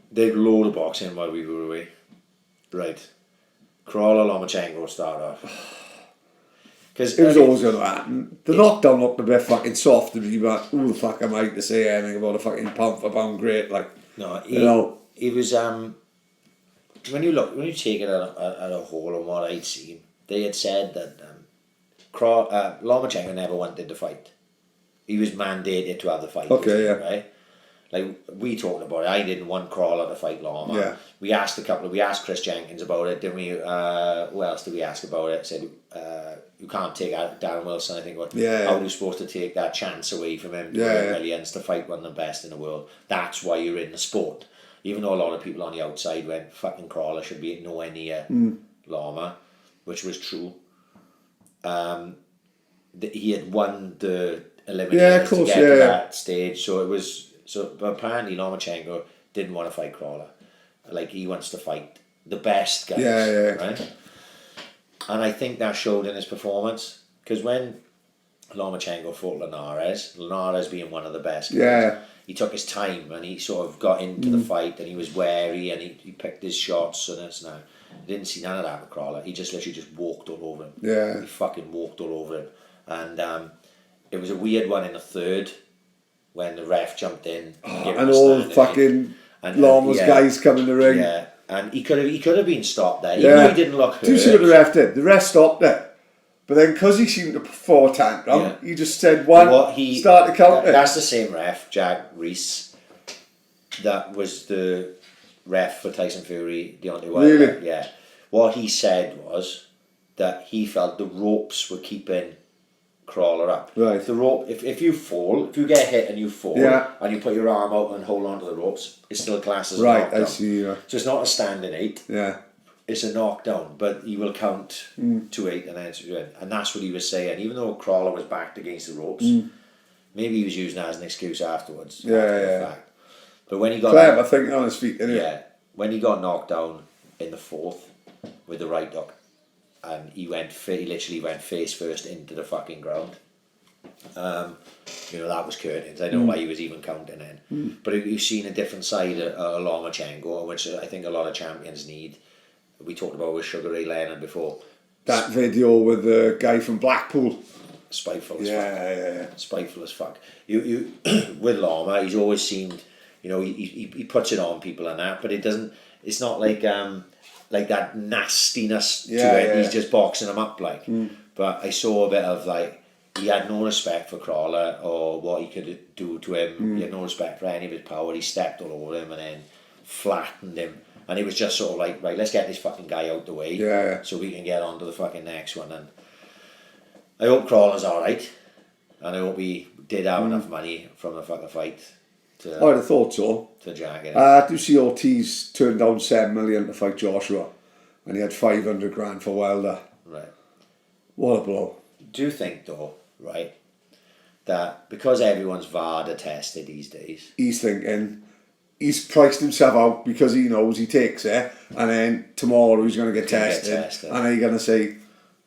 They'd load of boxing while we were away. Right. Crawler Lomachenko start off. Because it was always going to happen. The knockdown looked a bit fucking soft to me, but who the fuck am I to say anything about a fucking pound for pound great? Like, no, he was when you take it at a whole on what I'd seen, they had said that Lomachenko never wanted to fight. He was mandated to have the fight. Okay, right. Like we talked about it, I didn't want Crawler to fight Loma. Yeah. We asked Chris Jenkins about it, didn't we? Who else did we ask about it? Said you can't take out Darren Wilson. I think. How are you supposed to take that chance away from him? Millions to fight one of the best in the world. That's why you're in the sport. Even though a lot of people on the outside went fucking Crawler should be nowhere near Loma, which was true. He had won the eliminator to get to that stage, so it was. So, but apparently Lomachenko didn't want to fight Crawler. Like, he wants to fight the best guys, right? And I think that showed in his performance. Because when Lomachenko fought Linares. Linares being one of the best. Yeah. He took his time and he sort of got into the fight and he was wary and he picked his shots and this and that. I didn't see none of that with Crawler. He just literally just walked all over him. Yeah. He fucking walked all over him. And it was a weird one in the third when the ref jumped in. And all fucking Lama's guys come in the ring. Yeah. And he could have been stopped there. Even though he didn't look hurt. Do you see what the ref did? The ref stopped it. But then, because he seemed to perform a tantrum, he just said start to count it. That's the same ref, Jack Reese. That was the ref for Tyson Fury, Deontay Wilder. Really? Yeah. What he said was that he felt the ropes were keeping Crawler up. Right. The rope, if you fall, if you get hit and you fall, and you put your arm out and hold on to the ropes, it's still classed as a knockdown. I see. So it's not a standing 8. Yeah. It's a knockdown, but he will count to 8 and then to 8. And that's what he was saying. Even though Crawler was backed against the ropes, maybe he was using that as an excuse afterwards. After the fact. But when he got clever thinking on his feet, anyway. Yeah, when he got knocked down in the 4th with the right hook, and he literally went face first into the fucking ground. That was curtains. I know why he was even counting in. But you've seen a different side of Lomachenko, which I think a lot of champions need. We talked about with Sugar Ray Leonard before. That video with the guy from Blackpool. Spiteful as fuck. Yeah. Spiteful as fuck. You with Lama, he's always seemed, he puts it on people and that, but it doesn't. It's not like that nastiness to it. He's just boxing them up like. But I saw a bit of he had no respect for Crawler or what he could do to him. He had no respect for any of his power. He stepped all over him and then flattened him. And it was just sort of like, right, let's get this fucking guy out the way so we can get on to the fucking next one. And I hope Crawler's alright. And I hope he did have enough money from the fucking fight to... I'd have thought so. To jack it. Do you see Ortiz turned down $7 million to fight Joshua? And he had 500 grand for Wilder. Right. What a blow. Do you think, though, right, that because everyone's VADA tested these days... He's thinking... He's priced himself out because he knows he takes it, and then tomorrow he's going to get tested. And then you're going to say,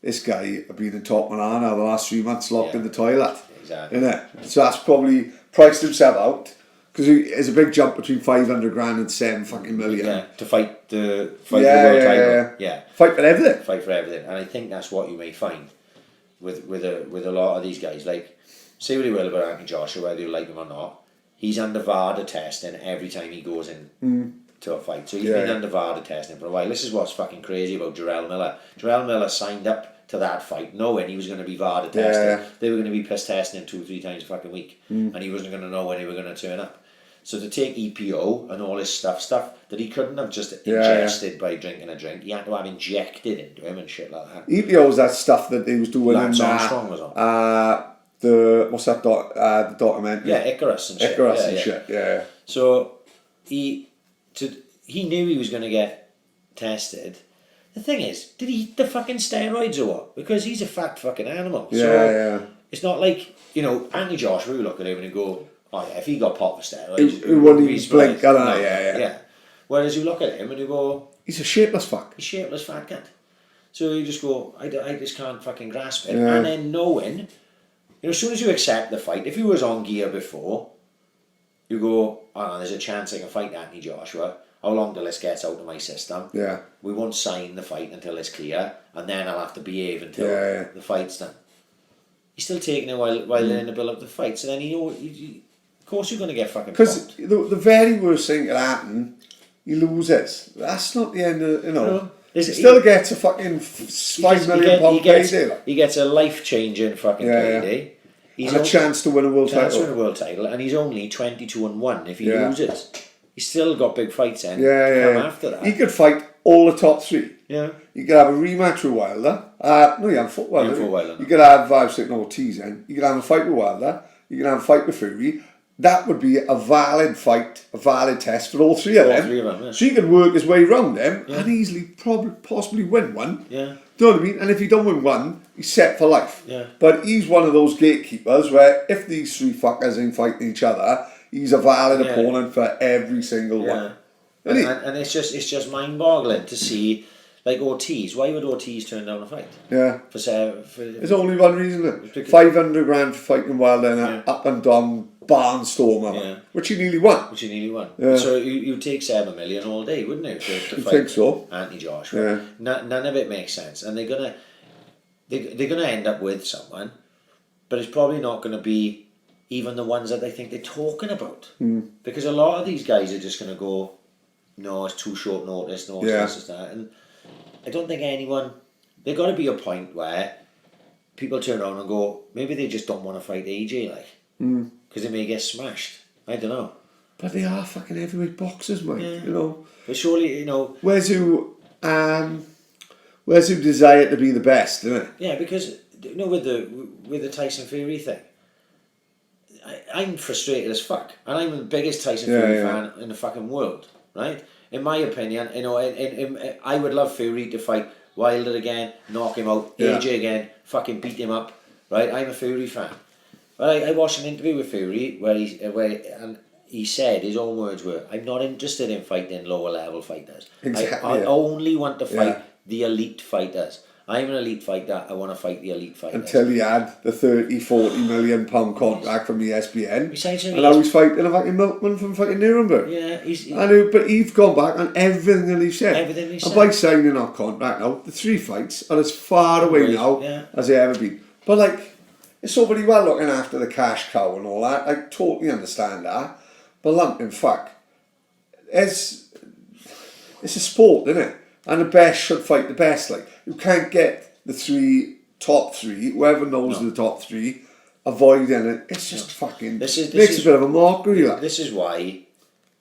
this guy has been in top Manana the last 3 months locked in the toilet. Exactly. Innit? So that's probably priced himself out, because there's a big jump between 500 grand and 7 fucking million. Yeah, to fight the world title. Yeah. Fight for everything. Fight for everything. And I think that's what you may find with a lot of these guys. Like, say what you will about Anthony Joshua, whether you like him or not. He's under VADA testing every time he goes in to a fight. So he's been under VADA testing for a while. This is what's fucking crazy about Jarrell Miller. Jarrell Miller signed up to that fight knowing he was going to be VADA tested. Yeah. They were going to be piss testing him 2-3 times a fucking week. And he wasn't going to know when they were going to turn up. So to take EPO and all this stuff that he couldn't have just ingested by drinking a drink, he had to have injected into him and shit like that. EPO is that stuff that he was doing Lance Armstrong was on. The documentary? Yeah, Icarus and shit. Yeah. So he knew he was going to get tested. The thing is, did he eat the fucking steroids or what? Because he's a fat fucking animal. It's not like, Anthony Joshua, you look at him and you go, oh yeah, if he got popped for steroids, he wouldn't even blink, yeah. Whereas you look at him and you go, he's a shapeless fuck. He's a shapeless fat cunt. So you just go, I just can't fucking grasp it. And then knowing, as soon as you accept the fight, if he was on gear before, you go, there's a chance I can fight Anthony Joshua. How long till this gets out of my system? Yeah. We won't sign the fight until it's clear, and then I'll have to behave until the fight's done. He's still taking it while they're in the build up the fight, so then of course you're going to get fucking popped. Because the very worst thing can happen, he loses. That's not the end of, No. He still gets a fucking £5 million payday. He gets a life-changing fucking payday. And a chance to win a world title. And he's only 22-1 if he loses. He's still got big fights in. After that. He could fight all the top 3. Yeah. You could have a rematch with Wilder. No, you haven't fought Wilder. You could have Ortiz in. You could have a fight with Wilder. You could have a fight with Fury. That would be a valid fight, a valid test for all 3 of them. So he could work his way around them and easily possibly win one. Yeah. Do you know what I mean? And if he don't win one, he's set for life. Yeah. But he's one of those gatekeepers where if these 3 fuckers ain't fighting each other, he's a valid opponent for every single one. And it's just mind-boggling to see Like Ortiz, why would Ortiz turn down a fight? Yeah. For There's only one reason. Because- 500 grand for fighting Wilder in an Yeah. up and down barnstormer, Yeah. which he nearly won. Which he nearly won. Yeah. So you take 7 million all day, wouldn't you? To You fight think so? Anthony Joshua. Yeah. None of it makes sense, and they're gonna end up with someone, but it's probably not going to be even the ones that they think they're talking about. Because a lot of these guys are just going to go, no, it's too short notice, no, it's Yeah. this, it's that, and I don't think anyone. There's got to be a point where people turn around and go, maybe they just don't want to fight AJ, like, because they may get smashed. I don't know. But they are fucking heavyweight boxers, mate. Yeah. You know. But surely, Where's who desire to be the best, isn't it? yeah, because with the Tyson Fury thing, I'm frustrated as fuck, and I'm the biggest Tyson Fury fan in the fucking world, right? In my opinion, I would love Fury to fight Wilder again, knock him out, AJ again, fucking beat him up, right? I'm a Fury fan. But I watched an interview with Fury where he said, his own words were, I'm not interested in fighting lower level fighters. Exactly, I only want to fight the elite fighters. I'm an elite fighter, I want to fight the elite fighters. Until he had the 30-40 million pound contract from ESPN. Besides him, and now he's fighting a fucking milkman from fucking Nuremberg. Yeah, But he's gone back on everything that he said. Everything he said. And by signing that contract now, the 3 fights are as far away now as they ever been. But like, it's so very well looking after the cash cow and all that. I totally understand that. But lumping fuck, it's a sport, isn't it? And the best should fight the best. Like, you can't get the top three, whoever knows the top 3, avoiding it. It's just fucking makes a bit of a mockery. Like. This is why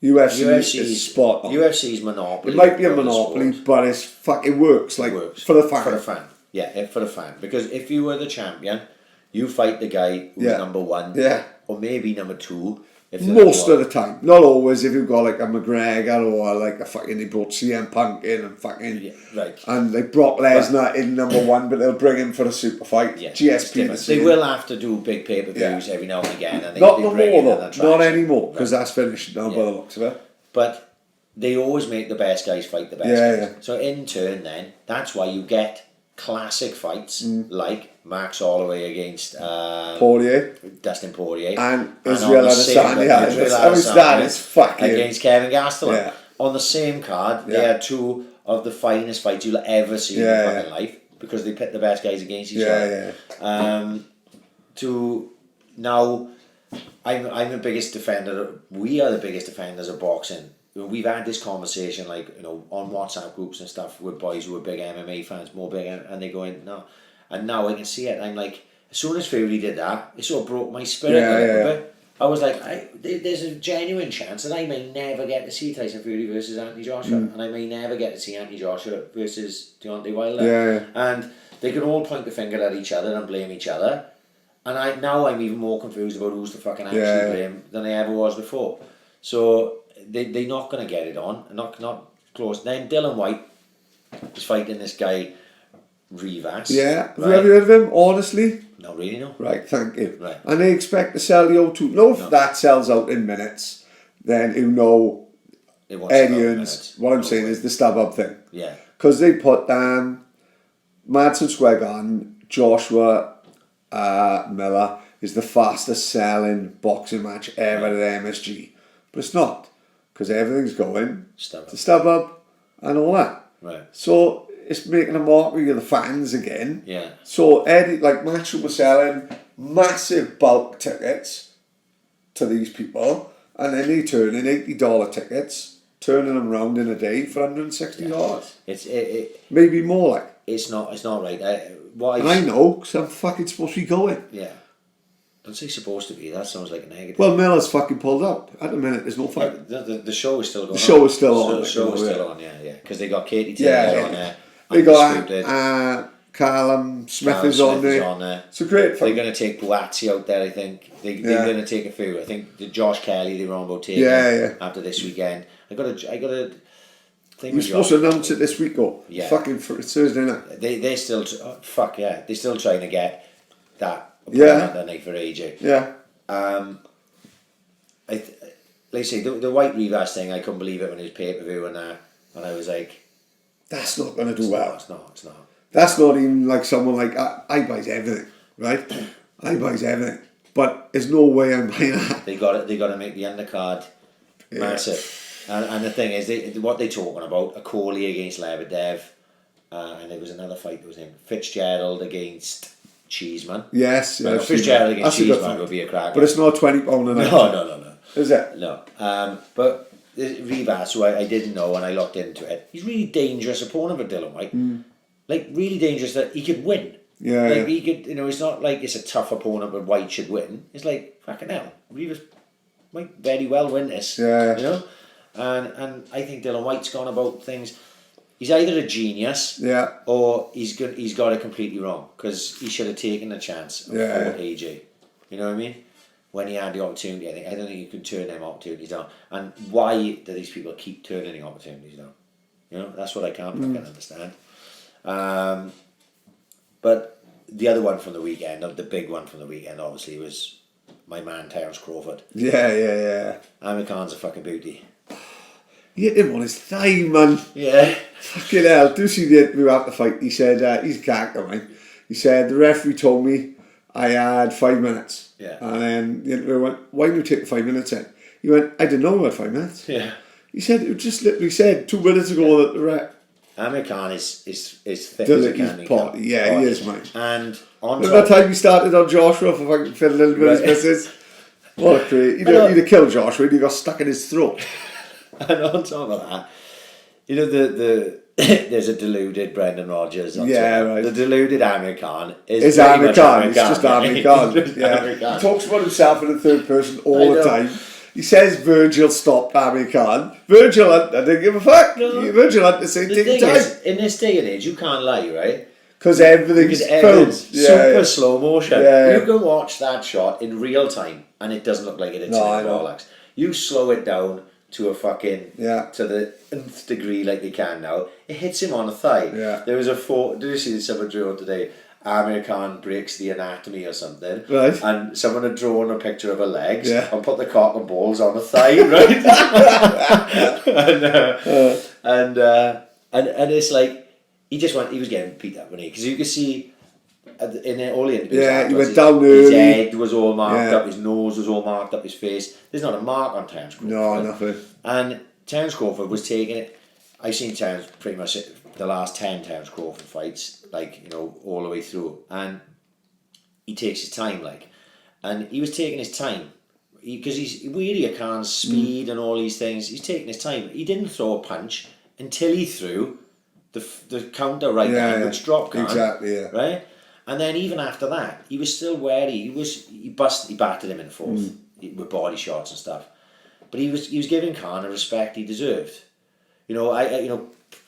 UFC is spot on. UFC's monopoly. It might be a monopoly, but it works. Like, for the fan. For the fan. Yeah, for the fan. Because if you were the champion, you fight the guy who's number 1. Yeah. Or maybe number 2. Most of the time. Not always. If you've got like a McGregor or like a fucking, they brought CM Punk in and fucking... Yeah, right. And like Brock Lesnar in number 1, but they'll bring him for a super fight. Yeah, GSP. They will have to do big pay-per-views every now and again. And Not they no bring more in though. an attraction. Not anymore. Because that's finished now by the looks of it. But they always make the best guys fight the best guys. So in turn then, that's why you get classic fights like Max Holloway against Dustin Poirier and Israel Adesanya is fucking against Kevin Gastelum. Yeah. On the same card, they are 2 of the finest fights you'll ever see in your fucking life, because they pit the best guys against each other. To now, I'm the biggest defender. We are the biggest defenders of boxing. We've had this conversation, like, on WhatsApp groups and stuff with boys who are big MMA fans, and they go in, no. And now I can see it. I'm like, as soon as Fury did that, it sort of broke my spirit a little bit. I was like, there's a genuine chance that I may never get to see Tyson Fury versus Anthony Joshua, and I may never get to see Anthony Joshua versus Deontay Wilder. And they can all point the finger at each other and blame each other. And I'm even more confused about who's the fucking actually blame than I ever was before. So they're not going to get it on, not close. Then Dylan White is fighting this guy Rivas. Yeah, have you ever heard of him? Honestly, not really, no. Right, thank you. Right. And they expect to sell the O2. No, if that sells out in minutes, then you know Eddie earns. What I'm saying is the StubHub thing. Yeah. Because they put Madison Square Garden, Joshua Miller is the fastest selling boxing match ever at MSG. But it's not. Because everything's going to StubHub and all that. Right. So it's making a mockery of the fans again. Yeah. So Eddie, like Matchroom was selling massive bulk tickets to these people, and then they turn in $80 tickets, turning them round in a day for $160. It's maybe more like. It's not right. I know, because I'm fucking supposed to be going. Yeah. Don't say supposed to be. That sounds like a negative. Well, Miller's fucking pulled up. At the minute, there's no fight. The show is still going on. The show is still on. The show is still on, yeah. Because they got Katie Taylor on there. They got Callum Smith is on there. It's a great fight. They're going to take Buatsi out there, I think. They're going to take a few. I think the Josh Kelly, they were on about taking after this weekend. I got a thing. You're supposed to announce it this week, though. Yeah. Fucking Thursday night. They're still, they're still trying to get that underneath for AJ. Yeah. Like I say, the White Rivas thing, I couldn't believe it when it was pay-per-view and that. And I was like, That's not going to do well. It's not. That's not even like someone like, I buys everything, right? I buys everything. But there's no way I'm buying that. They got to make the undercard massive. And the thing is, what they talking about, a Corley against Lebedev, and there was another fight that was named Fitzgerald against Cheeseman. Yes. Fitzgerald against Cheeseman would be a crack. But it's not £20 a night. No. Is it? No. But Rivas, who I didn't know, and I looked into it, he's a really dangerous opponent for Dylan White. Like, really dangerous that he could win. Yeah. He could, it's not like it's a tough opponent but White should win. It's like, fucking hell, Rivas might very well win this. Yeah. And I think Dylan White's gone about things. He's either a genius, or he's got it completely wrong, because he should have taken a chance of AJ. You know what I mean? When he had the opportunity, I don't think you can turn them opportunities down. And why do these people keep turning the opportunities down? That's what I can't fucking understand. But the other one from the weekend, the big one from the weekend, obviously, was my man Terence Crawford. Yeah. Amir Khan's a fucking beauty. He hit him on his thigh, man. Yeah. Fucking hell. Do you see the interview after the fight? He said, he's a character, man. He said, the referee told me I had 5 minutes. Yeah. And then the interviewer went, why didn't you take the 5 minutes in? He went, I didn't know I had 5 minutes. Yeah. He said, it just literally said 2 minutes ago that the ref. Amir Khan is thick as a candy. He is, man. And on Remember that time he started on Joshua for fucking fiddling with his missus? What a crazy. He'd have killed Joshua and he got stuck in his throat. And on top of that, the there's a deluded Brendan Rodgers. Right. The deluded Amir Khan is Amir Khan. It's just Amir Khan. Amir Khan. He talks about himself in the third person all the time. He says Virgil stopped Amir Khan. Virgil didn't give a fuck. No. Virgil had to say take time. Is, in this day and age, you can't lie, right? Because everything's filmed. Super slow motion. Yeah. You can watch that shot in real time and it doesn't look like it's in bollocks. You slow it down to a fucking to the nth degree like they can now. It hits him on the thigh. Yeah. There was a did you see someone drew today? Amir Khan breaks the anatomy or something, right? And someone had drawn a picture of her legs and put the cock and balls on the thigh, right? and it's like he was getting beat up, wasn't he? Because you could see in all the interviews, he went down early. His head was all marked up, his nose was all marked up, his face. There's not a mark on Terence Crawford. No, nothing. And Terence Crawford was taking it. I've seen Terence pretty much the last 10 Terence Crawford fights, all the way through, and he takes his time, and he was taking his time because he's weary of Khan's speed and all these things. He's taking his time. He didn't throw a punch until he threw the counter hand, which dropped Khan. Exactly, right. And then even after that, he was still wary. He battered him in the fourth with body shots and stuff, but he was giving Khan a respect he deserved.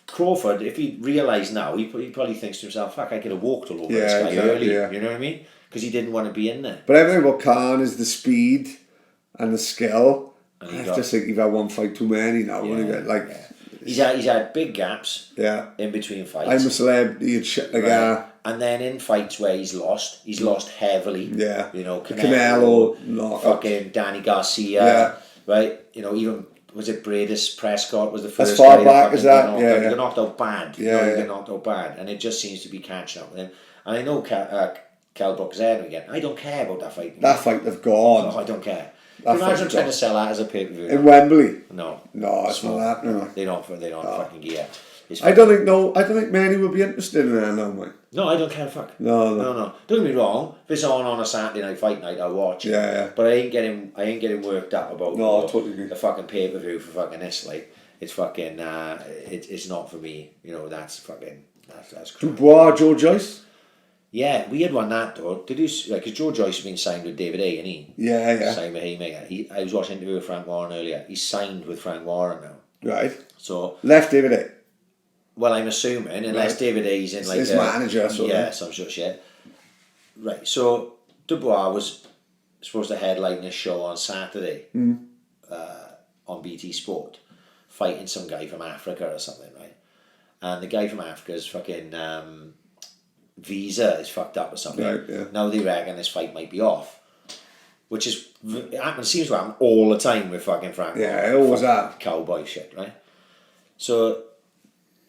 Crawford, if he realised now, he probably thinks to himself, fuck, I could have walked all over this guy early. You know what I mean? Because he didn't want to be in there. But everything about Khan is the speed and the skill. And I just think you've had one fight too many now. He's had big gaps in between fights. I'm a celeb, he'd shit the guy. And then in fights where he's lost heavily. Yeah. Canelo, fucking Danny Garcia. Right? Even... Was it Bradis Prescott was the first as far guy back as that? He got knocked out bad. He got knocked out bad. And it just seems to be catching up with him. And I know Kell Brook's there again. I don't care about that fight. That fight they've gone. No, I don't care. Imagine trying to sell that as a pay-per-view. In Wembley? No, it's not happening. They don't fucking gear. I don't think many would be interested in that now, mate. No, I don't care. Fuck. No. Don't get me wrong. If it's on a Saturday night fight night, I'll watch. Yeah. But I ain't getting worked up about. No, totally agree. The fucking pay per view for fucking this. It's fucking. It's not for me. That's fucking. That's crap. Dubois, Joe Joyce. Yeah, we had won that though. Did you? Because Joe Joyce has been signed with David A, and he. Yeah. Signed with Haymaker. I was watching an interview with Frank Warren earlier. He's signed with Frank Warren now. Right. So. Left David A. Well, I'm assuming, unless David A's in his manager, some sort of shit. Right, so Dubois was supposed to headline this show on Saturday on BT Sport, fighting some guy from Africa or something, right? And the guy from Africa's fucking visa is fucked up or something. Right, yeah. Now they reckon this fight might be off, which seems to happen all the time with fucking Frank. Yeah, it always happens. Cowboy shit, right? So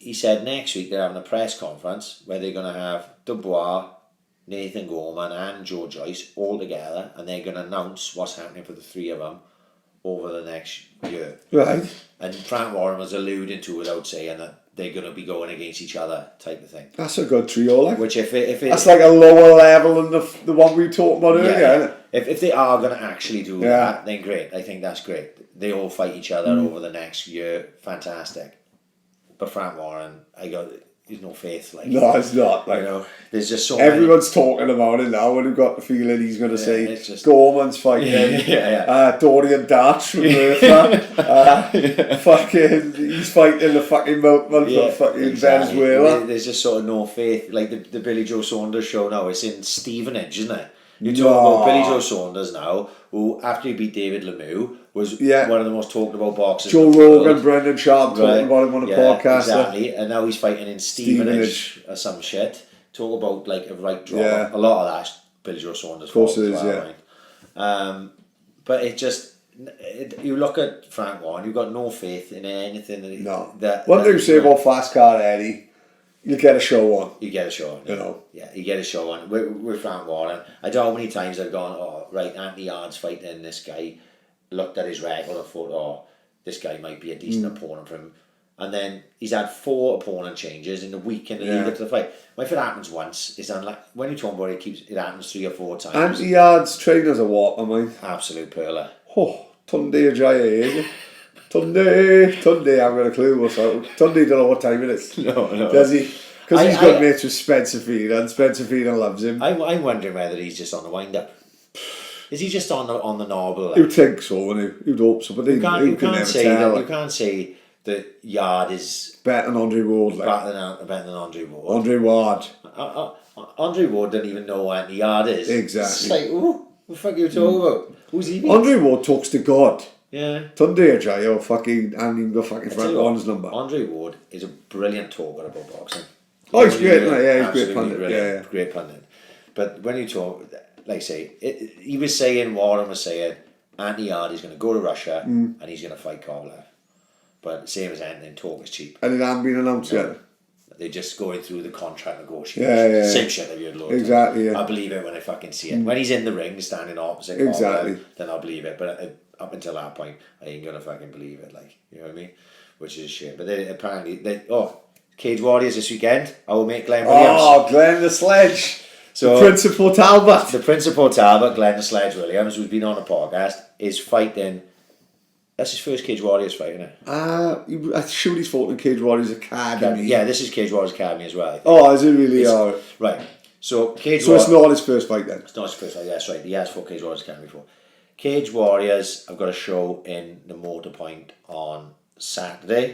he said next week they're having a press conference where they're going to have Dubois, Nathan Gorman and Joe Joyce all together, and they're going to announce what's happening for the three of them over the next year. Right. And Frank Warren was alluding to without saying that they're going to be going against each other type of thing. That's a good trio, like. Which if it that's like a lower level than the one we talked about earlier, isn't it? If they are going to actually do that, then great. I think that's great. They all fight each other over the next year. Fantastic. But Frank Warren, he's no faith. Like, no, it's not. Like, you know, there's just so everyone's talking about it now, and we've got the feeling he's going to say just, Gorman's fighting, Dorian Darch from Merthyr, fucking, he's fighting the fucking milkman from fucking Venezuela. There's just sort of no faith. Like the Billy Joe Saunders show now, it's in Stevenage, isn't it? You're talking about Billy Joe Saunders now, who after he beat David Lemieux was one of the most talked about boxers. Joe Rogan, Brendan Sharp talking about him on a podcast. Exactly, and now he's fighting in Stevenage or some shit. Talk about like a right draw. Yeah. A lot of that's Billy Joe Saunders. Of course it is, right? But it just, you look at Frank Warren, you've got no faith in anything that one thing to say about Fast Car Eddie, you get a show on. You get a show on. You know. Yeah, you get a show on. With Frank Warren. I don't know how many times I've gone, oh, right, Anthony Yard's fighting this guy, looked at his record and thought, oh, this guy might be a decent opponent for him. And then he's had 4 opponent changes in the week in the lead up to the fight. Well, if it happens once, it's unlike when you talk about it happens 3 or 4 times. Anthony Yard's trainers are what, am I? Absolute perler. Oh, Tunde Ajayi, Tunde, I haven't got a clue what's up. Tunde don't know what time it is. No. Does he? Because he's got mates with Spencer Feeder, and Spencer Feeder loves him. I'm wondering whether he's just on the wind-up. Is he just on the knob? Like? You'd think so, wouldn't you? You'd hope so, but you can never tell. You can't say that Yard is better than Andre Ward. Like. Better than Andre Ward. Andre Ward. Andre Ward didn't even know what Anthony Yard is. Exactly. It's like, what the fuck are you talking about? Who's he? Andre Ward talks to God. Yeah. Tunde Ajayi fucking, and even got fucking Frank Warren's number. Andre Ward is a brilliant talker about boxing. Oh, he's great, yeah, he's great pundit. Yeah. Great pundit. But when you talk, like say, he was saying, Warren was saying, Anthony Yard is going to go to Russia and he's going to fight Kovalev. But same as anything, talk is cheap. And it hasn't been announced yet. They're just going through the contract negotiations. Same shit I've heard loads. Exactly, yeah. I believe it when I fucking see it. When he's in the ring standing opposite exactly. Kovalev, then I'll believe it. But up until that point, I ain't going to fucking believe it. Like, you know what I mean? Which is a shame. But Cage Warriors this weekend. Our mate Glenn Williams. Oh, Glenn the Sledge. So, the Principal Talbot. The Principal Talbot, Glenn the Sledge Williams, who's been on the podcast, is fighting. That's his first Cage Warriors fight, isn't it? I'm sure he's fought in Cage Warriors Academy. Yeah, this is Cage Warriors Academy as well. Oh, is it really? Right. So it's not his first fight then? It's not his first fight, that's right. He has fought Cage Warriors Academy before. Cage Warriors, I've got a show in the Motor Point on Saturday.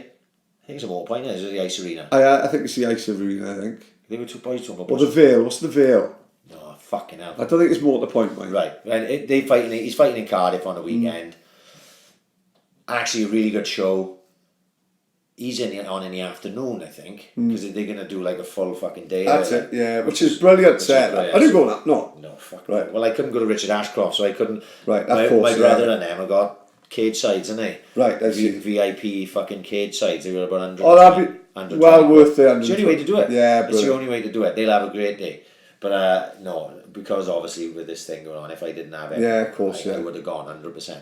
I think it's a Motor Point, is it the Ice Arena? I think it's the Ice Arena, I think. They were 2 boys talking about. Or the Vale, what's the Vale? Oh, fucking hell. I don't think it's Motor Point, mate. Right. And he's fighting in Cardiff on the weekend. Actually, a really good show. He's on in the afternoon, I think, because they're going to do like a full fucking day. That's it, yeah, which is brilliant set. I didn't go on that, no. No, fuck right. Well, I couldn't go to Richard Ashcroft, so I couldn't. Right, my brother and them have got cage sides, haven't they? Right, that's VIP fucking cage sides. They were about 100. Oh, that'd be well worth the 100. It's the only way to do it. Yeah, it's the only way to do it. They'll have a great day. But no, because obviously with this thing going on, if I didn't have it, of course, I would have gone 100%.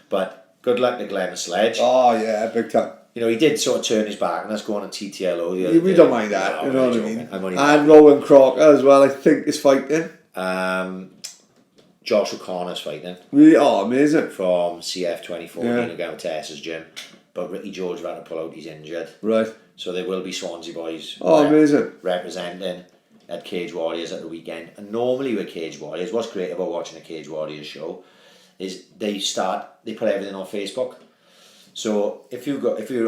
But good luck to Glenn Sledge. Oh yeah, big time. You know, he did sort of turn his back and let's go on a TTLO the other we day. don't mind that, you know what I mean? And Rowan Rowan Crocker as well, I think, is fighting. Josh O'Connor's fighting. Really? Oh, amazing. From CF 2014 again with Tessa's gym. But Ricky George had to pull out, he's injured. Right. So there will be Swansea boys amazing. Representing at Cage Warriors at the weekend. And normally with Cage Warriors, what's great about watching a Cage Warriors show is they put everything on Facebook. So if you're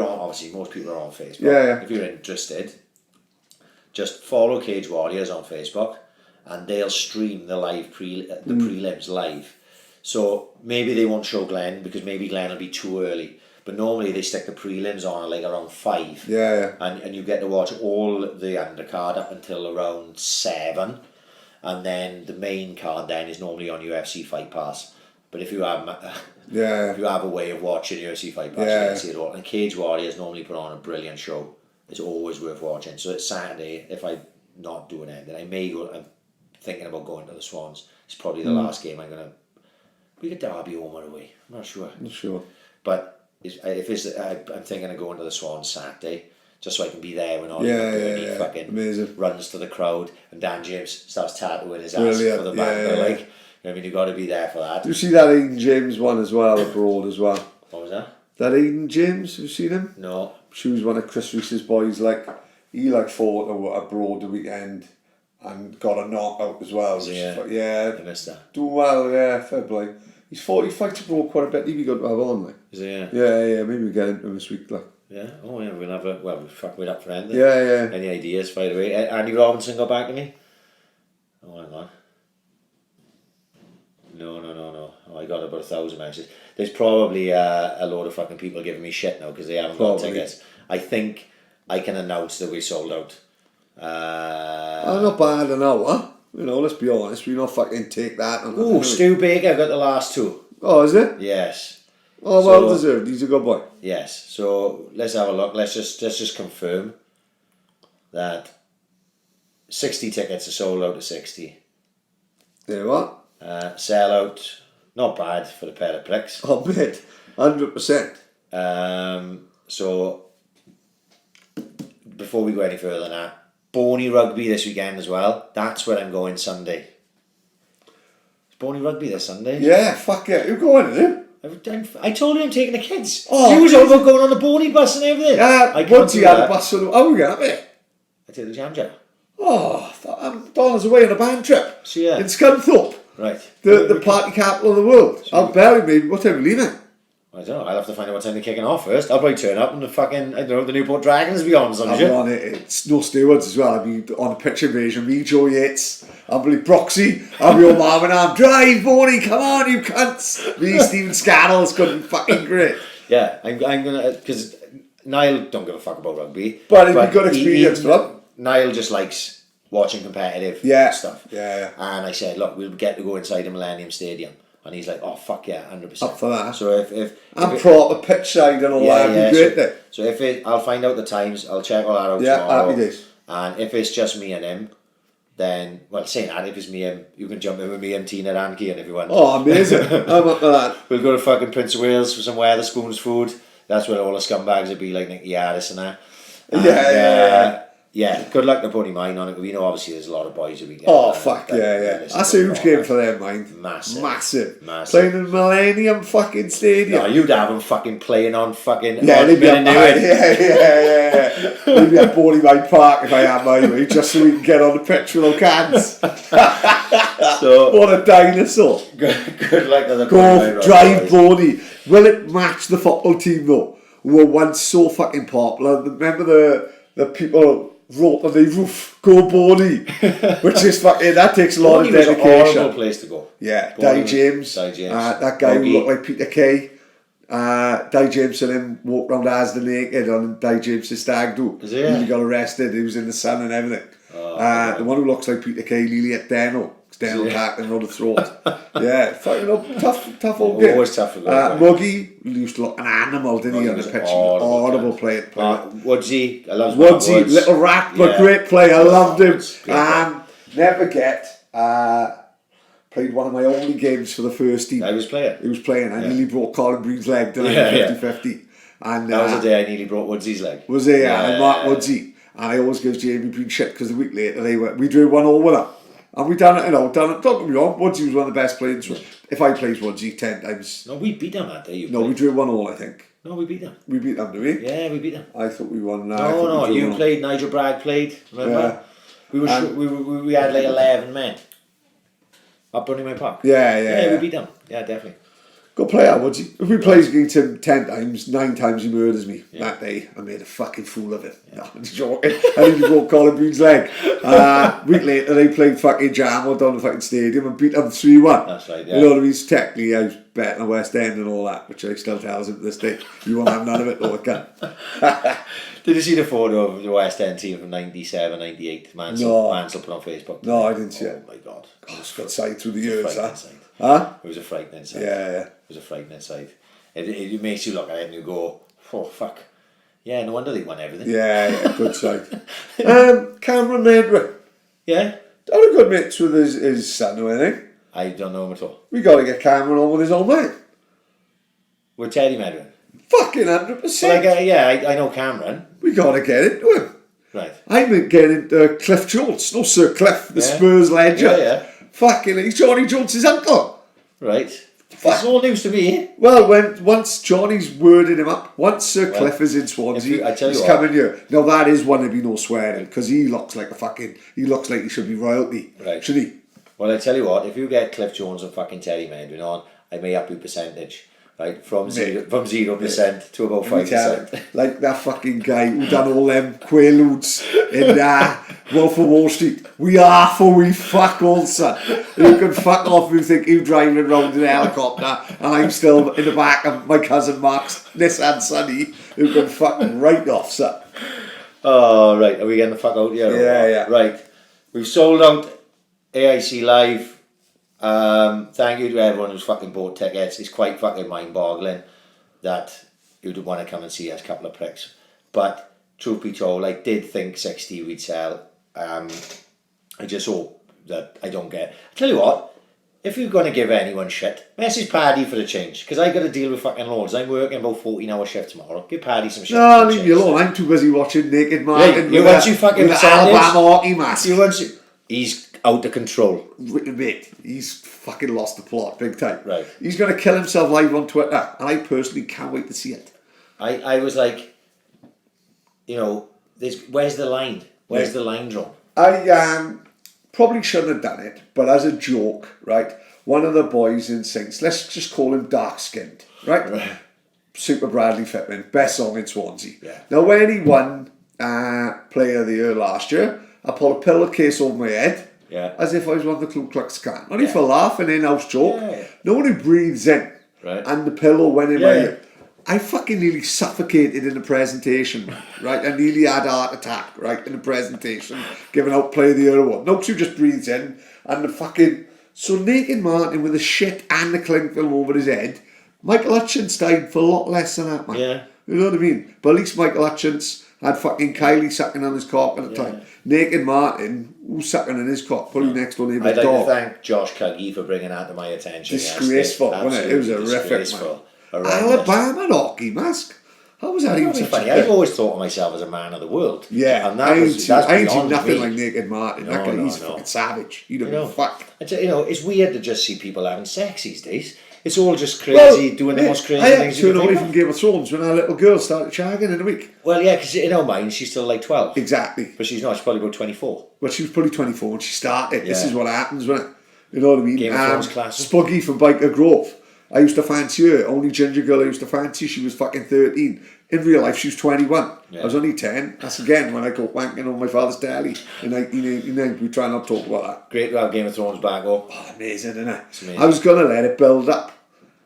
on, obviously most people are on Facebook. Yeah. If you're interested, just follow Cage Warriors on Facebook, and they'll stream the live prelims live. So maybe they won't show Glenn because maybe Glenn will be too early. But normally they stick the prelims on like around 5. Yeah. And you get to watch all the undercard up until around 7, and then the main card then is normally on UFC Fight Pass. But if you have if you have a way of watching UFC Fight Pass, you can see it all. And Cage Warriors normally put on a brilliant show. it's always worth watching. So it's Saturday, if I'm not doing anything, I may go, I'm thinking about going to the Swans. It's probably the last game I'm going to, we get Derby home or away, I'm not sure. Not sure. But I'm thinking of going to the Swans Saturday, just so I can be there when Oli Mcburnie fucking amazing. runs to the crowd and Dan James starts tattooing his ass Brilliant. for the band. Like, you know what I mean, you've got to be there for that. Do you see that Aiden James one as well, abroad as well? What was that? That Aiden James, have you seen him? No. She was one of Chris Reese's boys, like, he like fought abroad the weekend and got a knockout as well. I missed that. Doing well, fair play. He fights abroad quite a bit, he'd be good to have on, like. Is it, Yeah, maybe we get into him this week, like. Yeah, we'll have we're up for anything. Yeah. Any ideas, by the way? Andy Robinson got back to me? Oh, hang on. No. Oh, I got about 1,000 messages. There's probably a load of fucking people giving me shit now because they haven't got tickets. I think I can announce that we sold out. Not bad an hour. You know, let's be honest, we not fucking take that. Ooh, Stu Baker got the last two. Oh, is it? Yes. Oh, well deserved. He's a good boy. Yes. So let's have a look. Let's just confirm that 60 tickets are sold out of 60. Yeah, what? Sell out, not bad for the pair of pricks. Oh, mate, 100%. So before we go any further than that, Boney Rugby this weekend as well. That's where I'm going Sunday. Is Boney Rugby this Sunday? Yeah, fuck yeah. You're going to do? I told you I'm taking the kids. Oh, you was over going on the Boney bus and everything. Once you had a bus on, how are we going to be? I take the Jam Jam. Oh, I'm Donna's away on a band trip. So yeah. In Scunthorpe. Right. The party capital of the world. I'll bury maybe. What time are we leaving? I don't know. I'll have to find out what time they're kicking off first. I'll probably turn up and the fucking, I don't know, the Newport Dragons will be on or something. I'll be on it. It's no stewards as well. I'll be on a pitch invasion. Me, Joe Yates. I'll be Broxy. I'll be all mom and I'm drive, Boney. Come on, you cunts. Me, Stephen Scannell. It's going to be fucking great. Yeah, I'm going to, because Niall don't give a fuck about rugby. But it'd be good experience for him. Niall just likes watching competitive stuff. Yeah. And I said, look, we'll get to go inside the Millennium Stadium. And he's like, oh, fuck yeah, 100%. Up for that. So if proper pitch side and all that, it'd be great there. So I'll find out the times, I'll check all that out Yeah, tomorrow. happy days. And if it's just me and him, then, well, saying that, if it's me and him, you can jump in with me and Tina Rankin if you want. Oh, amazing. I'm up for that. We'll go to fucking Prince of Wales for some Wetherspoons food. That's where all the scumbags would be, like Nicky Harris and that. And, yeah, good luck to putting mine on it. We know obviously there's a lot of boys who we get. Oh, fuck yeah. That's a huge game for them, mind. Massive. Playing in Millennium fucking Stadium. No, you'd have them fucking playing on fucking... Yeah, they'd be They'd be at Bowling Mine Park if I had my way, just so we can get on the pitch with our cans. So, what a dinosaur. Good luck to the... Go drive Boney. Will it match the football team though? Who were once so fucking popular. Remember the people... wrote on the roof, go Boney, which is fucking, that takes a lot of dedication. Boney was a horrible place to go. Yeah, Di James, that guy who looked like Peter Kay, Di James and him walked around Asda naked on Di James' stag do. He got arrested, he was in the sun and everything. The one who looks like Peter Kay, Liliet Deno, Deno tacking around the throat. Yeah, fucking tough old game. Always tough. Muggy used to look an animal, didn't he, on the pitch? Audible player. Woodsy, I love Woodsy, little rat, but great player. I loved him. Never get played one of my only games for the first team. He was playing. I nearly broke Colin Breen's leg, didn't I? 50-50. And that was the day I nearly broke Woodsy's leg. Was it? Yeah, and Mark Woodsy. And I always give Jamie Breen shit because the week later we drew 1-1 with her. And we done it, don't get me wrong, Woodsy was one of the best players. If I played Woodsy 10 times. No, we beat them that day. We drew 1-1, I think. No, we beat them. We beat them, did we? Yeah, we beat them. I thought we won. No, you played, Nigel Bragg played, remember? Yeah. We had like 11 men. Up Bunny My Park. Yeah, we beat them. Yeah, definitely. Good player, Woodsy. If we play against him 10 times, 9 times he murders me. That day, I made a fucking fool of him. Yeah. No, I'm joking. I think he broke Colin Breen's leg. Week later, they played fucking Jammer down the fucking stadium and beat them 3-1. That's right, yeah. You know what I mean? Technically, I was betting on West End and all that, which I still tells him to this day. You won't have none of it, though, I can't. Did you see the photo of the West End team from 97, 98? Mansell put on Facebook. No, I didn't see it. Oh my God. It's got sight through the years, Huh? It was a frightening sight. Yeah. It was a frightening sight. It makes you look at it and you go, oh fuck. Yeah, no wonder they won everything. Yeah, good side. Cameron Edward. Yeah? How good mates with his son or anything? I don't know him at all. We got to get Cameron on with his old man. With Teddy Medwin. Fucking 100%. So I know Cameron. We got to get into him. Right. I've been getting into Cliff Jones. No, Sir Cliff, the Yeah. Spurs legend. Yeah. Fucking, he's Johnny Jones' uncle. Right. It's all news to me. Well, once Johnny's worded him up, once Sir Cliff is in Swansea, he's coming here. Now that is one to be no swearing, because he looks like he looks like he should be royalty. Right. Should he? Well, I tell you what, if you get Cliff Jones and fucking Teddy Medwin on, I may up your percentage. Right, from 0% to about 5%. Like that fucking guy who done all them quaaludes in Wolf of Wall Street. We are for we fuck all, son. You can fuck off if you think you're driving around in a helicopter and I'm still in the back of my cousin Mark's Nissan Sunny. You can fuck right off, son. Oh, right, are we getting the fuck out here? Yeah. Right, we've sold out AIC Live. Thank you to everyone who's fucking bought tickets. It's quite fucking mind-boggling that you'd want to come and see us, couple of pricks. But truth be told, I did think 60 we'd sell. I just hope that I don't get... I tell you what, if you're going to give anyone shit, message Paddy for a change, because I got to deal with fucking loads. I'm working about 14-hour shift tomorrow. Give Paddy some shit. No, leave me alone. I'm too busy watching Naked Martin you want you fucking with the Alabama hockey mask. He's out of control. Mate, he's fucking lost the plot big time. Right. He's going to kill himself live on Twitter, and I personally can't wait to see it. I was like, where's the line? Where's the line drawn? I probably shouldn't have done it, but as a joke, right, one of the boys in Saints, let's just call him dark-skinned, right? Super Bradley Fitman, best song in Swansea. Yeah. Now, when he won Player of the Year last year, I pulled a pillowcase over my head, as if I was one of the Ku Klux Klan. Only for laughing, in-house joke. Yeah. No one who breathes in, and the pillow went in my ear. I fucking nearly suffocated in the presentation, right? I nearly had a heart attack, right, in the presentation, giving out Player of the Year award. Nobody who just breathes in, and the fucking... So Naked Martin with the shit and the cling film over his head, Michael Hutchins died for a lot less than that, man. Yeah. You know what I mean? But at least Michael Hutchins had fucking Kylie sucking on his cock at the time. Naked Martin, who's sucking on his cock? Probably next door neighbour's dog. I'd like to thank Josh Cuggy for bringing that to my attention. Disgraceful, wasn't it? It was horrific, man. Alabama hockey mask. How was that even such funny? I've always thought of myself as a man of the world. Yeah, and I ain't seen nothing me. like Naked Martin. That guy, he's fucking savage. You don't fuck. It's weird to just see people having sex these days. It's all just crazy, doing the most crazy things. I turned away from Game of Thrones when our little girl started shagging in a week. Well, yeah, because in her mind, she's still like 12. Exactly. But she's not, she's probably about 24. Well, she was probably 24 when she started. This is what happens, when you know what I mean? Game of Thrones class. Spuggy from Biker Grove. I used to fancy her. Only ginger girl I used to fancy. She was fucking 13. In real life, she was 21. I was only 10. That's again when I got wanking on my father's telly in 1989. We try not to talk about that. Great to have Game of Thrones back up. Oh, amazing, isn't it? It's amazing. I was going to let it build up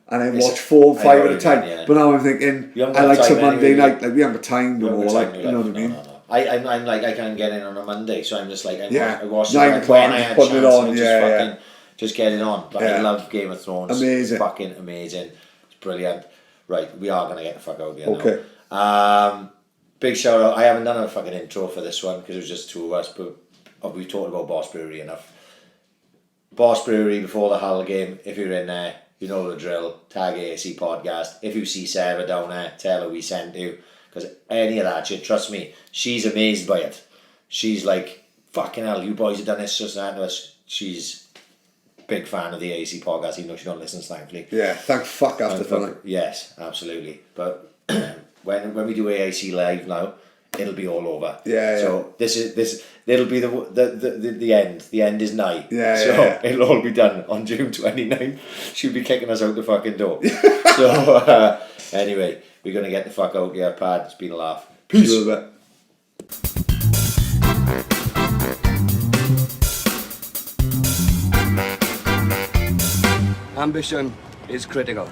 and then watch 4 and 5 at a time. But now I'm thinking, I like some Monday night. Like, we haven't got time no more. Like, you know what I mean? No. I'm like, I can't get in on a Monday, so I'm just like, I watch 9 it when I had putting it on. Just get it on. But I love Game of Thrones. Amazing. Fucking amazing. It's brilliant. Right, we are going to get the fuck out of here Okay. now. Big shout out. I haven't done a fucking intro for this one because it was just 2 of us, but we've talked about Boss Brewery enough. Boss Brewery before the Hull game. If you're in there, you know the drill. Tag ASC podcast. If you see Sarah down there, tell her we sent you. Because any of that shit, trust me, she's amazed by it. She's like, fucking hell, you boys have done this, just that to us. She's a big fan of the ASC podcast, even though she don't listen, thankfully. Yeah, thank fuck after tonight. Yes, absolutely. But when we do AIC live now, it'll be all over. So this it'll be the end. The end is nigh. It'll all be done on June 29th. She'll be kicking us out the fucking door. So anyway, we're gonna get the fuck out here, Pad. It's been a laugh. Peace. Ambition is critical.